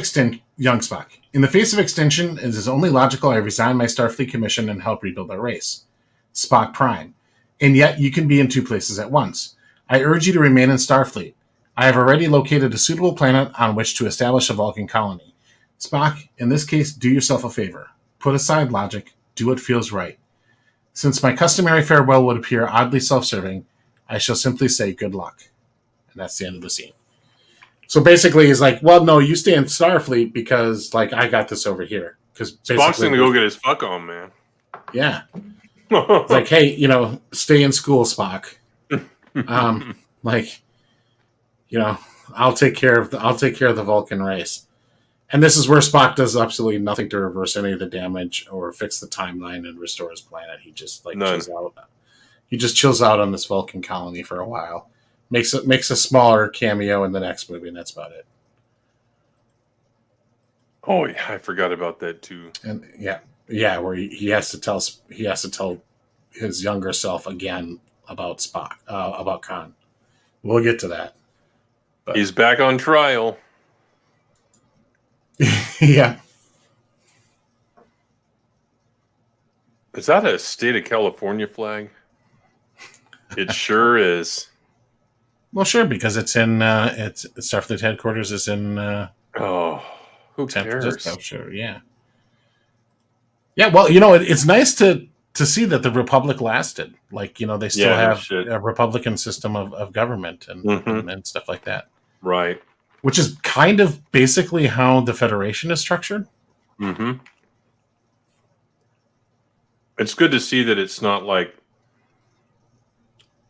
young Spock, in the face of extinction, it is only logical I resign my Starfleet commission and help rebuild our race. Spock Prime, and yet you can be in two places at once. I urge you to remain in Starfleet. I have already located a suitable planet on which to establish a Vulcan colony. Spock, in this case, do yourself a favor. Put aside logic. Do what feels right. Since my customary farewell would appear oddly self-serving, I shall simply say good luck. And that's the end of the scene. So basically, he's like, well, no, you stay in Starfleet because, like, I got this over here. Because Spock's going to go get his fuck on, man. Yeah. It's like, hey, stay in school, Spock. I'll take care of the Vulcan race. And this is where Spock does absolutely nothing to reverse any of the damage or fix the timeline and restore his planet. He just chills out. He just chills out on this Vulcan colony for a while. Makes a smaller cameo in the next movie, and that's about it. Oh yeah, I forgot about that too. And yeah, where he has to tell his younger self again about Spock, about Khan. We'll get to that. But he's back on trial. Yeah. Is that a state of California flag? It sure is. Well, sure, because it's in Starfleet headquarters is in who San cares? Francisco. Sure, yeah. Yeah, well, it's nice to see that the Republic lasted. Like, they still have a Republican system of government and stuff like that. Right. which is kind of basically how the Federation is structured. Mm-hmm. It's good to see that it's not like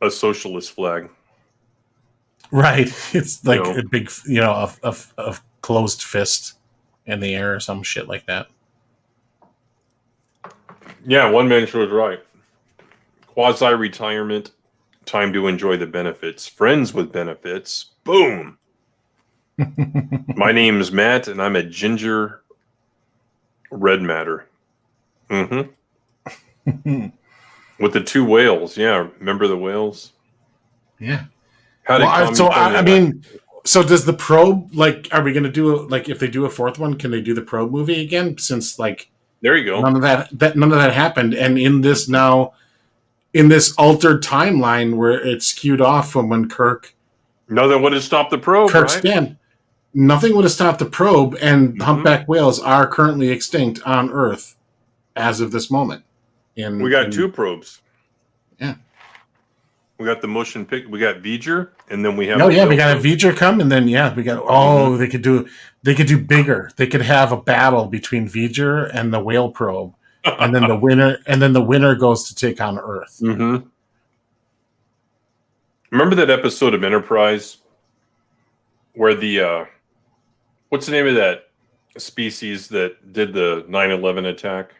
a socialist flag. Right. It's like You know. a big, a closed fist in the air or some shit like that. Yeah, one man show is right. Quasi-retirement, time to enjoy the benefits. Friends with benefits. Boom. My name is Matt, and I'm a ginger red matter. Mm-hmm. With the two whales. Yeah, remember the whales? Yeah. How did so does the probe, like, are we going to do, like, if they do a fourth one, can they do the probe movie again? Since, like, there you go. None of that happened. And in this altered timeline where it's skewed off from when nothing would have stopped the probe, Kirk right? stand, nothing would have stopped the probe, and humpback whales are currently extinct on Earth as of this moment. We got two probes. Yeah. We got the motion pic. We got V'ger, and then we have. We got a V'ger come, and then we got. They could do bigger. They could have a battle between V'ger and the whale probe, and then the winner goes to take on Earth. Mm-hmm. Remember that episode of Enterprise where the what's the name of that species that did the 9/11 attack?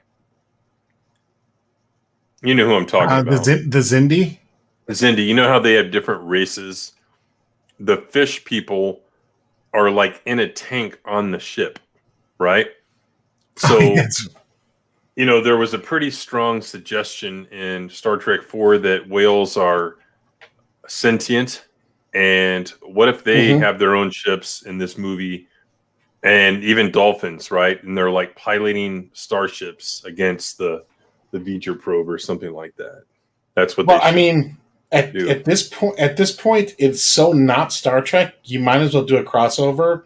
You know who I'm talking about. The Xindi. Xindi, you know how they have different races? The fish people are like in a tank on the ship, right? So, there was a pretty strong suggestion in Star Trek 4 that whales are sentient. And what if they have their own ships in this movie, and even dolphins, right? And they're like piloting starships against the V'ger probe or something like that. That's what At this point, it's so not Star Trek. You might as well do a crossover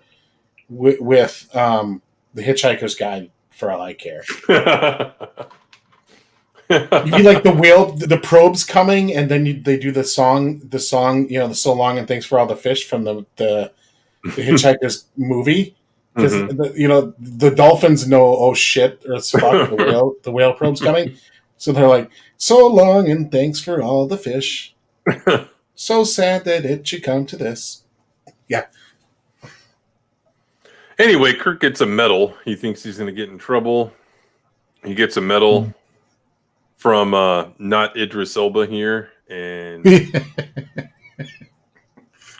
with The Hitchhiker's Guide for All I Care. You be like the probe's coming, and then they do the song, the So Long and Thanks for All the Fish from the Hitchhiker's movie. Because the dolphins know, oh shit, or it's fuck, the whale probe's coming. So they're like, so long and thanks for all the fish. So sad that it should come to this. Yeah. Anyway, Kirk gets a medal. He thinks he's going to get in trouble. He gets a medal from not Idris Elba here, and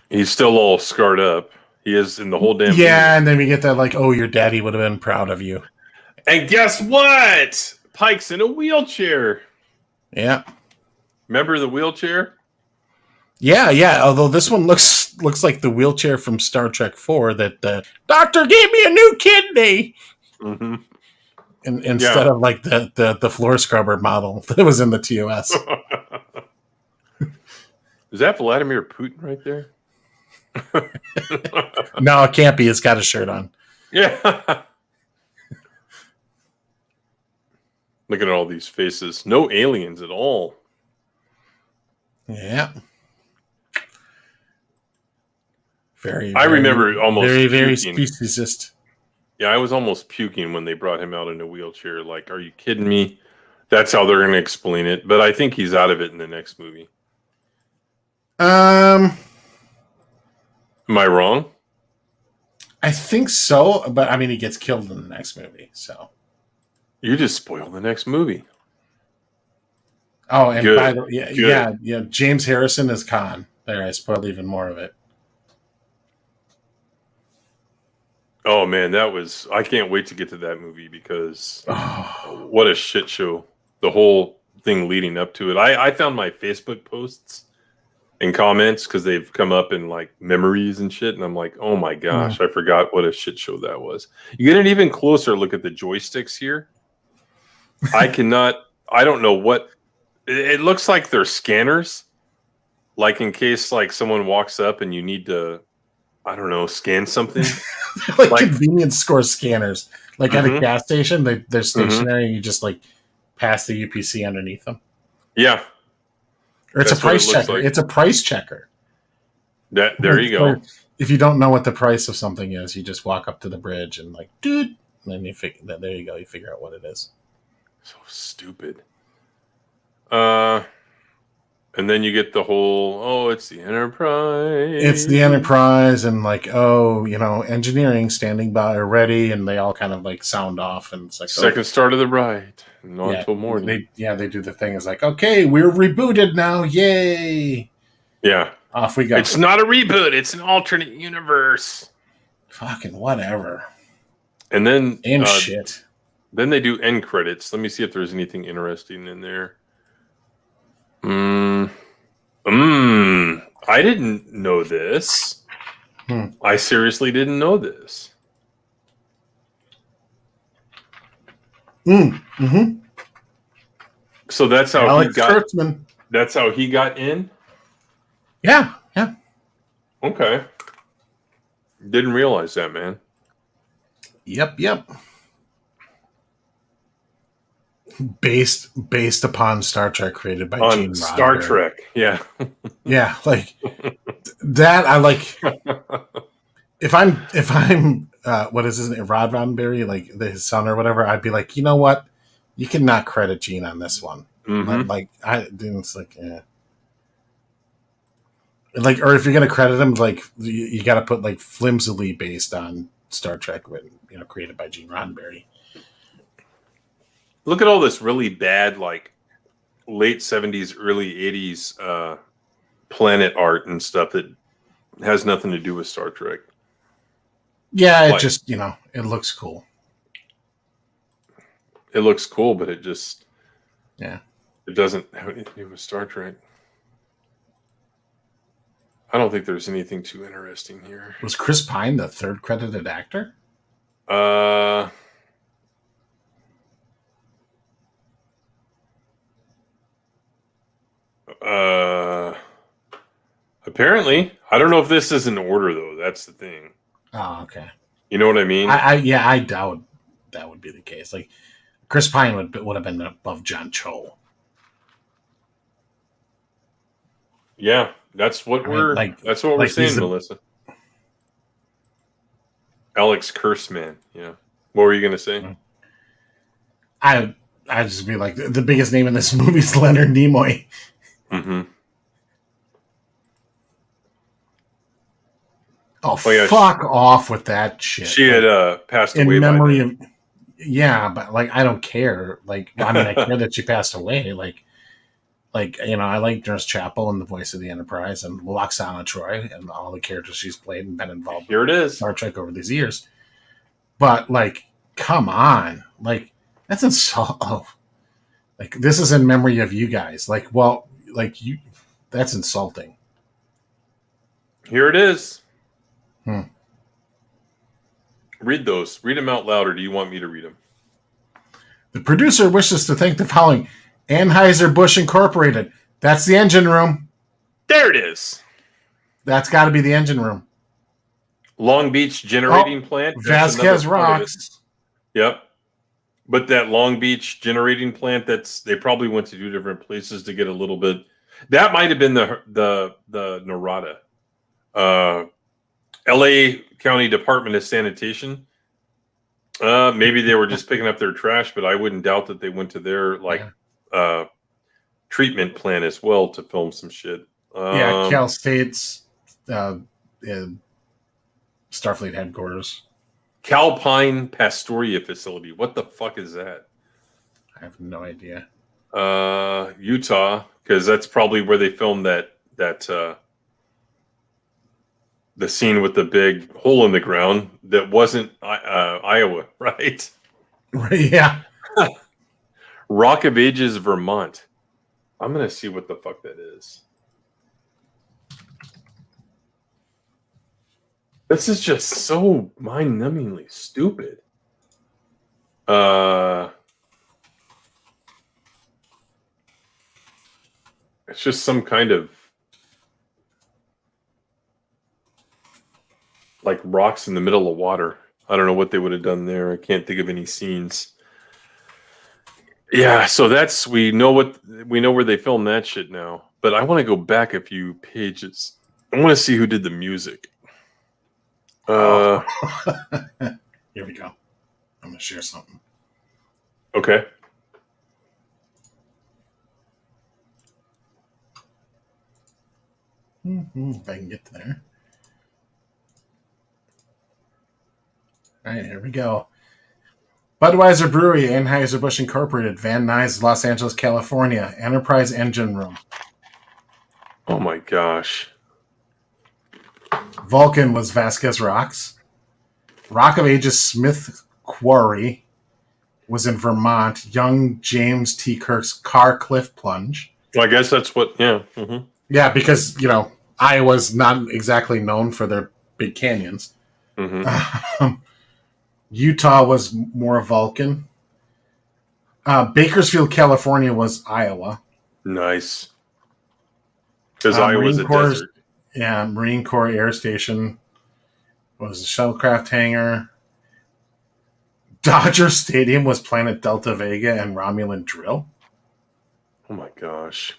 he's still all scarred up. He is in the whole damn movie. And then we get that, like, oh, your daddy would have been proud of you. And guess what? Pike's in a wheelchair. Yeah. Remember the wheelchair? Yeah. Although this one looks like the wheelchair from Star Trek 4 that doctor gave me a new kidney. Mm-hmm. Instead of like the floor scrubber model that was in the TOS. Is that Vladimir Putin right there? No, it can't be. It's got a shirt on. Yeah. Look at all these faces. No aliens at all. Yeah. I remember almost very puking. speciesist. Yeah, I was almost puking when they brought him out in a wheelchair. Like, are you kidding me? That's how they're going to explain it. But I think he's out of it in the next movie. Am I wrong? I think so, but I mean, he gets killed in the next movie, so. You just spoiled the next movie. Oh, and by the way, James Harrison is Khan. There, I spoiled even more of it. Oh man, I can't wait to get to that movie because what a shit show. The whole thing leading up to it. I found my Facebook posts and comments because they've come up in like memories and shit, and I'm like, oh my gosh, I forgot what a shit show that was. You get an even closer look at the joysticks here. I don't know what it looks like. They're scanners, like in case like someone walks up and you need to, I don't know, scan something. like convenience store scanners, like at a gas station. They're stationary, and you just like pass the UPC underneath them. Yeah, or it's a price checker. Like. It's a price checker. There you go. if you don't know what the price of something is, you just walk up to the bridge and like, dude, and then there you go. You figure out what it is. So stupid. And then you get the whole, it's the Enterprise. It's the Enterprise, and like, engineering standing by or ready, and they all kind of like sound off, and it's like second star to the right, not until morning. They do the thing. It's like, okay, we're rebooted now, yay! Yeah, off we go. It's not a reboot; it's an alternate universe. Fucking whatever. And then shit. Then they do end credits. Let me see if there's anything interesting in there. I didn't know this. I seriously didn't know this. So that's how Alex Kurtzman. That's how he got in? Yeah. Okay. Didn't realize that, man. Yep. Based upon Star Trek, created by Gene Roddenberry. Star Trek, yeah. Yeah, like that. I like. If I'm what is his name, Rod Roddenberry, like his son or whatever, I'd be like, you know what, you cannot credit Gene on this one. Like I didn't. It's like, yeah. Like, or if you're gonna credit him, like you got to put like flimsily based on Star Trek, created by Gene Roddenberry. Look at all this really bad, like late 70s, early 80s planet art and stuff that has nothing to do with Star Trek. Yeah, it just, it looks cool. It looks cool, but it just, it doesn't have anything to do with Star Trek. I don't think there's anything too interesting here. Was Chris Pine the third credited actor? Apparently. I don't know if this is in order, though. That's the thing. Oh, okay. You know what I mean? I doubt that would be the case. Like, Chris Pine would have been above John Cho. Yeah, that's what we're saying, Melissa. Alex Kurtzman. Yeah. What were you going to say? I'd just be like, the biggest name in this movie is Leonard Nimoy. Mm-hmm. Fuck off with that shit. She had passed away in memory of. Yeah, but like, I don't care. Like, I mean, I care that she passed away. Like, I like Nurse Chapel and the voice of the Enterprise and Loxana Troy and all the characters she's played and been involved. Here it is. Star Trek over these years. But like, come on, like that's insult. Oh, like this is in memory of you guys. Like, well, like you, that's insulting. Here it is. Read those. Read them out loud, or do you want me to read them? The producer wishes to thank the following: Anheuser-Busch Incorporated. That's the engine room. There it is. That's got to be the engine room. Long Beach generating plant. Vasquez Rocks. Yep. But that Long Beach generating plant, they probably went to 2 different places to get a little bit. That might have been the Narada. LA County Department of Sanitation. Maybe they were just picking up their trash, but I wouldn't doubt that they went to their treatment plant as well to film some shit. Cal State's Starfleet headquarters. Calpine Pastoria facility. What the fuck is that? I have no idea. Utah, because that's probably where they filmed that the scene with the big hole in the ground that wasn't Iowa, right? Yeah. Rock of Ages, Vermont. I'm gonna see what the fuck that is. This is just so mind-numbingly stupid. It's just some kind of like rocks in the middle of water. I don't know what they would have done there. I can't think of any scenes. Yeah, so we know where they filmed that shit now. But I want to go back a few pages. I want to see who did the music. Here we go. I'm gonna share something. Okay. If I can get to there. All right, here we go. Budweiser Brewery, Anheuser-Busch Incorporated, Van Nuys, Los Angeles, California. Enterprise Engine Room. Oh my gosh. Vulcan was Vasquez Rocks. Rock of Ages Smith Quarry was in Vermont. Young James T. Kirk's Car Cliff Plunge. Well, I guess that's what, yeah. Mm-hmm. Yeah, because, Iowa's not exactly known for their big canyons. Mm-hmm. Utah was more Vulcan. Bakersfield, California was Iowa. Nice. Because Iowa's a desert. Yeah, Marine Corps Air Station was a shuttlecraft hangar. Dodger Stadium was Planet Delta Vega and Romulan Drill. Oh my gosh.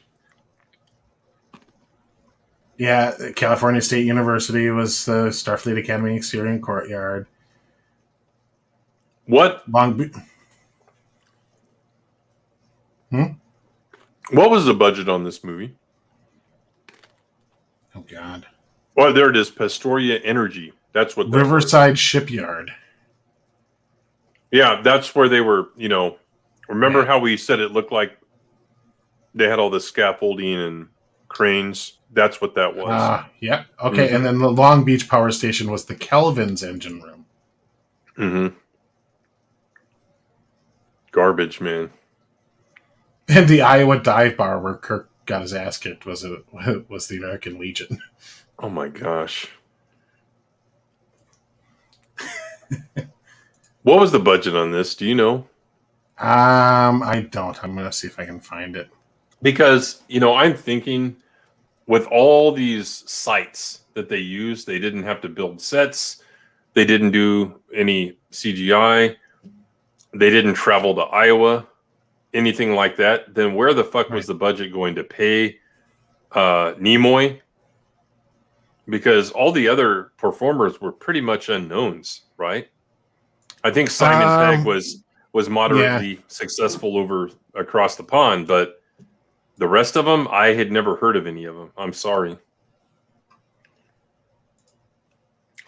Yeah, California State University was the Starfleet Academy Exterior Courtyard. What? Long Beach. What was the budget on this movie? Oh, God. Oh, there it is. Pastoria Energy. That's what that Riverside was. Shipyard. Yeah, that's where they were, remember how we said it looked like they had all the scaffolding and cranes? That's what that was. Yep. Okay, And then the Long Beach Power Station was the Kelvin's engine room. Mm-hmm. Garbage, man. And the Iowa Dive Bar where Kirk got his ass kicked was the American Legion. Oh my gosh. What was the budget on this? Do you know? I don't. I'm gonna see if I can find it. Because, I'm thinking with all these sites that they use, they didn't have to build sets. They didn't do any CGI. They didn't travel to Iowa, anything like that. Then where the fuck was the budget going to pay Nimoy? Because all the other performers were pretty much unknowns, right? I think Simon Pegg was moderately successful over across the pond, but the rest of them, I had never heard of any of them. I'm sorry.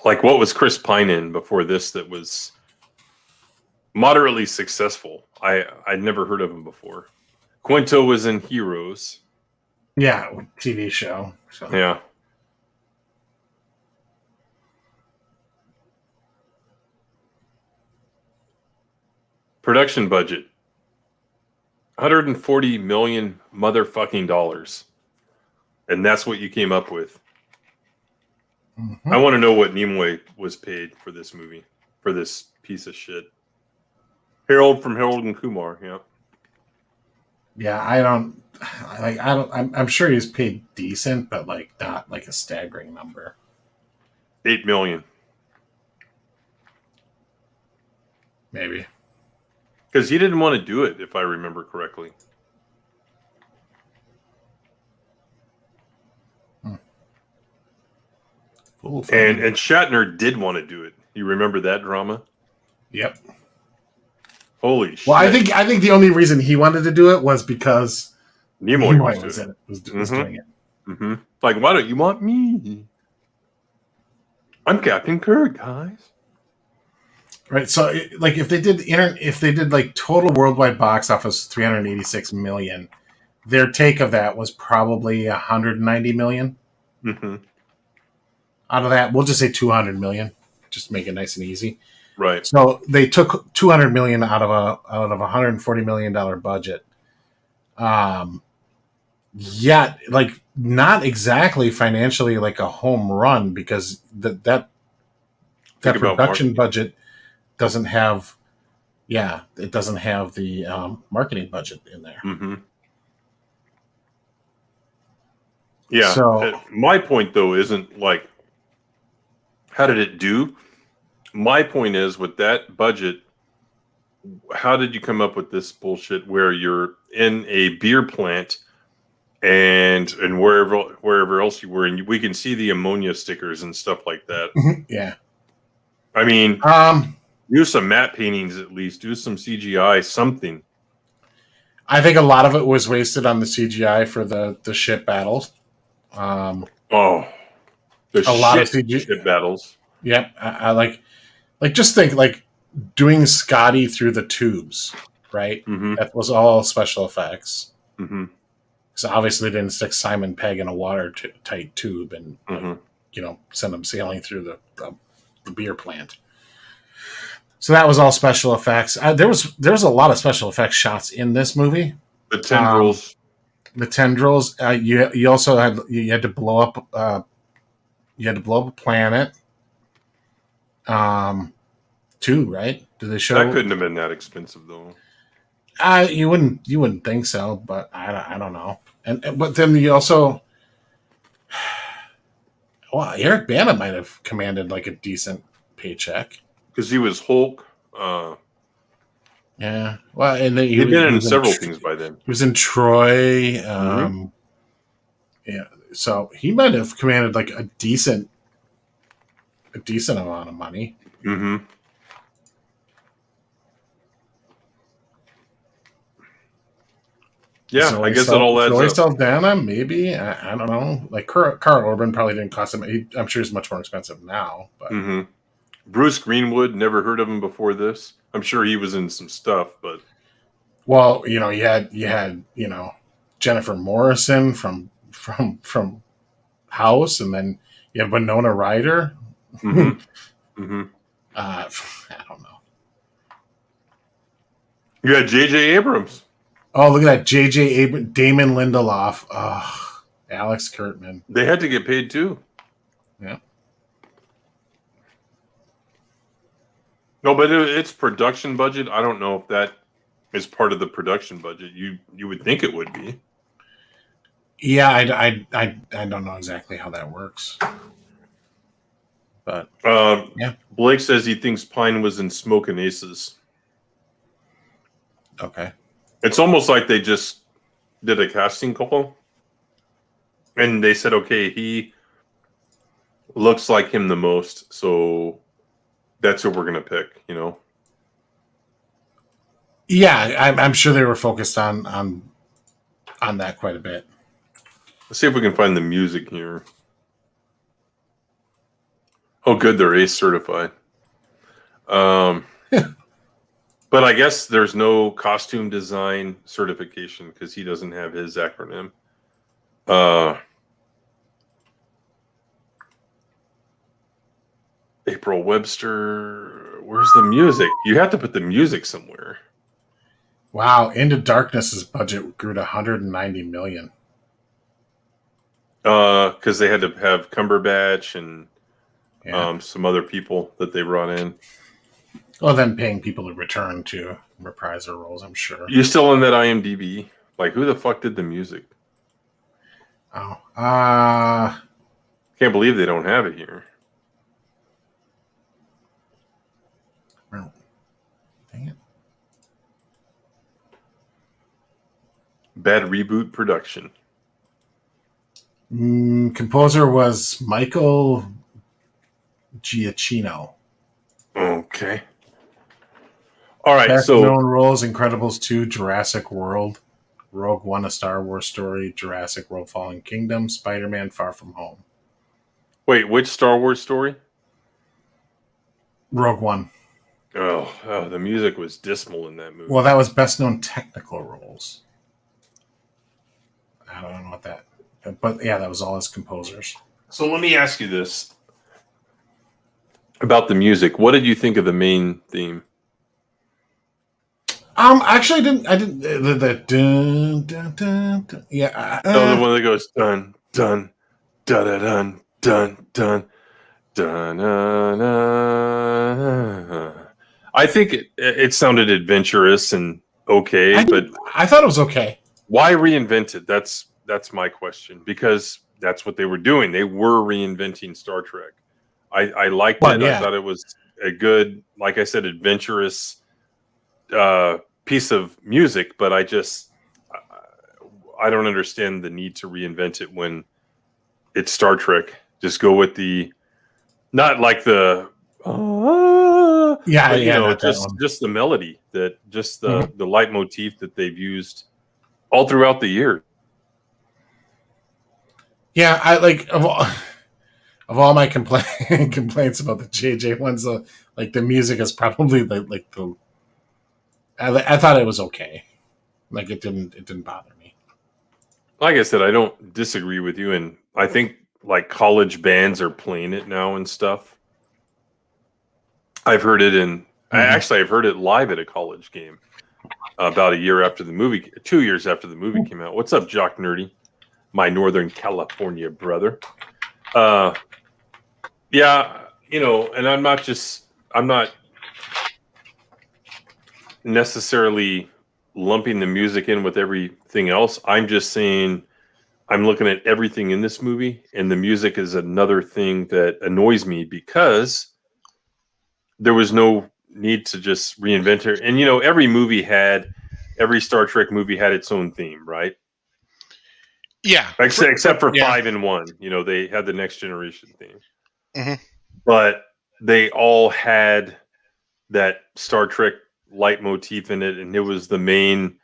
Like, what was Chris Pine in before this that was moderately successful? I'd never heard of him before. Quinto was in Heroes. Yeah, TV show. So. Yeah. Production budget. 140 million motherfucking dollars. And that's what you came up with. Mm-hmm. I want to know what Nimoy was paid for this movie, for this piece of shit. Harold from Harold and Kumar, yeah. Yeah, I'm sure he's paid decent, but not like a staggering number. 8 million. Maybe. Because he didn't want to do it, if I remember correctly. And Shatner did want to do it. You remember that drama? Yep. Holy shit. Well, I think the only reason he wanted to do it was because Nimoy was doing it. Mm-hmm. Like, why don't you want me? I'm Captain Kirk, guys. Right, so if they did total worldwide box office 386 million, their take of that was probably 190 million. Mm-hmm. Out of that, we'll just say 200 million, just make it nice and easy. Right. So they took 200 million out of a $140 million budget. Yet, not exactly financially like a home run, because that production budget doesn't have the marketing budget in there. Mm-hmm. Yeah. So my point though isn't like, how did it do? My point is, with that budget, how did you come up with this bullshit where you're in a beer plant and wherever else you were, and we can see the ammonia stickers and stuff like that. Yeah. I mean, do some matte paintings at least. Do some CGI, something. I think a lot of it was wasted on the CGI for the ship battles. The a lot of CGI ship battles. Yep, I like just think like doing Scotty through the tubes, right? Mm-hmm. That was all special effects. Mm-hmm. So obviously they didn't stick Simon Pegg in a watertight tube and send him sailing through the beer plant. So that was all special effects. There was a lot of special effects shots in this movie. The tendrils. You also had to blow up. You had to blow up a planet. Too, right? Did they show that couldn't have been that expensive though? You wouldn't think so, but I don't know. But then you also, well, Eric Bana might have commanded like a decent paycheck because he was Hulk. Yeah, well, and then he'd been in several things by then. He was in Troy. Yeah, so he might have commanded like a decent amount of money. Mm-hmm. Yeah, Zoe I guess it all adds Zoe up. Saldana, maybe. I don't know. Like Carl Urban probably didn't cost him. I'm sure he's much more expensive now. But Bruce Greenwood, never heard of him before this. I'm sure he was in some stuff, but well, you had Jennifer Morrison from House, and then you have Winona Ryder. I don't know. You had JJ Abrams. Oh, look at that. JJ Abrams, Damon Lindelof. Alex Kurtzman. They had to get paid too. Yeah. No, but it's production budget. I don't know if that is part of the production budget. You would think it would be. Yeah, I don't know exactly how that works. But yeah. Blake says he thinks Pine was in Smokin' Aces. Okay. It's almost like they just did a casting call, and they said, "Okay, he looks like him the most, so that's who we're gonna pick." You know? Yeah, I'm sure they were focused on that quite a bit. Let's see if we can find the music here. Oh, good, they're ACE certified. But I guess there's no costume design certification because he doesn't have his acronym. April Webster, where's the music? You have to put the music somewhere. Wow, Into Darkness's budget grew to 190 million. Because they had to have Cumberbatch and some other people that they brought in. Well, then paying people to return to reprise their roles, I'm sure. You still in that IMDb? Like, who the fuck did the music? Oh, can't believe they don't have it here. Well, dang it. Bad reboot production. Composer was Michael Giacchino. Okay. All right, Best so known roles: Incredibles 2, Jurassic World, Rogue One, A Star Wars Story, Jurassic World: Fallen Kingdom, Spider-Man: Far From Home. Wait, which Star Wars story? Rogue One. Oh, the music was dismal in that movie. Well, that was best known technical roles. I don't know what that, but yeah, that was all his composers. So let me ask you this about the music. What did you think of the main theme? Actually, I didn't. The dun, dun, dun, dun, yeah. The one that goes dun dun dun dun dun dun dun dun. I think it sounded adventurous and okay, but I thought it was okay. Why reinvent it? That's my question, because that's what they were doing. They were reinventing Star Trek. I liked it. Yeah. I thought it was a good, like I said, adventurous piece of music, but I don't understand the need to reinvent it when it's Star Trek. Just go with not like the Yeah, but yeah, not that one. just the melody, that just the Mhm. the leitmotif that they've used all throughout the year. Yeah, I like of all my complaints about the JJ ones. Like the music is probably the. I thought it was okay. Like it didn't bother me. Like I said, I don't disagree with you, and I think like college bands are playing it now and stuff. I've heard it Mm-hmm. I've heard it live at a college game about a year after the movie, 2 years after the movie came out. What's up, Jock Nerdy, my Northern California brother? Uh, yeah, and I'm not necessarily lumping the music in with everything else. I'm just saying I'm looking at everything in this movie, and the music is another thing that annoys me because there was no need to just reinvent it. And every Star Trek movie had its own theme, right? Yeah, Except for yeah. 5 and 1, they had the Next Generation theme, Hmm. but they all had that Star Trek leitmotif in it, and it was the main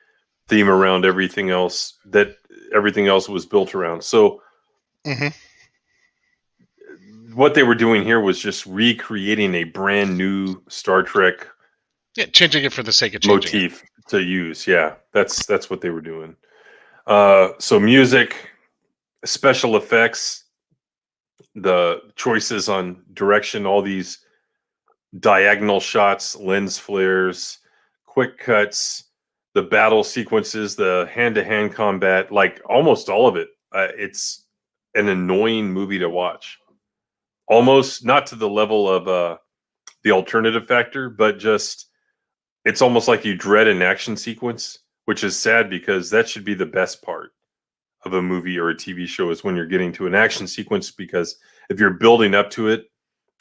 theme around everything else that everything else was built around. So Hmm. what they were doing here was just recreating a brand new Star Trek Yeah, changing it for the sake of changing it. motif to use. Yeah, that's what they were doing. So music, special effects, the choices on direction, all these diagonal shots, lens flares, quick cuts, the battle sequences, the hand-to-hand combat, like almost all of it. It's an annoying movie to watch. Almost not to the level of the alternative factor, but just it's almost like you dread an action sequence, which is sad because that should be the best part of a movie or a TV show is when you're getting to an action sequence, because if you're building up to it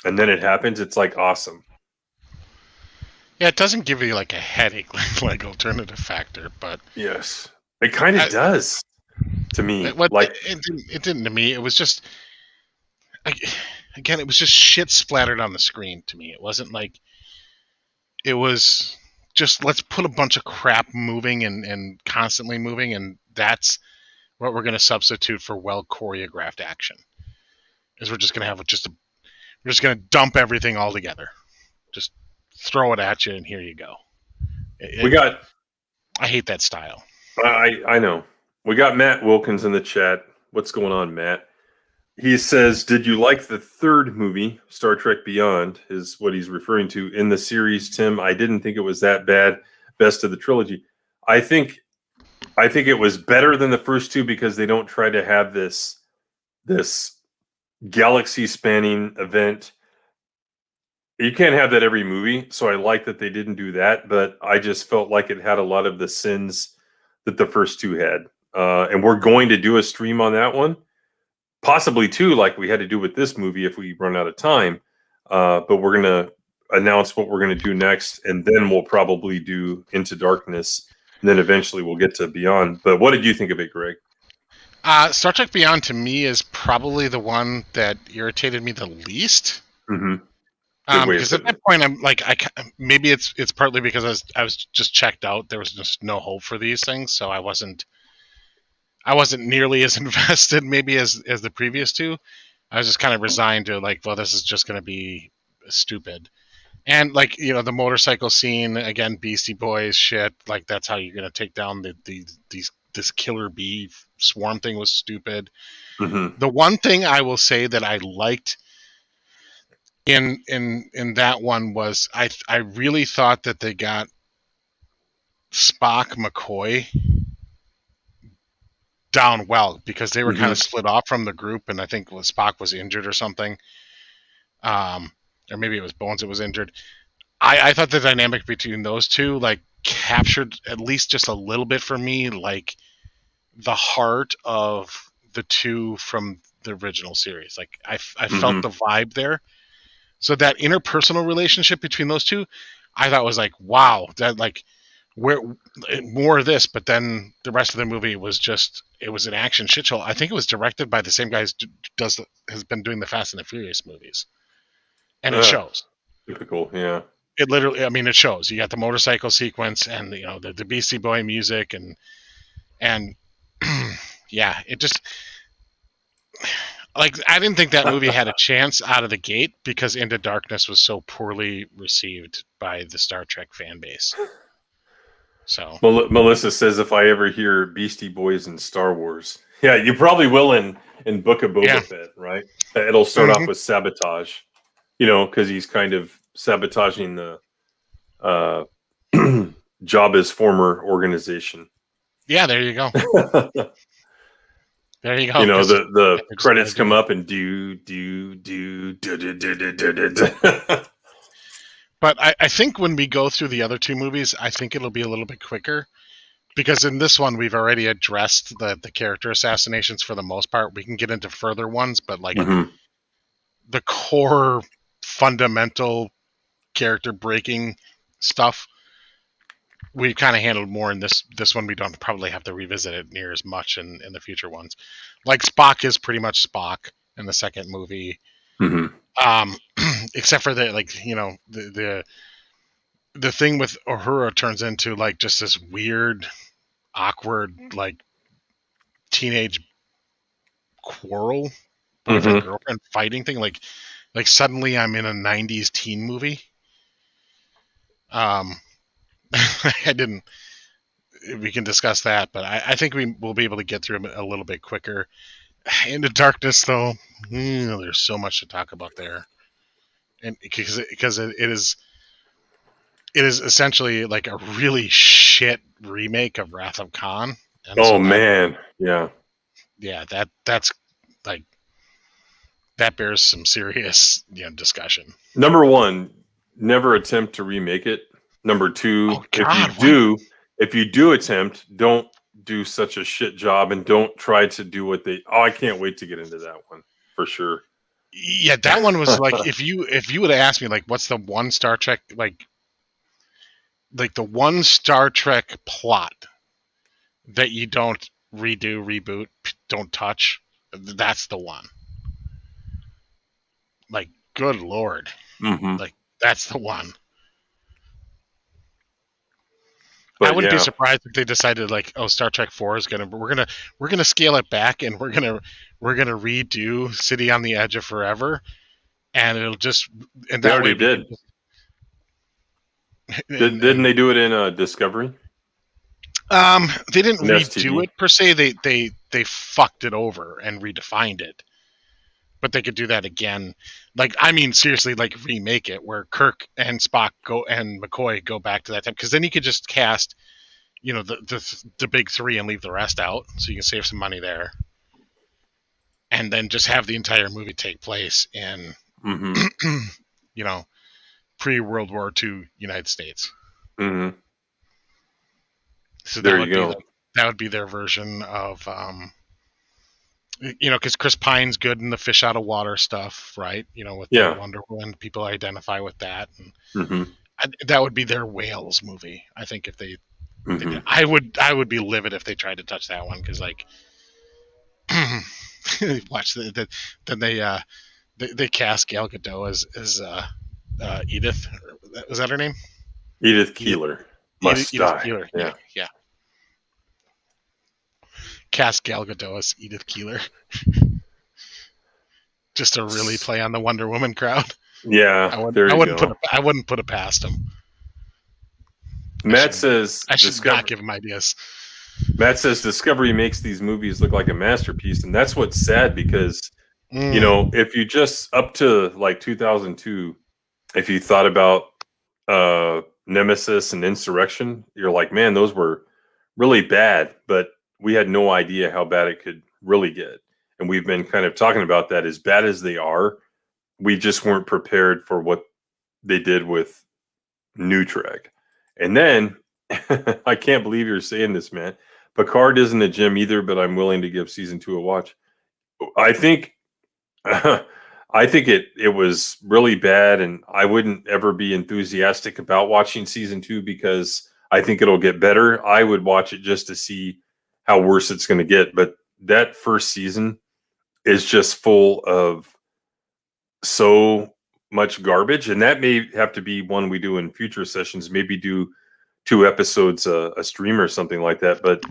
and then it happens, it's like awesome. Yeah, it doesn't give you like a headache like alternative factor, but Yes, it kind of does to me. it didn't to me. It was just again, it was just shit splattered on the screen to me. It wasn't like it was just let's put a bunch of crap moving and constantly moving, and that's what we're going to substitute for well choreographed action. Is we're just going to have we're just going to dump everything all together, just throw it at you, and here you go. I hate that style. I know. We got Matt Wilkins in the chat. What's going on, Matt? He says, "Did you like the third movie, Star Trek Beyond?" Is what he's referring to in the series. Tim, I didn't think it was that bad. Best of the trilogy. I think it was better than the first two because they don't try to have this galaxy spanning event. You can't have that every movie, so I like that they didn't do that, but I just felt like it had a lot of the sins that the first two had. And we're going to do a stream on that one, possibly two, like we had to do with this movie if we run out of time. But we're going to announce what we're going to do next, and then we'll probably do Into Darkness, and then eventually we'll get to Beyond. But what did you think of it, Greg? Star Trek Beyond to me is probably the one that irritated me the least. Mm-hmm. Because at that point, I'm like, maybe it's partly because I was just checked out. There was just no hope for these things, so I wasn't nearly as invested maybe as the previous two. I was just kind of resigned to like, well, this is just going to be stupid. And like the motorcycle scene again, Beastie Boys shit. Like that's how you're going to take down this killer bee swarm thing was stupid. Mm-hmm. The one thing I will say that I liked in that one was I really thought that they got Spock McCoy down well because they were kind of split off from the group, and I think Spock was injured or something, or maybe it was Bones that was injured. I thought the dynamic between those two like captured at least just a little bit for me, like the heart of the two from the original series. Like I felt the vibe there. So that interpersonal relationship between those two, I thought was like, wow, that like where more of this, but then the rest of the movie was just it was an action shit show. I think it was directed by the same guy who has been doing the Fast and the Furious movies, and it shows. Typical, yeah. It literally, I mean, it shows. You got the motorcycle sequence and the Beastie Boy music and yeah, it just like I didn't think that movie had a chance out of the gate because Into Darkness was so poorly received by the Star Trek fan base. So Melissa says if I ever hear Beastie Boys in Star Wars, yeah, you probably will in Book of Boba Fett, right? It'll start off with sabotage, because he's kind of sabotaging the Jabba's former organization. Yeah, there you go. There you go. The credits come up and do. But I think when we go through the other two movies, I think it'll be a little bit quicker. Because in this one, we've already addressed the character assassinations for the most part. We can get into further ones, but like the core fundamental character breaking stuff, we've kind of handled more in this one. We don't probably have to revisit it near as much in the future ones. Like Spock is pretty much Spock in the second movie. Except for the thing with Uhura turns into like just this weird, awkward, like teenage quarrel with her girlfriend fighting thing. Like suddenly I'm in a 90s teen movie. I didn't. We can discuss that, but I think we will be able to get through it a little bit quicker. Into Darkness, though, there's so much to talk about there, and because it is essentially like a really shit remake of Wrath of Khan. And man, yeah, that's like that bears some serious discussion. Number one, never attempt to remake it. Number two, if you do attempt, don't do such a shit job and don't try to do what they. Oh, I can't wait to get into that one for sure. Yeah, that one was like if you would have asked me like what's the one Star Trek like the one Star Trek plot that you don't redo, reboot, don't touch, that's the one. Like, good Lord. Like, that's the one. But I wouldn't be surprised if they decided like, oh, Star Trek 4 is we're gonna scale it back and we're gonna redo City on the Edge of Forever, and it'll just and they already did. Didn't they do it in Discovery? They didn't redo it per se. They fucked it over and redefined it. But they could do that again. Like, I mean, seriously, like remake it where Kirk and Spock and McCoy go back to that time. Because then you could just cast, the big three and leave the rest out, so you can save some money there. And then just have the entire movie take place in, pre-World War II United States. So there you go. That would be their version of. Because Chris Pine's good in the fish out of water stuff, right? With the Wonder Woman, people identify with that, and that would be their Whales movie. I think if they did, I would be livid if they tried to touch that one because like, watch then they cast Gal Gadot as Edith. Was that her name? Edith Keeler. Must die. Keeler. Yeah. Cast Gal Gadot as Edith Keeler. Just to really play on the Wonder Woman crowd. Yeah, I wouldn't put it past him. Matt says I should not give him ideas. Matt says Discovery makes these movies look like a masterpiece, and that's what's sad because if you just up to like 2002, if you thought about Nemesis and Insurrection, you're like, man, those were really bad, but we had no idea how bad it could really get. And we've been kind of talking about that. As bad as they are, we just weren't prepared for what they did with New Trek. And then, I can't believe you're saying this, man. Picard isn't a gem either, but I'm willing to give season 2 a watch. I think it was really bad, and I wouldn't ever be enthusiastic about watching season 2 because I think it'll get better. I would watch it just to see how worse it's going to get. But that first season is just full of so much garbage, and that may have to be one we do in future sessions. Maybe do 2 episodes a stream or something like that. But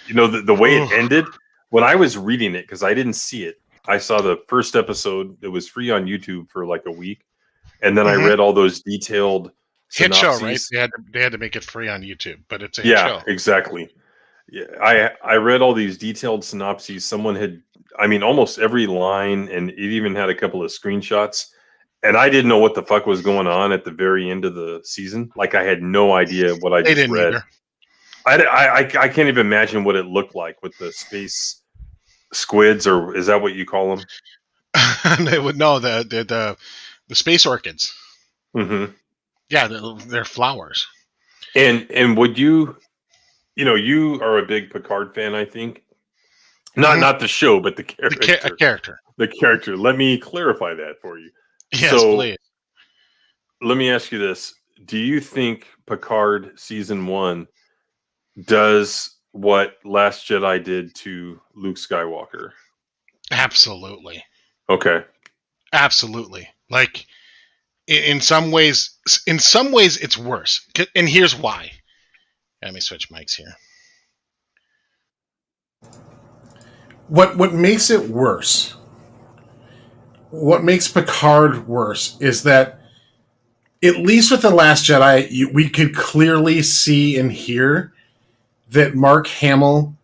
the way it ended when I was reading it, because I didn't see it. I saw the first episode that was free on YouTube for like a week, and then I read all those detailed hit synopses. show, right? They had to make it free on YouTube, but it's a hit show. Yeah, exactly. Yeah, I read all these detailed synopses. Someone had, almost every line, and it even had a couple of screenshots. And I didn't know what the fuck was going on at the very end of the season. Like I had no idea what I just read. Either. I can't even imagine what it looked like with the space squids, or is that what you call them? They would know the space orchids. Mm-hmm. Yeah, they're flowers. And would you you are a big Picard fan, I think. Not the show, but the character. The character. Let me clarify that for you. Yes, please. Let me ask you this. Do you think Picard season 1 does what Last Jedi did to Luke Skywalker? Absolutely. Okay. Absolutely. Like in some ways it's worse. And here's why. Let me switch mics here. What makes it worse? What makes Picard worse is that, at least with The Last Jedi, we could clearly see and hear that Mark Hamill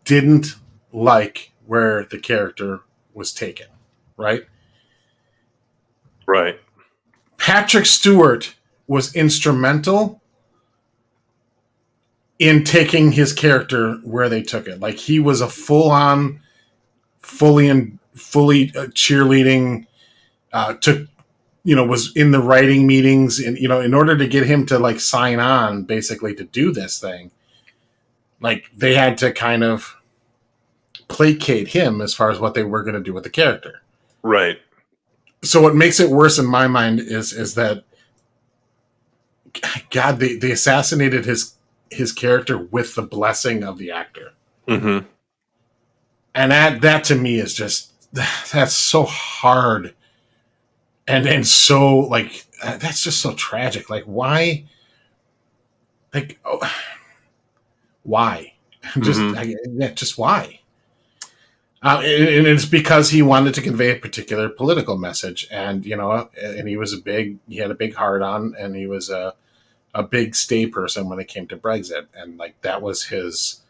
didn't like where the character was taken, right? Right. Patrick Stewart was instrumental in taking his character where they took it. Like, he was a fully cheerleading, was in the writing meetings, and in order to get him to like sign on basically to do this thing, like they had to kind of placate him as far as what they were going to do with the character. Right. So what makes it worse in my mind is that, God, they assassinated his character with the blessing of the actor. Mm-hmm. And that to me is just, that's so hard. And so, like, that's just so tragic. Like, why? Like, why? Just why? And it's because he wanted to convey a particular political message. And, and he had a big heart on, and he was a big stay person when it came to Brexit. And, like, that was his,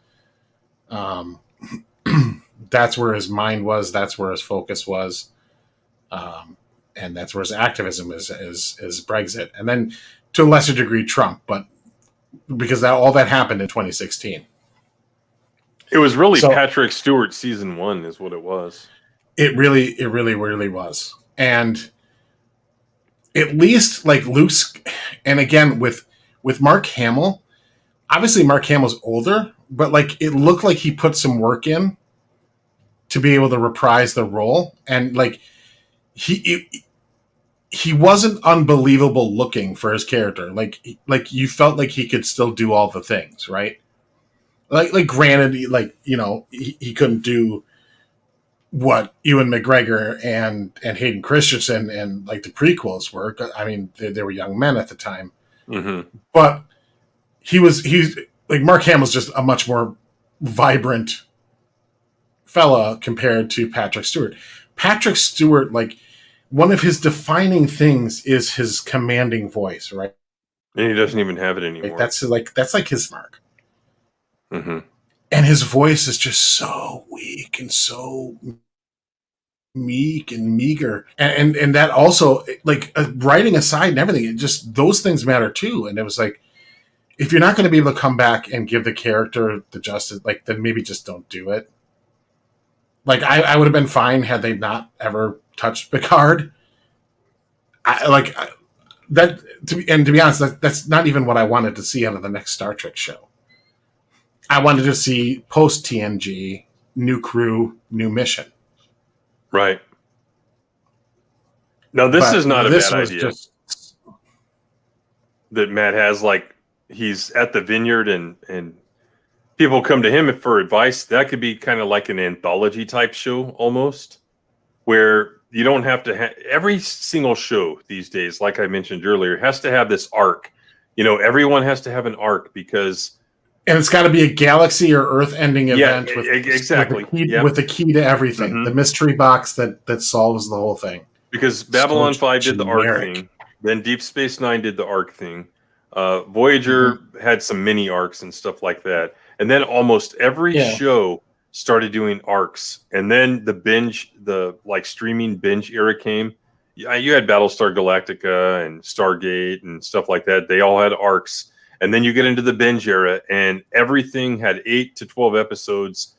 that's where his mind was. That's where his focus was. And that's where his activism is Brexit. And then to a lesser degree, Trump, but because all that happened in 2016. It was really Patrick Stewart season 1 is what it was. It really was. And at least like Luke's, and again, with Mark Hamill, obviously Mark Hamill's older, but like it looked like he put some work in to be able to reprise the role. And like, he wasn't unbelievable looking for his character. Like you felt like he could still do all the things, right? Like granted, like, he couldn't do what Ewan McGregor and Hayden Christensen and like the prequels were. I mean, they were young men at the time, but he's like, Mark Hamill's just a much more vibrant fella compared to Patrick Stewart. Patrick Stewart, like, one of his defining things is his commanding voice, right? And he doesn't even have it anymore. Like, that's like his mark. Mm-hmm. And his voice is just so weak and so meek and meager. And that also, like, writing aside and everything, it just, those things matter too. And it was like, if you're not going to be able to come back and give the character the justice, like, then maybe just don't do it. Like, I would have been fine had they not ever touched Picard. To be honest, that's not even what I wanted to see out of the next Star Trek show. I wanted to see post TNG, new crew, new mission. Right. Now this is not a bad idea. That Matt has, like, he's at the vineyard and people come to him for advice. That could be kind of like an anthology type show almost, where you don't have to every single show these days, like I mentioned earlier, has to have this arc. Everyone has to have an arc because. And it's got to be a galaxy or Earth-ending event exactly. with the key to everything. The mystery box that solves the whole thing. Because Babylon 5 did the arc thing. Then Deep Space Nine did the arc thing. Voyager had some mini arcs and stuff like that. And then almost every show started doing arcs. And then the streaming binge era came. You had Battlestar Galactica and Stargate and stuff like that. They all had arcs. And then you get into the binge era, and everything had 8 to 12 episodes.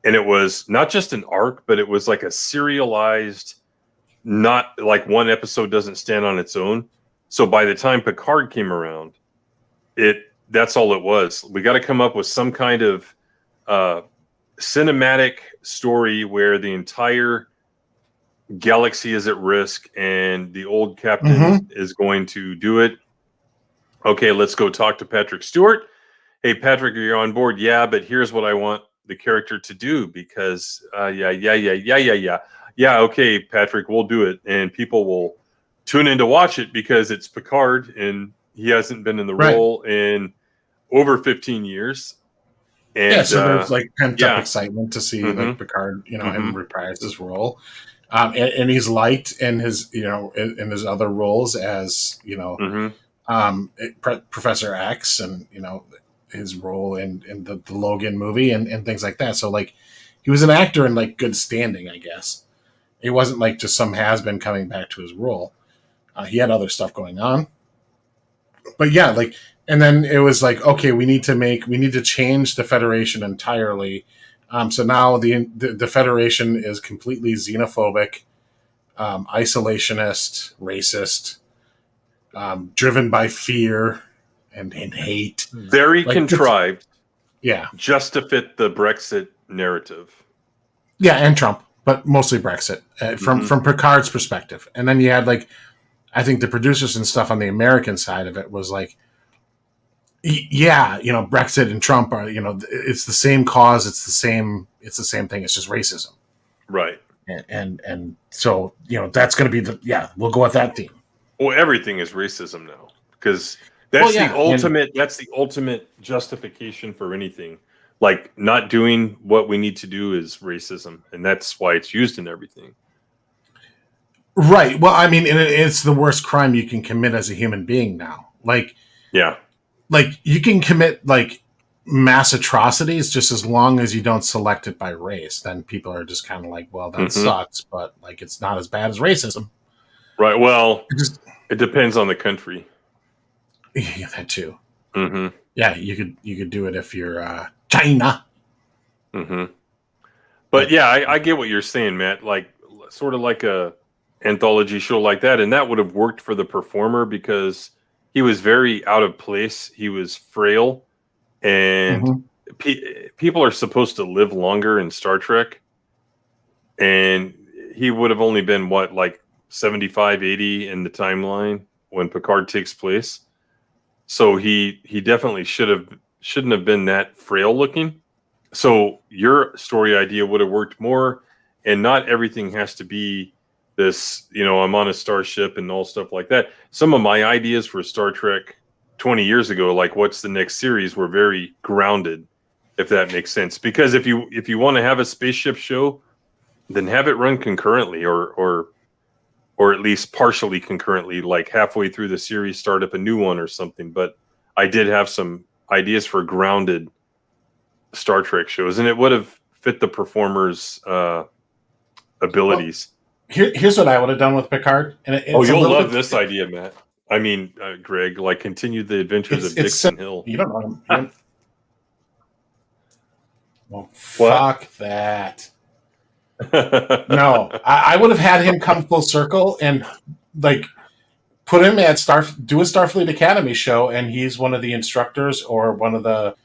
And it was not just an arc, but it was like a serialized, not like one episode doesn't stand on its own. So by the time Picard came around, that's all it was. We got to come up with some kind of cinematic story where the entire galaxy is at risk and the old captain is going to do it. Okay, let's go talk to Patrick Stewart. Hey, Patrick, are you on board? Yeah, but here's what I want the character to do because, yeah, okay, Patrick, we'll do it. And people will tune in to watch it because it's Picard and he hasn't been in the role in over 15 years. And, so there's like pent up excitement to see like Picard, him reprise his role. And he's liked in his, in his other roles as, Professor X and his role in the Logan movie and things like that. So like he was an actor in like good standing, I guess. It wasn't like just some has-been coming back to his role. He had other stuff going on. But yeah, like, and then it was like, okay, we need to change the Federation entirely. So now the Federation is completely xenophobic, isolationist, racist, driven by fear and hate. Very contrived. Yeah. Just to fit the Brexit narrative. Yeah, and Trump, but mostly Brexit from Picard's perspective. And then you had like, I think the producers and stuff on the American side of it was like, Brexit and Trump are, it's the same cause. It's the same thing. It's just racism. Right. And so, that's going to be we'll go with that theme. Well, everything is racism now because that's the ultimate justification for anything. Like not doing what we need to do is racism, and that's why it's used in everything. Right. Well, I mean, it's the worst crime you can commit as a human being now. Like, like you can commit like mass atrocities just as long as you don't select it by race. Then people are just kind of like, well, that sucks, but like it's not as bad as racism. Right. Well, it depends on the country. Yeah, that too. Yeah, you could do it if you're China. But yeah, I get what you're saying, Matt. Like sort of like a anthology show like that, and that would have worked for the performer because he was very out of place. He was frail, and people are supposed to live longer in Star Trek, and he would have only been like 75, 80 in the timeline when Picard takes place. So he definitely shouldn't have been that frail looking. So your story idea would have worked more, and not everything has to be this, I'm on a starship and all stuff like that. Some of my ideas for Star Trek 20 years ago, like what's the next series, were very grounded, if that makes sense. Because if you want to have a spaceship show, then have it run concurrently or at least partially concurrently, like halfway through the series, start up a new one or something. But I did have some ideas for grounded Star Trek shows, and it would have fit the performer's abilities. Well, here's what I would have done with Picard. And you'll love this idea, Matt. I mean, Greg, like continue the adventures of Dixon Hill. You don't know him. Well, fuck that. No, I would have had him come full circle and like put him at do a Starfleet Academy show, and he's one of the instructors or one of the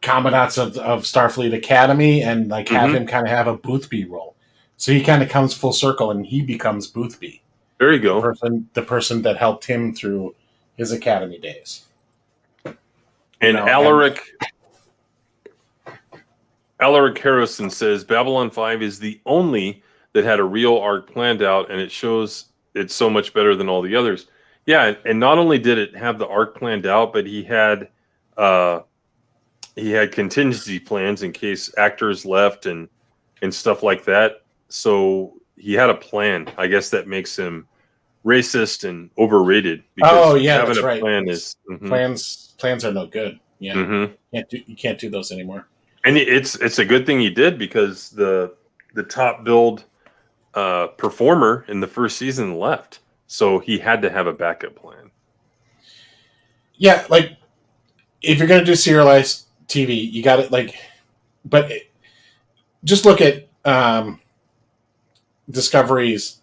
commandants of Starfleet Academy, and like have him kind of have a Boothby role. So he kind of comes full circle and he becomes Boothby. There you go. The person that helped him through his academy days. And Alaric Alaric Harrison says Babylon 5 is the only that had a real arc planned out, and it shows it's so much better than all the others. Yeah, and not only did it have the arc planned out, but he had contingency plans in case actors left and stuff like that. So he had a plan. I guess that makes him racist and overrated. Because having that's a right. Plan is plans are no good. Yeah, you can't do those anymore. And it's a good thing he did, because the top billed performer in the first season left, so he had to have a backup plan. Yeah, like if you're gonna do serialized TV, you got it. Just look at Discovery's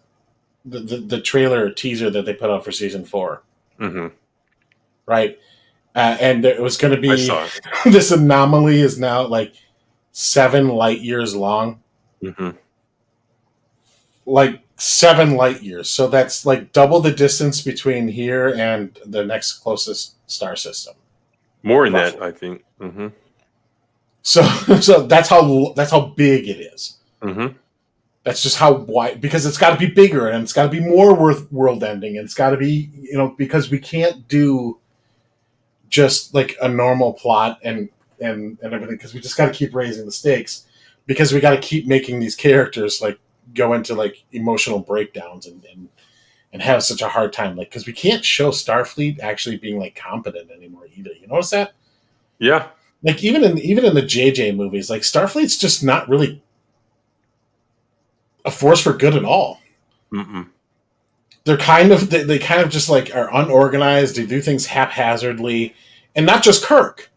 the trailer teaser that they put out for season 4, right? And it was going to be this anomaly is now like 7 light years long, like 7 light years. So that's like double the distance between here and the next closest star system. More than that, I think. So that's how big it is. That's just how wide, because it's got to be bigger and it's got to be more world ending, and it's got to be, because we can't do just like a normal plot and everything, because we just got to keep raising the stakes, because we got to keep making these characters like go into like emotional breakdowns and have such a hard time, like, because we can't show Starfleet actually being like competent anymore either. You notice that? Yeah. Like even in the JJ movies, like Starfleet's just not really a force for good at all. They're kind of they kind of just like are unorganized. They do things haphazardly, and not just Kirk,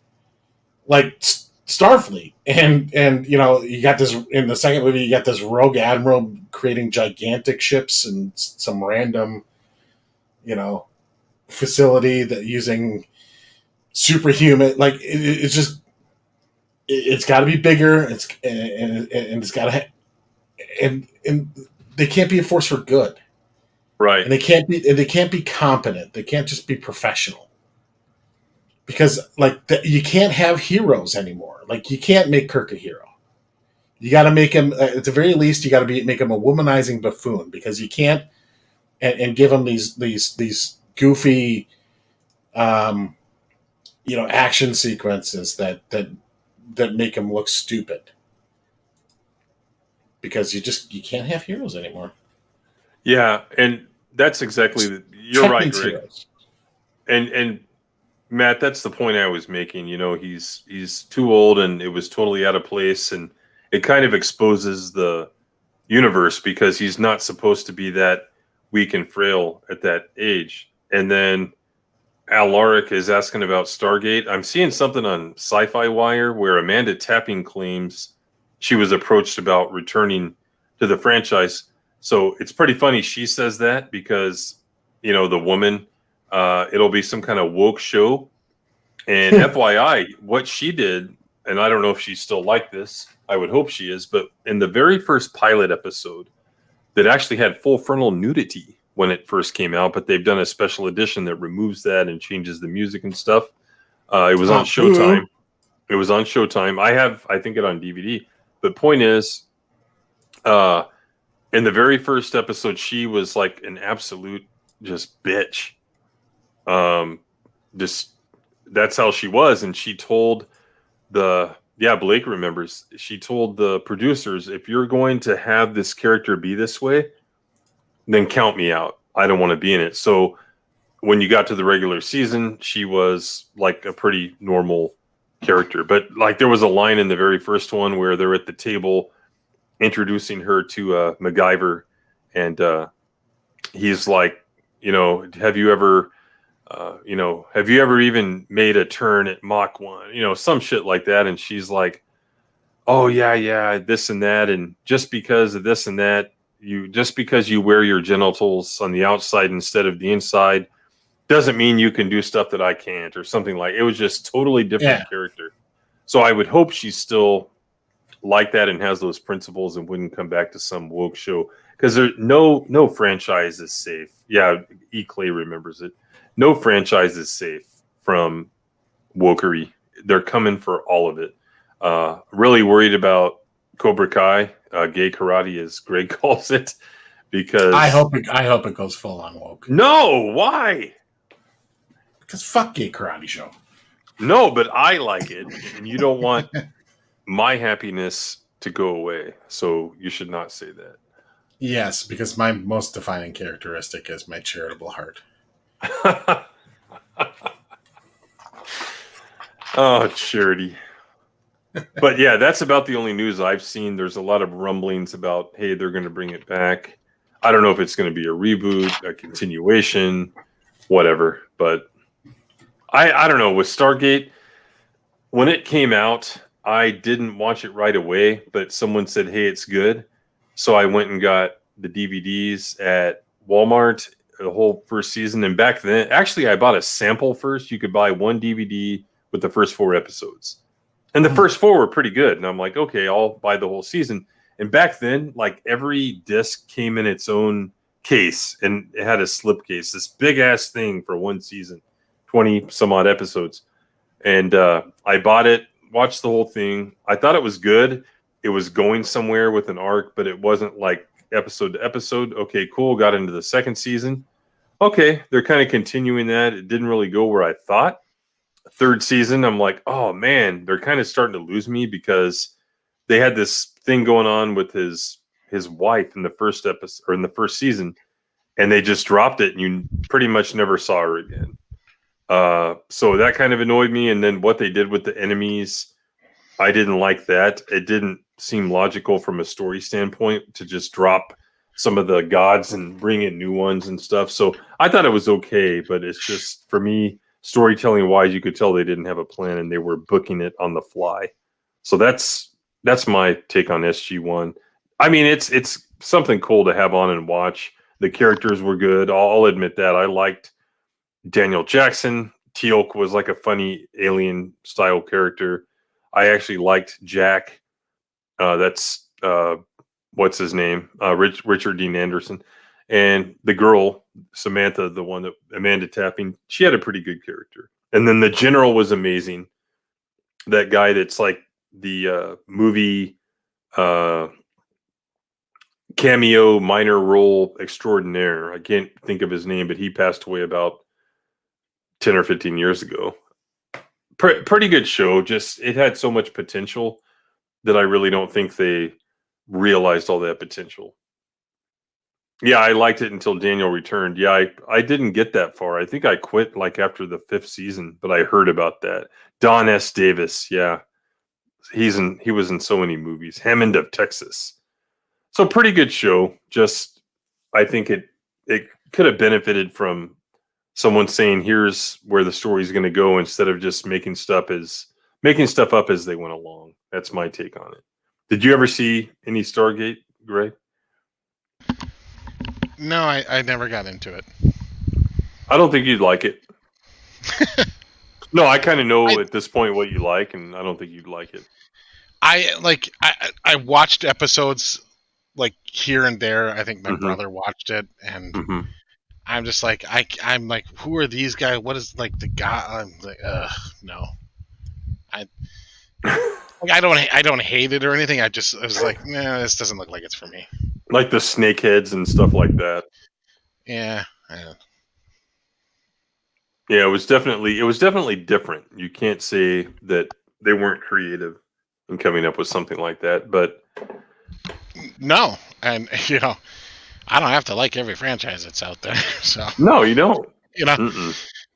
like Starfleet, and you got this in the second movie. You got this rogue admiral creating gigantic ships and some random, facility that using superhuman. Like it's just it's got to be bigger. It's it's got to and they can't be a force for good. Right. And they can't be competent. They can't just be professional. Because you can't have heroes anymore. Like, you can't make Kirk a hero. You got to make him, at the very least, you got to make him a womanizing buffoon, because you can't and give him these goofy action sequences that make him look stupid. Because you can't have heroes anymore. Yeah, and that's exactly you're right, Greg. And Matt, that's the point I was making. He's too old, and it was totally out of place, and it kind of exposes the universe, because he's not supposed to be that weak and frail at that age. And then Alaric is asking about Stargate. I'm seeing something on Sci-Fi Wire where Amanda Tapping claims she was approached about returning to the franchise. So it's pretty funny she says that, because, the woman, it'll be some kind of woke show. And FYI, what she did, and I don't know if she's still like this, I would hope she is, but in the very first pilot episode that actually had full frontal nudity when it first came out, but they've done a special edition that removes that and changes the music and stuff. It was on Showtime. It was on Showtime. I think it on DVD. But point is, in the very first episode, she was like an absolute just bitch. That's how she was. And she told Blake remembers, she told the producers, if you're going to have this character be this way, then count me out. I don't want to be in it. So when you got to the regular season, she was like a pretty normal character. But like, there was a line in the very first one where they're at the table introducing her to MacGyver, and he's like, have you ever even made a turn at Mach 1? Some shit like that. And she's like, oh yeah, this and that, and just because of this and that, just because you wear your genitals on the outside instead of the inside doesn't mean you can do stuff that I can't, or something like. It was just totally different character. So I would hope she's still like that and has those principles and wouldn't come back to some woke show, because there's no franchise is safe. Yeah, E. Clay remembers it. No franchise is safe from wokery. They're coming for all of it. Really worried about Cobra Kai, gay karate, as Greg calls it, because I hope it goes full on woke. No, why? Because fuck gay karate show. No, but I like it, and you don't want my happiness to go away, so you should not say that. Yes, because my most defining characteristic is my charitable heart. Oh, charity. But yeah, that's about the only news I've seen. There's a lot of rumblings about, hey, they're going to bring it back. I don't know if it's going to be a reboot, a continuation, whatever. But I don't know. With Stargate, when it came out, I didn't watch it right away, but someone said, hey, it's good. So I went and got the DVDs at Walmart, the whole first season. And back then, actually, I bought a sample first. You could buy one DVD with the first 4 episodes. And the first 4 were pretty good. And I'm like, okay, I'll buy the whole season. And back then, like every disc came in its own case and it had a slipcase, this big ass thing for one season, 20 some odd episodes. And I bought it, watched the whole thing. I thought it was good. It was going somewhere with an arc, but it wasn't like episode to episode. Okay, cool. Got into the second season. Okay, they're kind of continuing that. It didn't really go where I thought. Third season, I'm like, oh man, they're kind of starting to lose me because they had this thing going on with his wife in the first episode or in the first season, and they just dropped it, and you pretty much never saw her again. So that kind of annoyed me. And then what they did with the enemies, I didn't like that. It didn't seem logical from a story standpoint to just drop some of the gods and bring in new ones and stuff. So I thought it was okay, but it's just, for me, storytelling wise, you could tell they didn't have a plan and they were booking it on the fly. So that's my take on SG1. I mean, it's something cool to have on and watch. The characters were good. I'll admit that. I liked Daniel Jackson. Teal'c was like a funny alien style character. I actually liked Jack. That's what's his name? Richard Dean Anderson. And the girl, Samantha, the one that Amanda Tapping, she had a pretty good character. And then the general was amazing. That guy that's like the movie cameo minor role extraordinaire. I can't think of his name, but he passed away about 10 or 15 years ago. Pretty good show. Just it had so much potential that I really don't think they realized all that potential. Yeah, I liked it until Daniel returned. Yeah, I didn't get that far. I think I quit like after the 5th season, but I heard about that. Don S. Davis, yeah. He was in so many movies. Hammond of Texas. So pretty good show. Just I think it could have benefited from someone saying here's where the story's going to go instead of just making stuff up as they went along. That's my take on it. Did you ever see any Stargate, Greg? No, I never got into it. I don't think you'd like it. No, I kind of know at this point what you like, and I don't think you'd like it. I watched episodes like here and there. I think my brother watched it, and I'm just like I'm like, who are these guys? What is like the guy? I'm like, no. I don't hate it or anything. I was like, nah, this doesn't look like it's for me. Like the snakeheads and stuff like that. Yeah. Yeah, it was definitely different. You can't say that they weren't creative in coming up with something like that, but no, and I don't have to like every franchise that's out there. So no, you don't.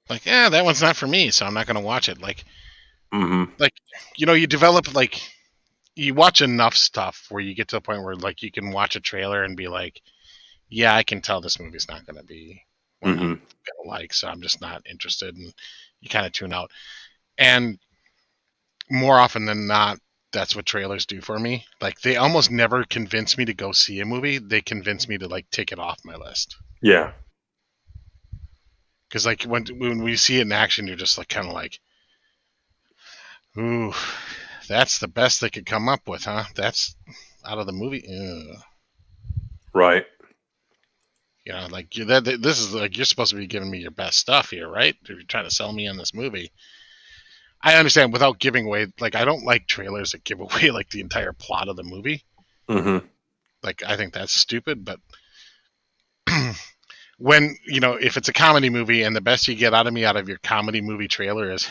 Like, that one's not for me, so I'm not going to watch it. Like, you develop you watch enough stuff where you get to the point where like you can watch a trailer and be like, yeah, I can tell this movie's not going to be what I'm going to like, so I'm just not interested, and you kind of tune out. And more often than not, that's what trailers do for me. Like, they almost never convince me to go see a movie. They convince me to like take it off my list. Yeah. Because like when we see it in action, you're just like kind of like, ooh, that's the best they could come up with, huh? That's out of the movie. Ugh. Right. Like this is like, you're supposed to be giving me your best stuff here, right? You're trying to sell me on this movie. I understand without giving away. Like, I don't like trailers that give away like the entire plot of the movie. Mm-hmm. Like, I think that's stupid. But when if it's a comedy movie and the best you get out of me out of your comedy movie trailer is,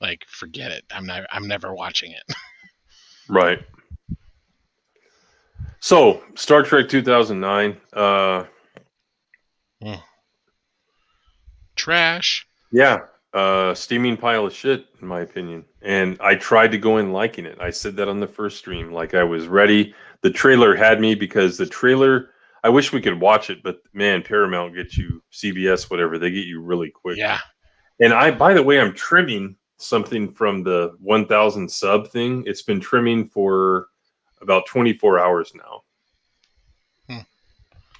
like, forget it. I'm never watching it. Right. So, Star Trek 2009. Trash. Yeah. Steaming pile of shit, in my opinion. And I tried to go in liking it. I said that on the first stream. Like, I was ready. The trailer had me because the trailer, I wish we could watch it, but man, Paramount gets you, CBS, whatever, they get you really quick. Yeah. And by the way, I'm trimming something from the 1000 sub thing. It's been trimming for about 24 hours now.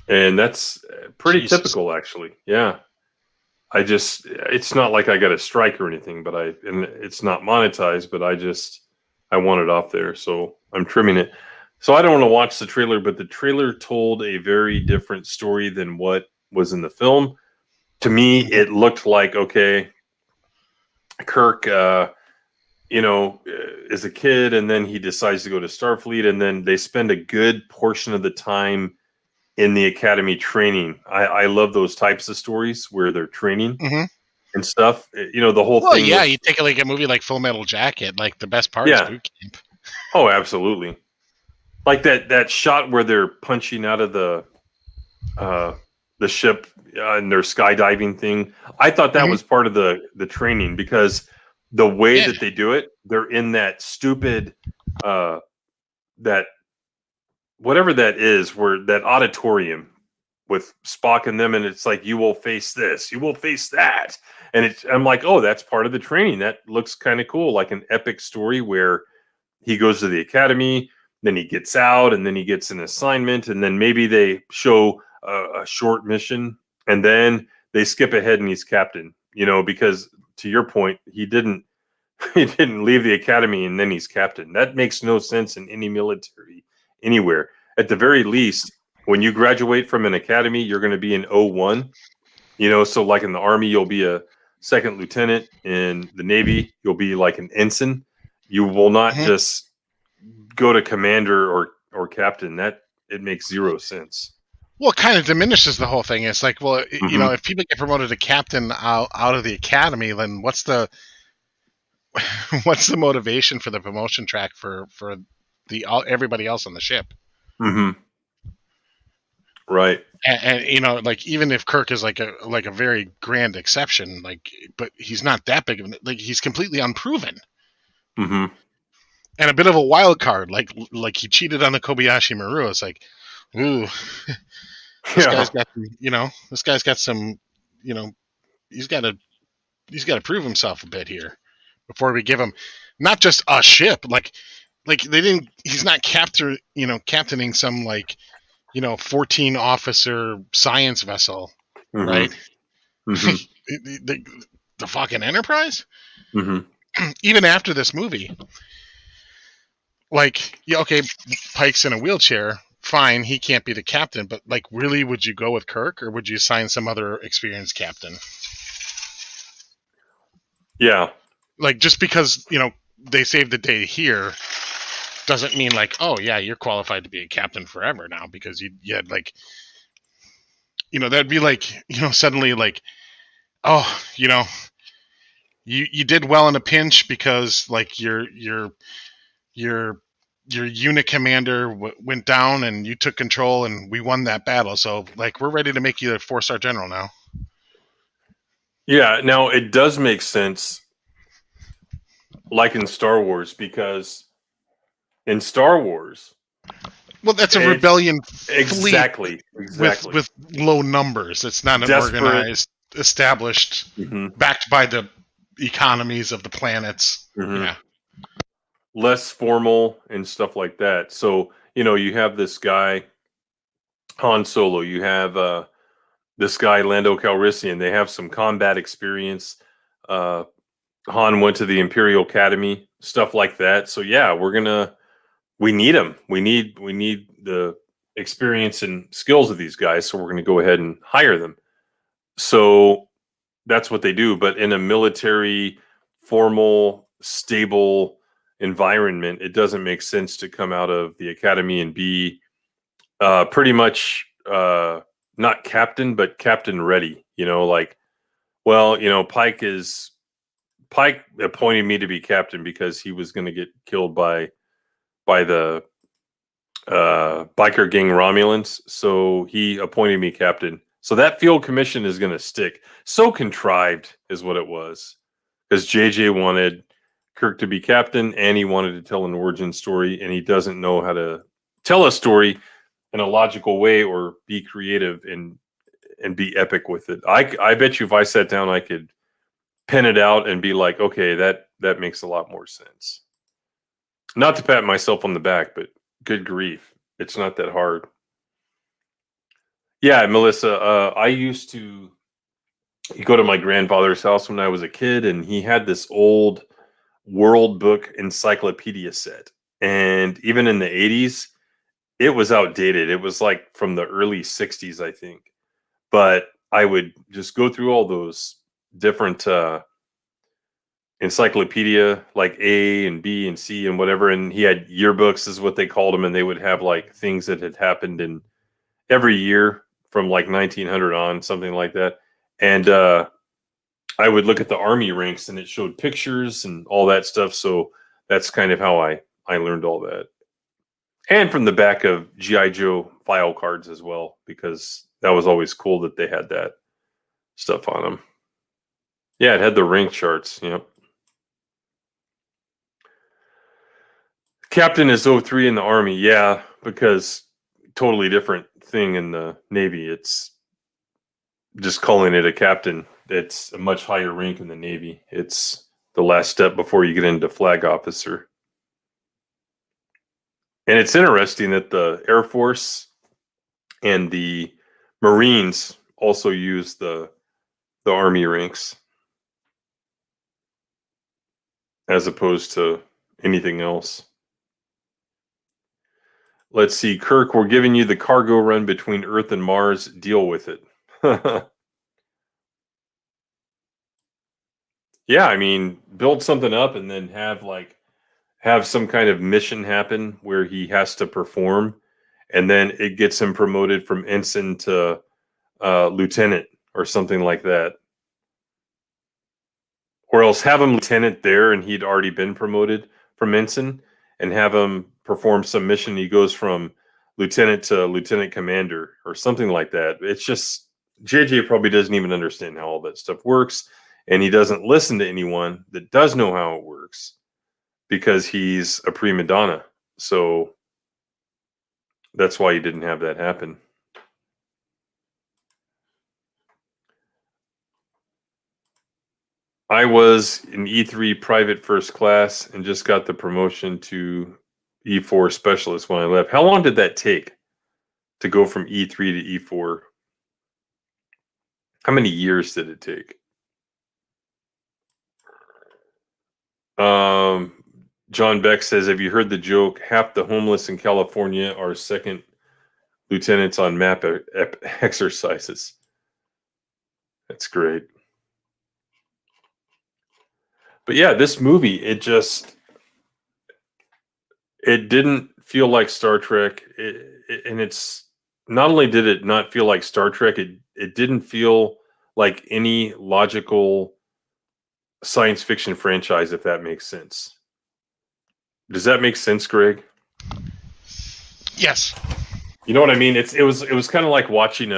And that's pretty Jesus. typical, actually. Yeah. It's not like I got a strike or anything, but and it's not monetized, but I want it off there. So I'm trimming it. So I don't want to watch the trailer, but the trailer told a very different story than what was in the film. To me, it looked like, okay, Kirk, is a kid, and then he decides to go to Starfleet, and then they spend a good portion of the time in the academy training. I love those types of stories where they're training and stuff. The whole Well, thing. yeah, you take like a movie like Full Metal Jacket. Like, the best part is boot camp. Oh, absolutely. Like that shot where they're punching out of the ship and their skydiving thing. I thought that was part of the training, because the way that they do it, they're in that stupid that whatever that is, where that auditorium with Spock and them, and it's like, you will face this, you will face that, and I'm like, oh, that's part of the training. That looks kind of cool, like an epic story where he goes to the academy, then he gets out, and then he gets an assignment, and then maybe they show a short mission, and then they skip ahead and he's captain. Because to your point, he didn't leave the academy and then he's captain. That makes no sense in any military anywhere. At the very least, when you graduate from an academy, you're going to be an 01. So like in the Army, you'll be a second lieutenant. In the Navy, you'll be like an ensign. You will not just go to commander or captain. That it makes zero sense. Well, it kind of diminishes the whole thing. It's like, well, if people get promoted to captain out of the academy, then what's the motivation for the promotion track for everybody else on the ship? Right. And like, even if Kirk is like a very grand exception, like, but he's not that big of an, like, he's completely unproven. And a bit of a wild card, like he cheated on the Kobayashi Maru. It's like, ooh, this guy's got some, he's got to prove himself a bit here before we give him not just a ship, like he's not captaining some 14 officer science vessel, right? The fucking Enterprise. Even after this movie, like, yeah, okay, Pike's in a wheelchair, fine, he can't be the captain, but like, really, would you go with Kirk, or would you sign some other experienced captain? Yeah. Like, just because they saved the day here doesn't mean like, oh yeah, you're qualified to be a captain forever now, because you had like, that'd be like, suddenly like, oh, you did well in a pinch because like your unit commander went down and you took control and we won that battle, so like, we're ready to make you a 4-star general now. Yeah, now it does make sense, like in Star Wars, because in Star Wars, well, that's a rebellion exactly with low numbers. It's not an organized, established, backed by the economies of the planets. Yeah, less formal and stuff like that. So you have this guy Han Solo, you have this guy Lando Calrissian. They have some combat experience. Han went to the Imperial Academy, stuff like that. So yeah, we need them. We need the experience and skills of these guys. So we're going to go ahead and hire them. So that's what they do. But in a military formal, stable environment, it doesn't make sense to come out of the academy and be pretty much not captain, but captain ready. Like, well, Pike appointed me to be captain because he was going to get killed by the biker gang Romulans. So he appointed me captain. So that field commission is going to stick. So contrived is what it was. Because JJ wanted Kirk to be captain and he wanted to tell an origin story, and he doesn't know how to tell a story in a logical way or be creative and be epic with it. I bet you if I sat down, I could pen it out and be like, okay, that makes a lot more sense. Not to pat myself on the back, but good grief, it's not that hard. Yeah, Melissa, I used to go to my grandfather's house when I was a kid, and he had this old World Book encyclopedia set. And even in the 80s, it was outdated. It was like from the early 60s, I think. But I would just go through all those different encyclopedia, like A and B and C and whatever. And he had yearbooks, is what they called them. And they would have like things that had happened in every year from like 1900 on, something like that. And I would look at the Army ranks, and it showed pictures and all that stuff. So that's kind of how I learned all that. And from the back of G.I. Joe file cards as well, because that was always cool that they had that stuff on them. Yeah, it had the rank charts. Yep. Captain is 03 in the Army. Yeah, because totally different thing in the Navy. It's just calling it a captain. It's a much higher rank in the Navy. It's the last step before you get into flag officer. And it's interesting that the Air Force and the Marines also use the Army ranks as opposed to anything else. Let's see, Kirk, we're giving you the cargo run between Earth and Mars. Deal with it. Yeah, I mean, build something up and then have some kind of mission happen where he has to perform, and then it gets him promoted from ensign to lieutenant or something like that. Or else have him lieutenant there and he'd already been promoted from ensign, and have him perform some mission. He goes from lieutenant to lieutenant commander or something like that. It's just JJ probably doesn't even understand how all that stuff works, and he doesn't listen to anyone that does know how it works because he's a prima donna. So that's why he didn't have that happen. I was in E3 private first class and just got the promotion to E4 specialist when I left. How long did that take to go from E3 to E4? How many years did it take? John Beck says, have you heard the joke? Half the homeless in California are second lieutenants on map exercises. That's great. But yeah, this movie, it didn't feel like Star Trek. And it's not only did it not feel like Star Trek, it didn't feel like any logical science fiction franchise, if that makes sense. Does that make sense, Greg? Yes. You know what I mean? It was kind of like watching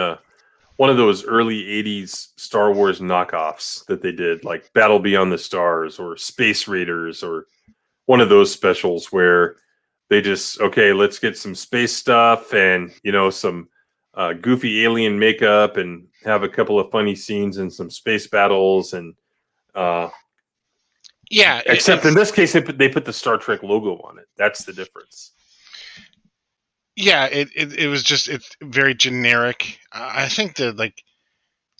one of those early 80s Star Wars knockoffs that they did, like Battle Beyond the Stars or Space Raiders, or one of those specials where they just, okay, let's get some space stuff and, some goofy alien makeup and have a couple of funny scenes and some space battles. And yeah, except in this case, they put the Star Trek logo on it. That's the difference. Yeah, it was just, it's very generic. I think that, like,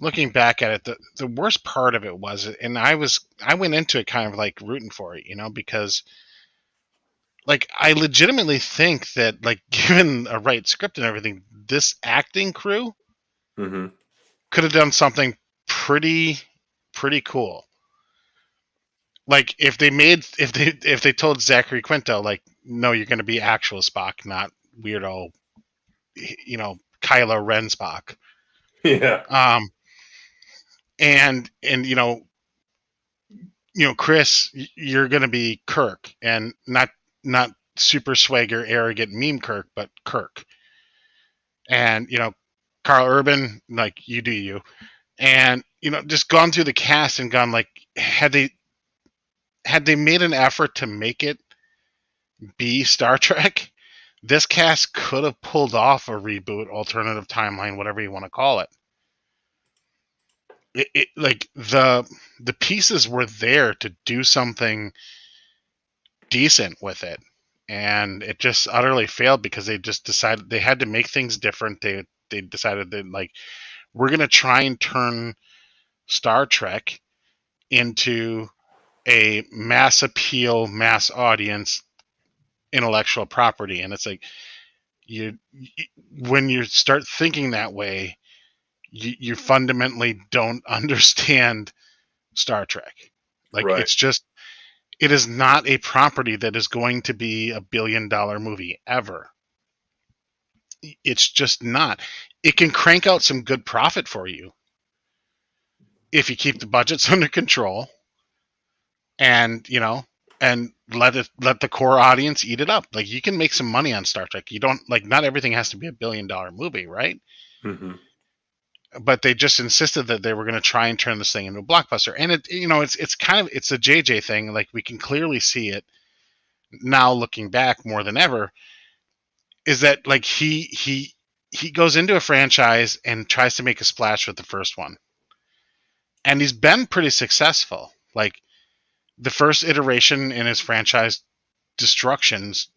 looking back at it, the worst part of it was, and I went into it kind of like rooting for it, because like I legitimately think that, like, given a right script and everything, this acting crew could have done something pretty cool. like if they told Zachary Quinto, like, no, you're going to be actual Spock, not weirdo, Kylo Ren Spock. Yeah. And Chris, you're going to be Kirk, and not super swagger, arrogant meme Kirk, but Kirk. And Carl Urban, like, you do you. And just gone through the cast and gone, like, had they made an effort to make it be Star Trek, this cast could have pulled off a reboot, alternative timeline, whatever you want to call it. Like the pieces were there to do something decent with it, and it just utterly failed because they just decided they had to make things different. They decided that, like, we're gonna try and turn Star Trek into a mass appeal, mass audience intellectual property, and it's like when you start thinking that way, you fundamentally don't understand Star Trek. Like, Right. it is not a property that is going to be a $1 billion movie ever. It's just not. It can crank out some good profit for you if you keep the budgets under control, and and let the core audience eat it up. Like, you can make some money on Star Trek. You don't, like, not everything has to be a $1 billion movie, right? Mm-hmm. But they just insisted that they were going to try and turn this thing into a blockbuster. And it's a JJ thing. Like, we can clearly see it now looking back more than ever, is that, like, he goes into a franchise and tries to make a splash with the first one. And he's been pretty successful. Like, the first iteration in his franchise, Destructions,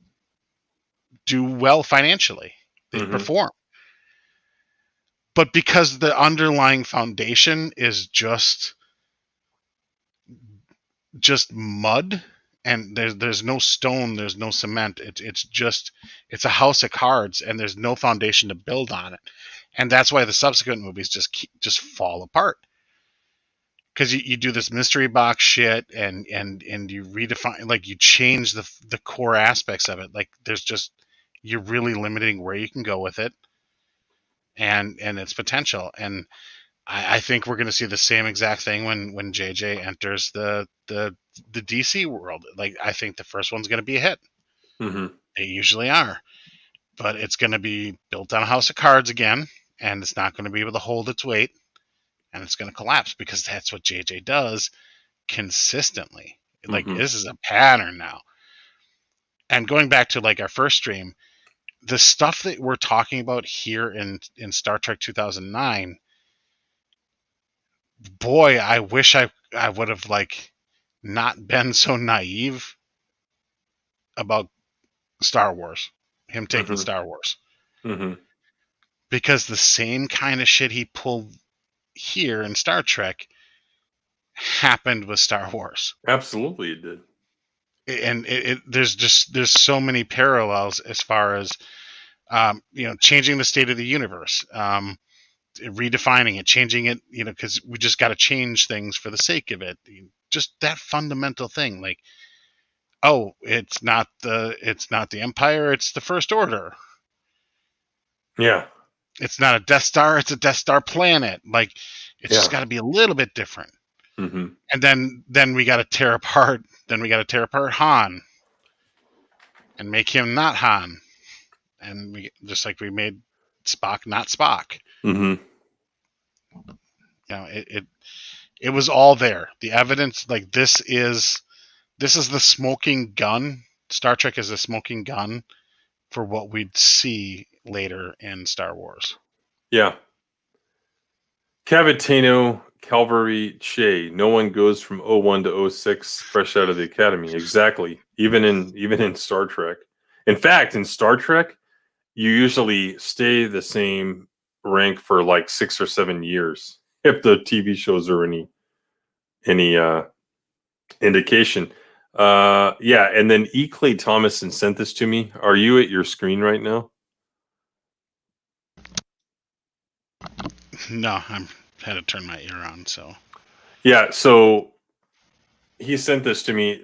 do well financially. They Mm-hmm. perform. But because the underlying foundation is just mud, and there's no stone, there's no cement. It's a house of cards, and there's no foundation to build on it. And that's why the subsequent movies just fall apart. Because you do this mystery box shit, and you redefine, like, you change the core aspects of it. Like, you're really limiting where you can go with it, and its potential. And I think we're going to see the same exact thing when JJ enters the DC world. Like, I think the first one's going to be a hit. Mm-hmm. They usually are, but it's going to be built on a house of cards again, and it's not going to be able to hold its weight, and it's going to collapse, because that's what JJ does consistently. Like, Mm-hmm. this is a pattern now. And going back to, like, our first stream, the stuff that we're talking about here in Star Trek 2009, boy, I wish I would have, like, not been so naive about Star Wars, him taking Mm-hmm. Star Wars, Mm-hmm. because the same kind of shit he pulled here in Star Trek happened with Star Wars. Absolutely, it did. And there's so many parallels as far as changing the state of the universe, redefining it, changing it, because we just got to change things for the sake of it. Just that fundamental thing, like, oh, it's not the Empire, it's the First Order. Yeah. It's not a Death Star, it's a Death Star planet. Like, it's just got to be a little bit different. Mm-hmm. And then we got to tear apart. Then we got to tear apart Han and make him not Han. And we, just like we made Spock not Spock. Mm-hmm. It was all there. The evidence, like, this is the smoking gun. Star Trek is a smoking gun for what we'd see later in Star Wars. Yeah. Cavitano, Calvary, Che. No one goes from 01 to 06 fresh out of the academy. Exactly. Even in Star Trek. In fact, in Star Trek, you usually stay the same rank for like 6 or 7 years if the TV shows are any indication. Yeah, and then E. Clay Thomason sent this to me. Are you at your screen right now? No, I had to turn my ear on. So Yeah, so he sent this to me.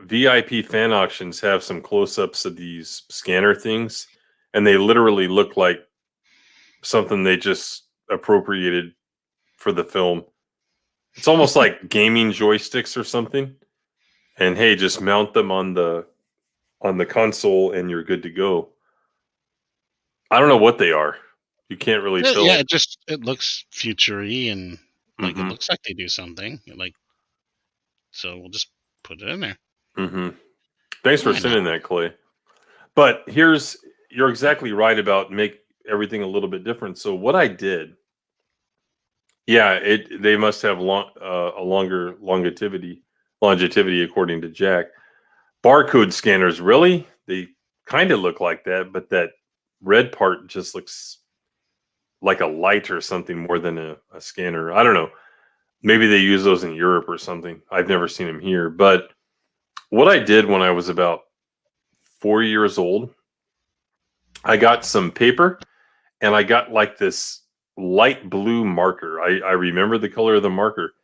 VIP fan auctions have some close-ups of these scanner things, and they literally look like something they just appropriated for the film. It's almost like gaming joysticks or something. And hey, just mount them on the console, and you're good to go. I don't know what they are. You can't really tell. Yeah, it looks future-y and like Mhm. it looks like they do something. Like, so we'll just put it in there. Mm-hmm. Thanks for Why sending that, Clay. But you're exactly right about make everything a little bit different. So what I did, yeah, they must have a longer longevity according to Jack. Barcode scanners, really? They kind of look like that, but that red part just looks like a light or something more than a scanner. I don't know. Maybe they use those in Europe or something. I've never seen them here. But what I did when I was about 4 years old, I got some paper and I got like this light blue marker. I remember the color of the marker.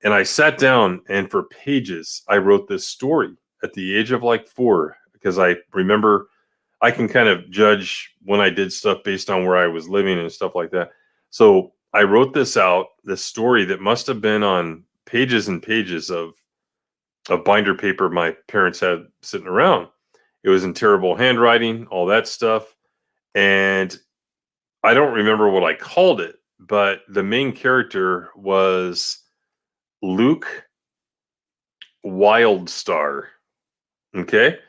And I sat down and for pages, I wrote this story at the age of like 4 because I remember I can kind of judge when I did stuff based on where I was living and stuff like that. So I wrote this story that must have been on pages and pages of binder paper my parents had sitting around. It was in terrible handwriting, all that stuff. And I don't remember what I called it, but the main character was Luke Wildstar. Okay.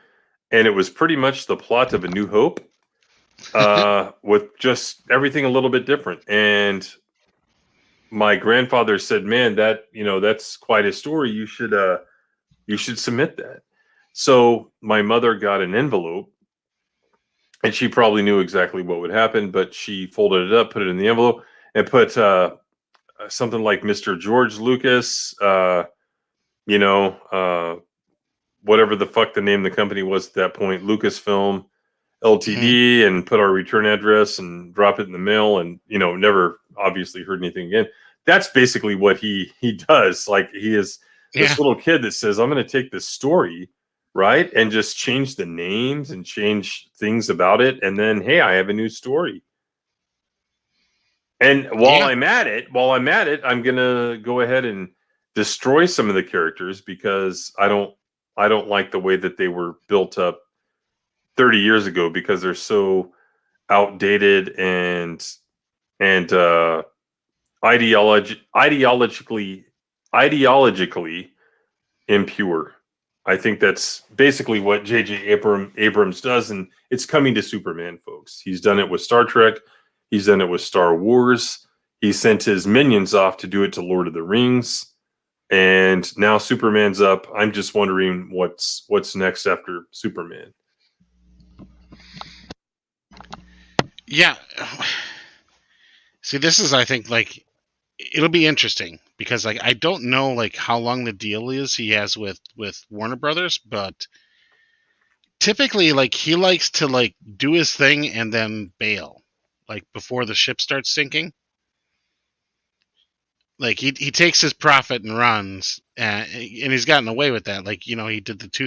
And it was pretty much the plot of A New Hope, with just everything a little bit different. And my grandfather said, "Man, that's quite a story. You should submit that." So my mother got an envelope, and she probably knew exactly what would happen, but she folded it up, put it in the envelope, and put something like Mr. George Lucas, whatever the fuck the name of the company was at that point, Lucasfilm Ltd, and put our return address and drop it in the mail, and never obviously heard anything again. That's basically what he does. Like, he is this little kid that says, "I'm going to take this story, right, and just change the names and change things about it, and then hey, I have a new story." And while I'm at it, I'm gonna go ahead and destroy some of the characters because I don't like the way that they were built up 30 years ago because they're so outdated and ideologically impure. I think that's basically what JJ Abrams does, and it's coming to Superman, folks. He's done it with Star Trek. He's done it with Star Wars. He sent his minions off to do it to Lord of the Rings, and now Superman's up. I'm just wondering what's next after Superman. Yeah. See, this is, I think, like, it'll be interesting because, like, I don't know, like, how long the deal is he has with Warner Brothers, but typically, like, he likes to, like, do his thing and then bail, like, before the ship starts sinking. Like, he takes his profit and runs, and he's gotten away with that. Like, he did the 2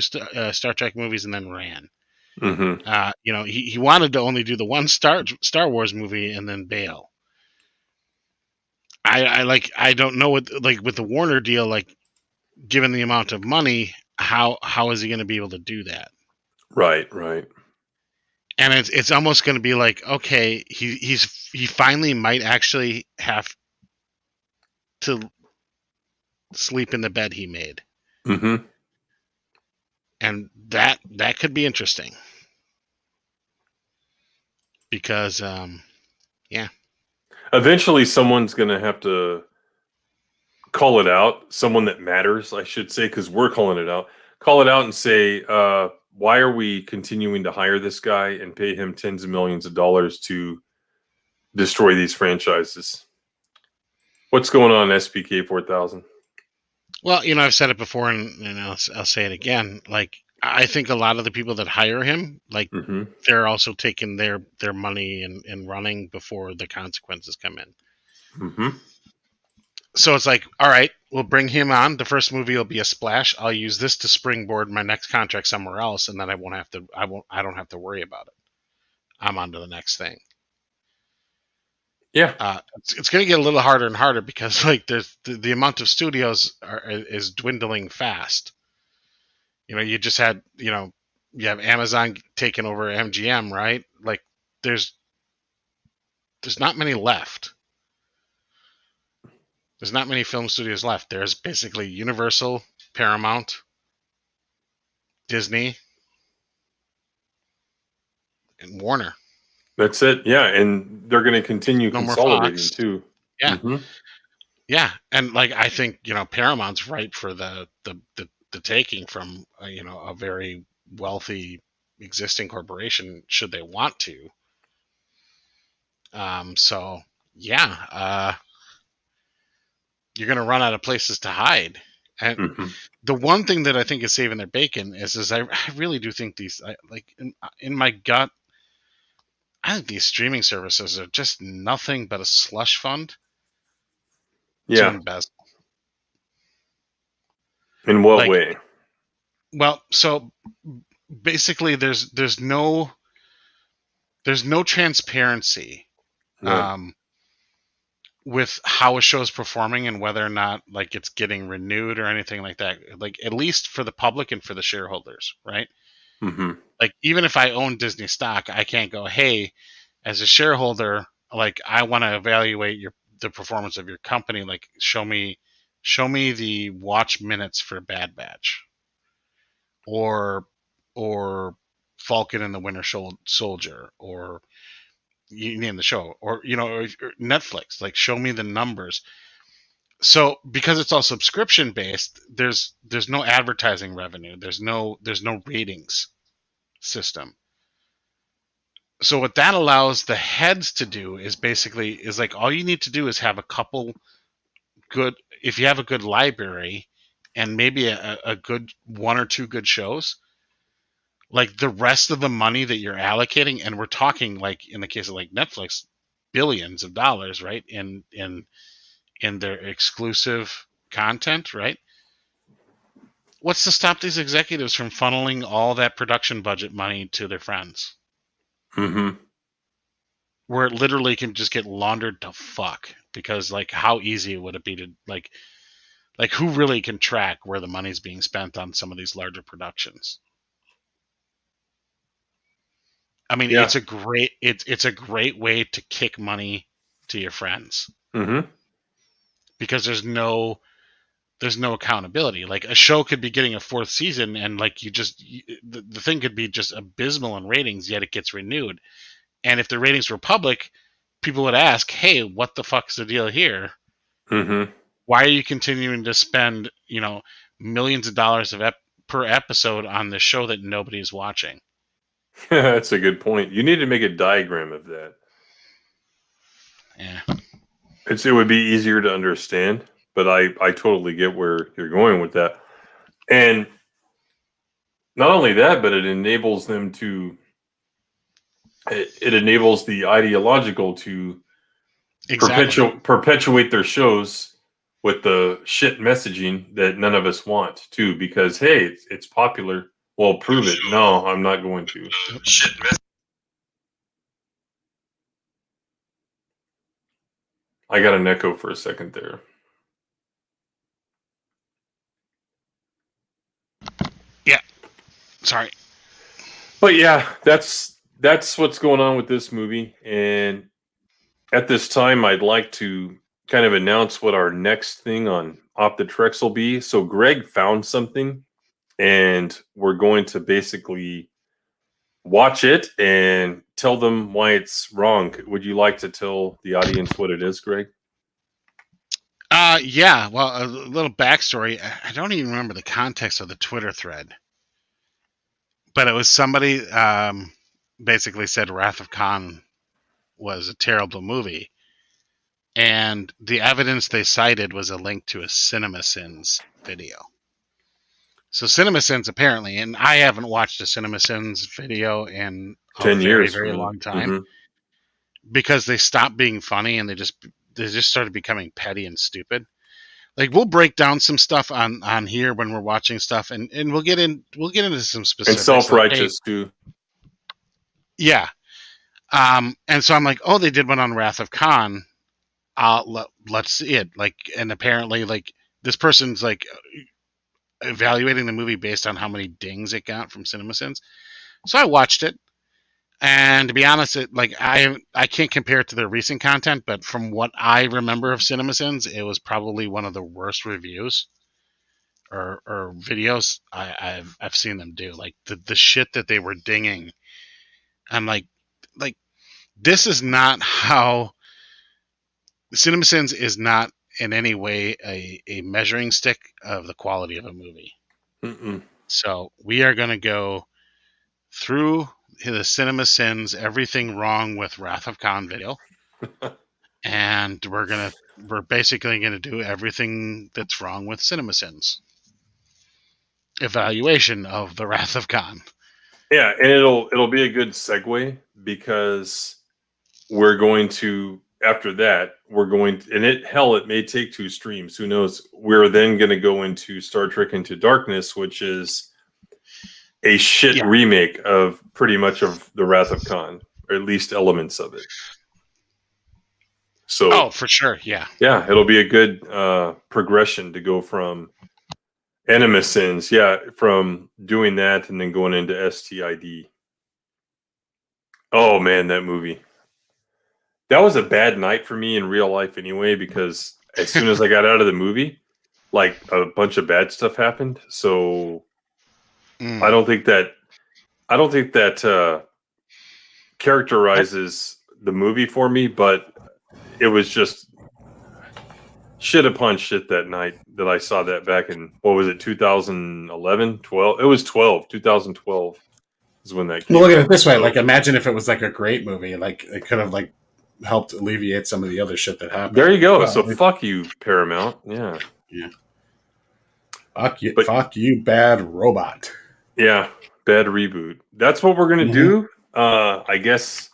Star Trek movies and then ran. Mm-hmm. He wanted to only do the 1 Star Wars movie and then bail. I don't know what, like, with the Warner deal, like, given the amount of money, how is he going to be able to do that? Right. And it's almost going to be like, okay, he finally might actually have to sleep in the bed he made. Mm-hmm. And that could be interesting. Because Eventually someone's going to have to call it out. Someone that matters, I should say, because we're calling it out. Call it out and say, why are we continuing to hire this guy and pay him tens of millions of dollars to destroy these franchises? What's going on, SPK 4000? Well, I've said it before, and I'll say it again. Like, I think a lot of the people that hire him, like, they're also taking their money and running before the consequences come in. Mm-hmm. So it's like, all right, We'll bring him on. The first movie will be a splash. I'll use this to springboard my next contract somewhere else, and then I don't have to worry about it. I'm on to the next thing. Yeah. It's going to get a little harder and harder because like there's the amount of studios is dwindling fast. You just had you have Amazon taking over MGM, right? Like there's not many left. There's not many film studios left. There's basically Universal, Paramount, Disney, and Warner. That's it. Yeah, and they're going to continue No more consolidating Fox. too. Yeah. Mm-hmm. Yeah, and like I think Paramount's ripe for the taking from a very wealthy existing corporation should they want to. So yeah, you're gonna run out of places to hide. And Mm-hmm. the one thing that I think is saving their bacon is I really do think these in my gut, I think these streaming services are just nothing but a slush fund to Yeah. embezzle. In what Like, way? well, so basically, there's no transparency No. with how a show is performing and whether or not like it's getting renewed or anything like that. Like at least for the public and for the shareholders, right? Mm-hmm. Like even if I own Disney stock, I can't go, hey, as a shareholder, like I want to evaluate the performance of your company. Like show me the watch minutes for Bad Batch or Falcon and the Winter Soldier, or you name the show, or or Netflix. Like show me the numbers. So because it's all subscription based, there's no advertising revenue. There's no ratings system. So what that allows the heads to do is like all you need to do is have a couple good, if you have a good library and maybe a good one or two good shows, like the rest of the money that you're allocating, and we're talking like in the case of like Netflix, billions of dollars, right? In their exclusive content, right? What's to stop these executives from funneling all that production budget money to their friends? Mm-hmm. Where it literally can just get laundered to fuck. Because like how easy would it be to like who really can track where the money's being spent on some of these larger productions? I mean, Yeah. it's a great way to kick money to your friends. Mm-hmm. Because there's no accountability. Like a show could be getting a fourth season and like the thing could be just abysmal in ratings, yet it gets renewed. And if the ratings were public, people would ask, hey, what the fuck's the deal here? Mm-hmm. Why are you continuing to spend millions of dollars per episode on this show that nobody is watching? That's a good point. You need to make a diagram of that. Yeah. It would be easier to understand, but I totally get where you're going with that. And not only that, but it enables them to it enables the ideological to Exactly. perpetuate their shows with the shit messaging that none of us want too, because hey, it's popular. Well, prove it. No, I'm not going to. Shit mess. I got an echo for a second there. Yeah. Sorry. But yeah, that's what's going on with this movie. And at this time, I'd like to kind of announce what our next thing on Off the Treks will be. So Greg found something, and we're going to basically watch it and tell them why it's wrong. Would you like to tell the audience what it is, Greg? Yeah. Well, a little backstory. I don't even remember the context of the Twitter thread, but it was somebody basically said Wrath of Khan was a terrible movie, and the evidence they cited was a link to a CinemaSins video. So CinemaSins apparently, and I haven't watched a CinemaSins video in a 10 very, years. very long time, Mm-hmm. because they stopped being funny and they just started becoming petty and stupid. like we'll break down some stuff on here when we're watching stuff, and we'll get into some And specifics. self-righteous too. Yeah. And so I'm like, oh, they did one on Wrath of Khan. Let's see it. Like, and apparently, like, this person's like evaluating the movie based on how many dings it got from CinemaSins. So I watched it, and to be honest, I can't compare it to their recent content, but from what I remember of CinemaSins, it was probably one of the worst reviews or videos I've seen them do. Like the shit that they were dinging. I'm like this is not how CinemaSins is not in any way a measuring stick of the quality of a movie. Mm-mm. So we are going to go through the CinemaSins, everything wrong with Wrath of Khan video, and we're basically gonna do everything that's wrong with CinemaSins evaluation of the Wrath of Khan. Yeah, and it'll be a good segue because we're going to, after that, it may take 2 streams, who knows. We're then going to go into Star Trek Into Darkness, which is a shit remake of pretty much of the Wrath of Khan, or at least elements of it. So, for sure, yeah, it'll be a good progression to go from CinemaSins, from doing that and then going into STID. Oh man, that movie. That was a bad night for me in real life anyway, because as soon as I got out of the movie, like a bunch of bad stuff happened. So I don't think that characterizes the movie for me, but it was just shit upon shit that night that I saw that back in, what was it, 2011, 12? It was 2012 is when that came Well, look at out. it this way. Like, imagine if it was like a great movie. Like, it could have like helped alleviate some of the other shit that happened. There you go. Well, so fuck you, Paramount. Yeah. Fuck you, bad robot. Yeah, bad reboot. That's what we're gonna do. I guess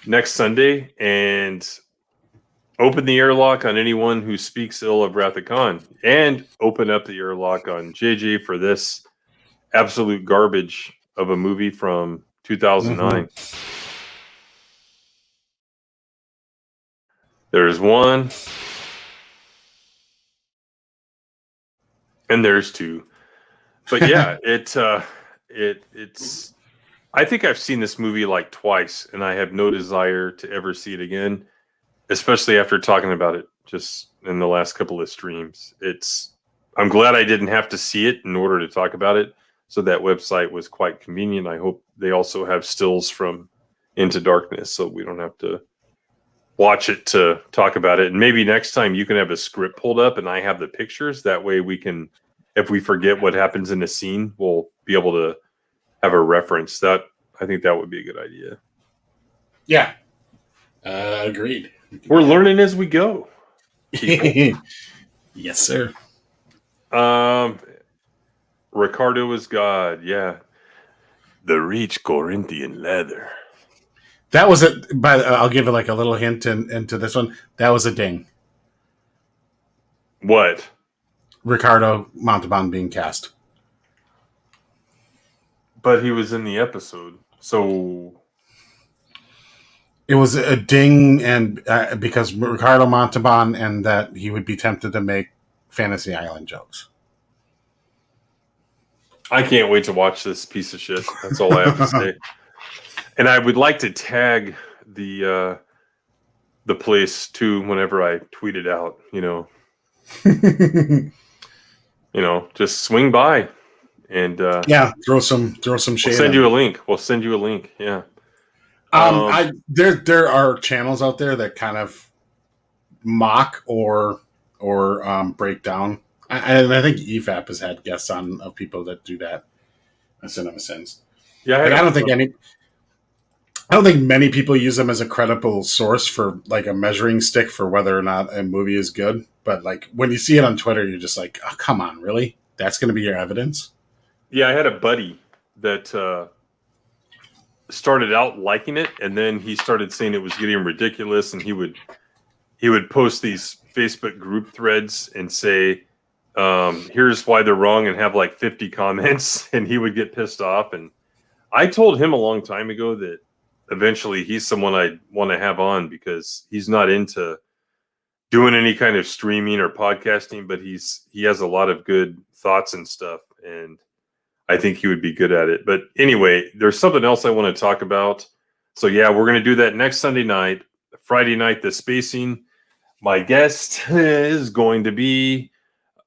next Sunday, and open the airlock on anyone who speaks ill of Wrath of Khan, and open up the airlock on JJ for this absolute garbage of a movie from 2009. There's one, and there's two. But yeah, it's. I think I've seen this movie like twice, and I have no desire to ever see it again, especially after talking about it just in the last couple of streams. I'm glad I didn't have to see it in order to talk about it, so that website was quite convenient. I hope they also have stills from Into Darkness, so we don't have to watch it to talk about it. And maybe next time you can have a script pulled up and I have the pictures. That way we can, if we forget what happens in a scene, we'll be able to have a reference. I think that would be a good idea. Yeah. Agreed. We're learning as we go. Yes, sir. Ricardo is God. Yeah. The rich Corinthian leather. That was it. But I'll give it like a little hint into this one. That was a ding. What? Ricardo Montalban being cast. But he was in the episode, so it was a ding, and because Ricardo Montalban, and that he would be tempted to make Fantasy Island jokes. I can't wait to watch this piece of shit. That's all I have to say. And I would like to tag the place too whenever I tweet it out. Just swing by. And throw some shade. We'll send you a link. Yeah. There are channels out there that kind of mock or break down. And I think EFAP has had guests on of people that do that. CinemaSins. Yeah, I don't think many people use them as a credible source for like a measuring stick for whether or not a movie is good. But like when you see it on Twitter, you're just like, oh, come on, really? That's going to be your evidence? Yeah, I had a buddy that started out liking it, and then he started saying it was getting ridiculous, and he would post these Facebook group threads and say, here's why they're wrong, and have like 50 comments, and he would get pissed off. And I told him a long time ago that eventually he's someone I'd want to have on, because he's not into doing any kind of streaming or podcasting, but he has a lot of good thoughts and stuff, and I think he would be good at it. But anyway, there's something else I want to talk about. So yeah, we're going to do that next Sunday night. Friday night, the spacing. My guest is going to be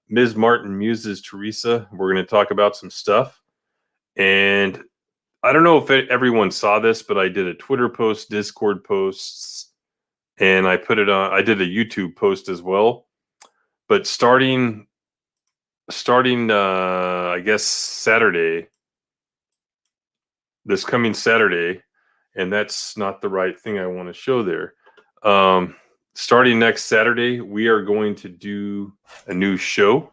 Ms. Martin Muses Teresa. We're going to talk about some stuff. And I don't know if everyone saw this, but I did a Twitter post, Discord posts, and I put it on. I did a YouTube post as well. But starting, I guess Saturday, this coming Saturday, and that's not the right thing I want to show there. Starting next Saturday, we are going to do a new show.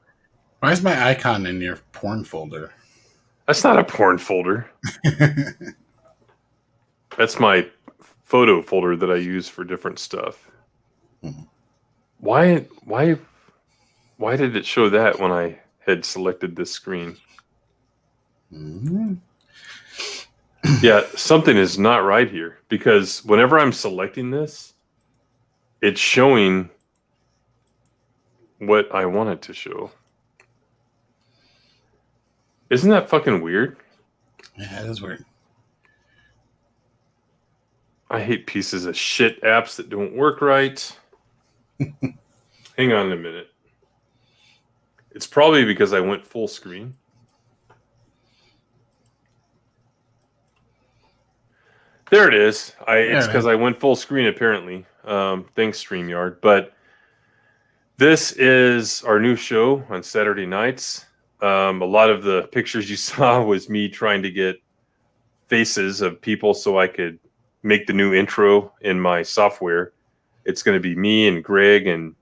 Why is my icon in your porn folder? That's not a porn folder. That's my photo folder that I use for different stuff. Why did it show that when I had selected this screen? Yeah, something is not right here, because whenever I'm selecting this, it's showing what I want it to show. Isn't that fucking weird? Yeah, it is weird. I hate pieces of shit apps that don't work right. Hang on a minute. It's probably because I went full screen. There it is. It's because I went full screen, apparently. Thanks, StreamYard. But this is our new show on Saturday nights. A lot of the pictures you saw was me trying to get faces of people so I could make the new intro in my software. It's going to be me and Greg and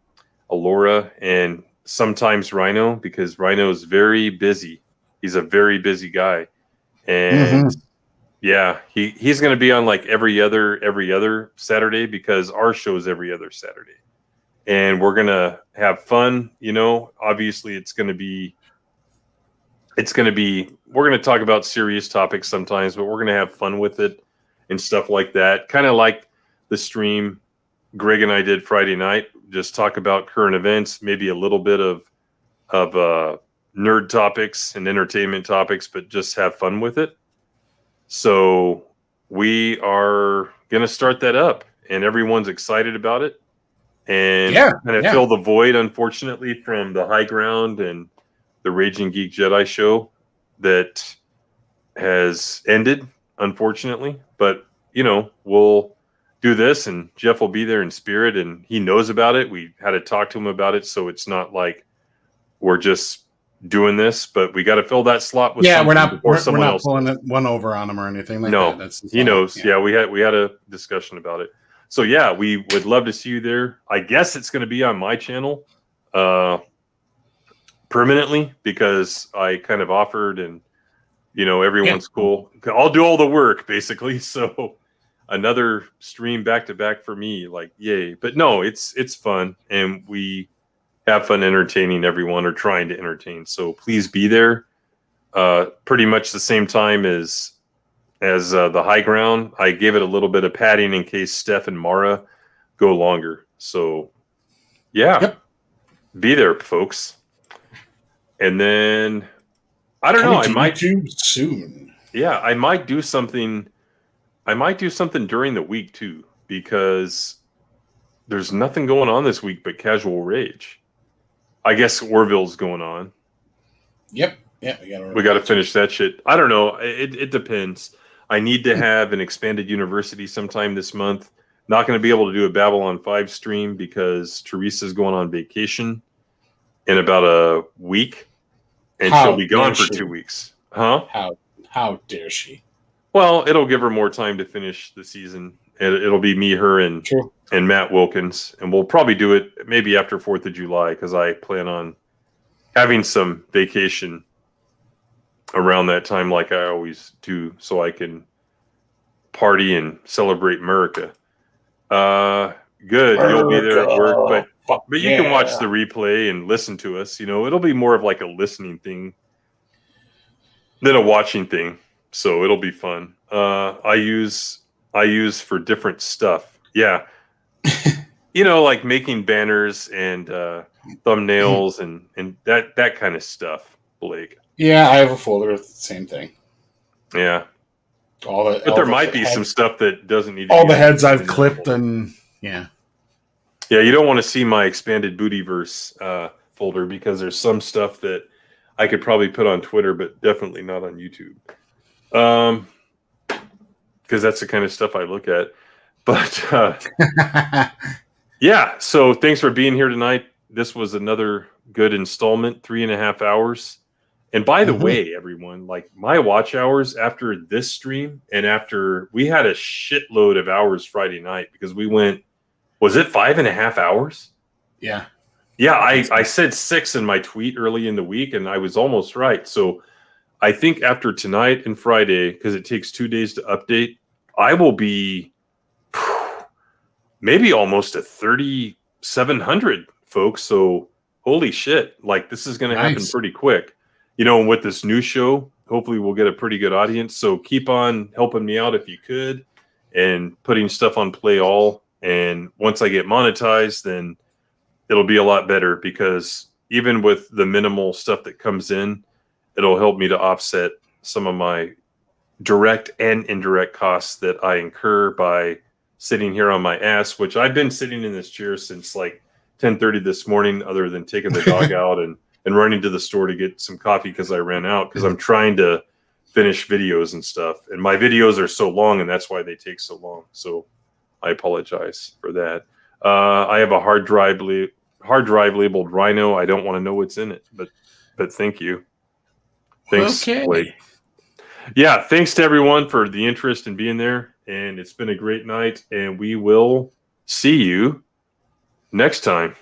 Alora, and sometimes Rhino, because Rhino is very busy. He's a very busy guy. And yeah, he's going to be on like every other Saturday, because our show is every other Saturday. And we're going to have fun, obviously we're going to talk about serious topics sometimes, but we're going to have fun with it and stuff like that. Kind of like the stream Greg and I did Friday night, just talk about current events, maybe a little bit of nerd topics and entertainment topics, but just have fun with it. So we are going to start that up, and everyone's excited about it. And fill the void, unfortunately, from the High Ground and the Raging Geek Jedi show that has ended, unfortunately. But, we'll do this, and Jeff will be there in spirit, and he knows about it. We had to talk to him about it, so it's not like we're just doing this, but we got to fill that slot with we're not else pulling one over on him or anything like that. He knows. Yeah, we had a discussion about it. So yeah, we would love to see you there. I guess it's going to be on my channel permanently, because I kind of offered, and everyone's cool. I'll do all the work basically. So another stream back to back for me, like yay. But no, it's fun, and we have fun entertaining everyone, or trying to entertain. So please be there. Pretty much the same time as the High Ground. I gave it a little bit of padding in case Steph and Mara go longer. So yeah, be there, folks. And then I don't know. I might do soon. Yeah, I might do something. I might do something during the week too, because there's nothing going on this week but Casual Rage. I guess Orville's going on. Yep. Yeah, we got to finish that shit. I don't know. It depends. I need to have an expanded university sometime this month. Not going to be able to do a Babylon 5 stream because Teresa's going on vacation in about a week, and she'll be gone for 2 weeks. Huh? How dare she? Well, it'll give her more time to finish the season. It'll be me, her, and Matt Wilkins, and we'll probably do it maybe after 4th of July, because I plan on having some vacation around that time, like I always do, so I can party and celebrate America. Good. You'll be there at work, Fuck but you can watch the replay and listen to us. You know, it'll be more of like a listening thing than a watching thing. So it'll be fun. I use for different stuff. Yeah. You know, like making banners and thumbnails and that kind of stuff, Blake. Yeah, I have a folder with the same thing. Yeah. But There might be some stuff that doesn't need to all be the heads I've in that clipped folder. and yeah. Yeah, you don't want to see my expanded Bootyverse folder because there's some stuff that I could probably put on Twitter, but definitely not on YouTube. Because that's the kind of stuff I look at. But yeah, so thanks for being here tonight. This was another good installment, 3.5 hours. And by the way, everyone, like my watch hours after this stream and after we had a shitload of hours Friday night because we went, was it 5.5 hours? Yeah. Yeah, I said 6 in my tweet early in the week and I was almost right. So I think after tonight and Friday, because it takes 2 days to update, I will be maybe almost at 3,700 folks. So holy shit, like this is going to happen pretty quick. You know, with this new show, hopefully we'll get a pretty good audience. So keep on helping me out if you could and putting stuff on Play All. And once I get monetized, then it'll be a lot better because even with the minimal stuff that comes in, it'll help me to offset some of my direct and indirect costs that I incur by sitting here on my ass, which I've been sitting in this chair since like 10:30 this morning, other than taking the dog out and running to the store to get some coffee because I ran out because I'm trying to finish videos and stuff. And my videos are so long and that's why they take so long. So I apologize for that. I have a hard drive labeled Rhino. I don't want to know what's in it, but thank you. Thanks, Blake. Yeah, thanks to everyone for the interest in being there. And it's been a great night. And we will see you next time.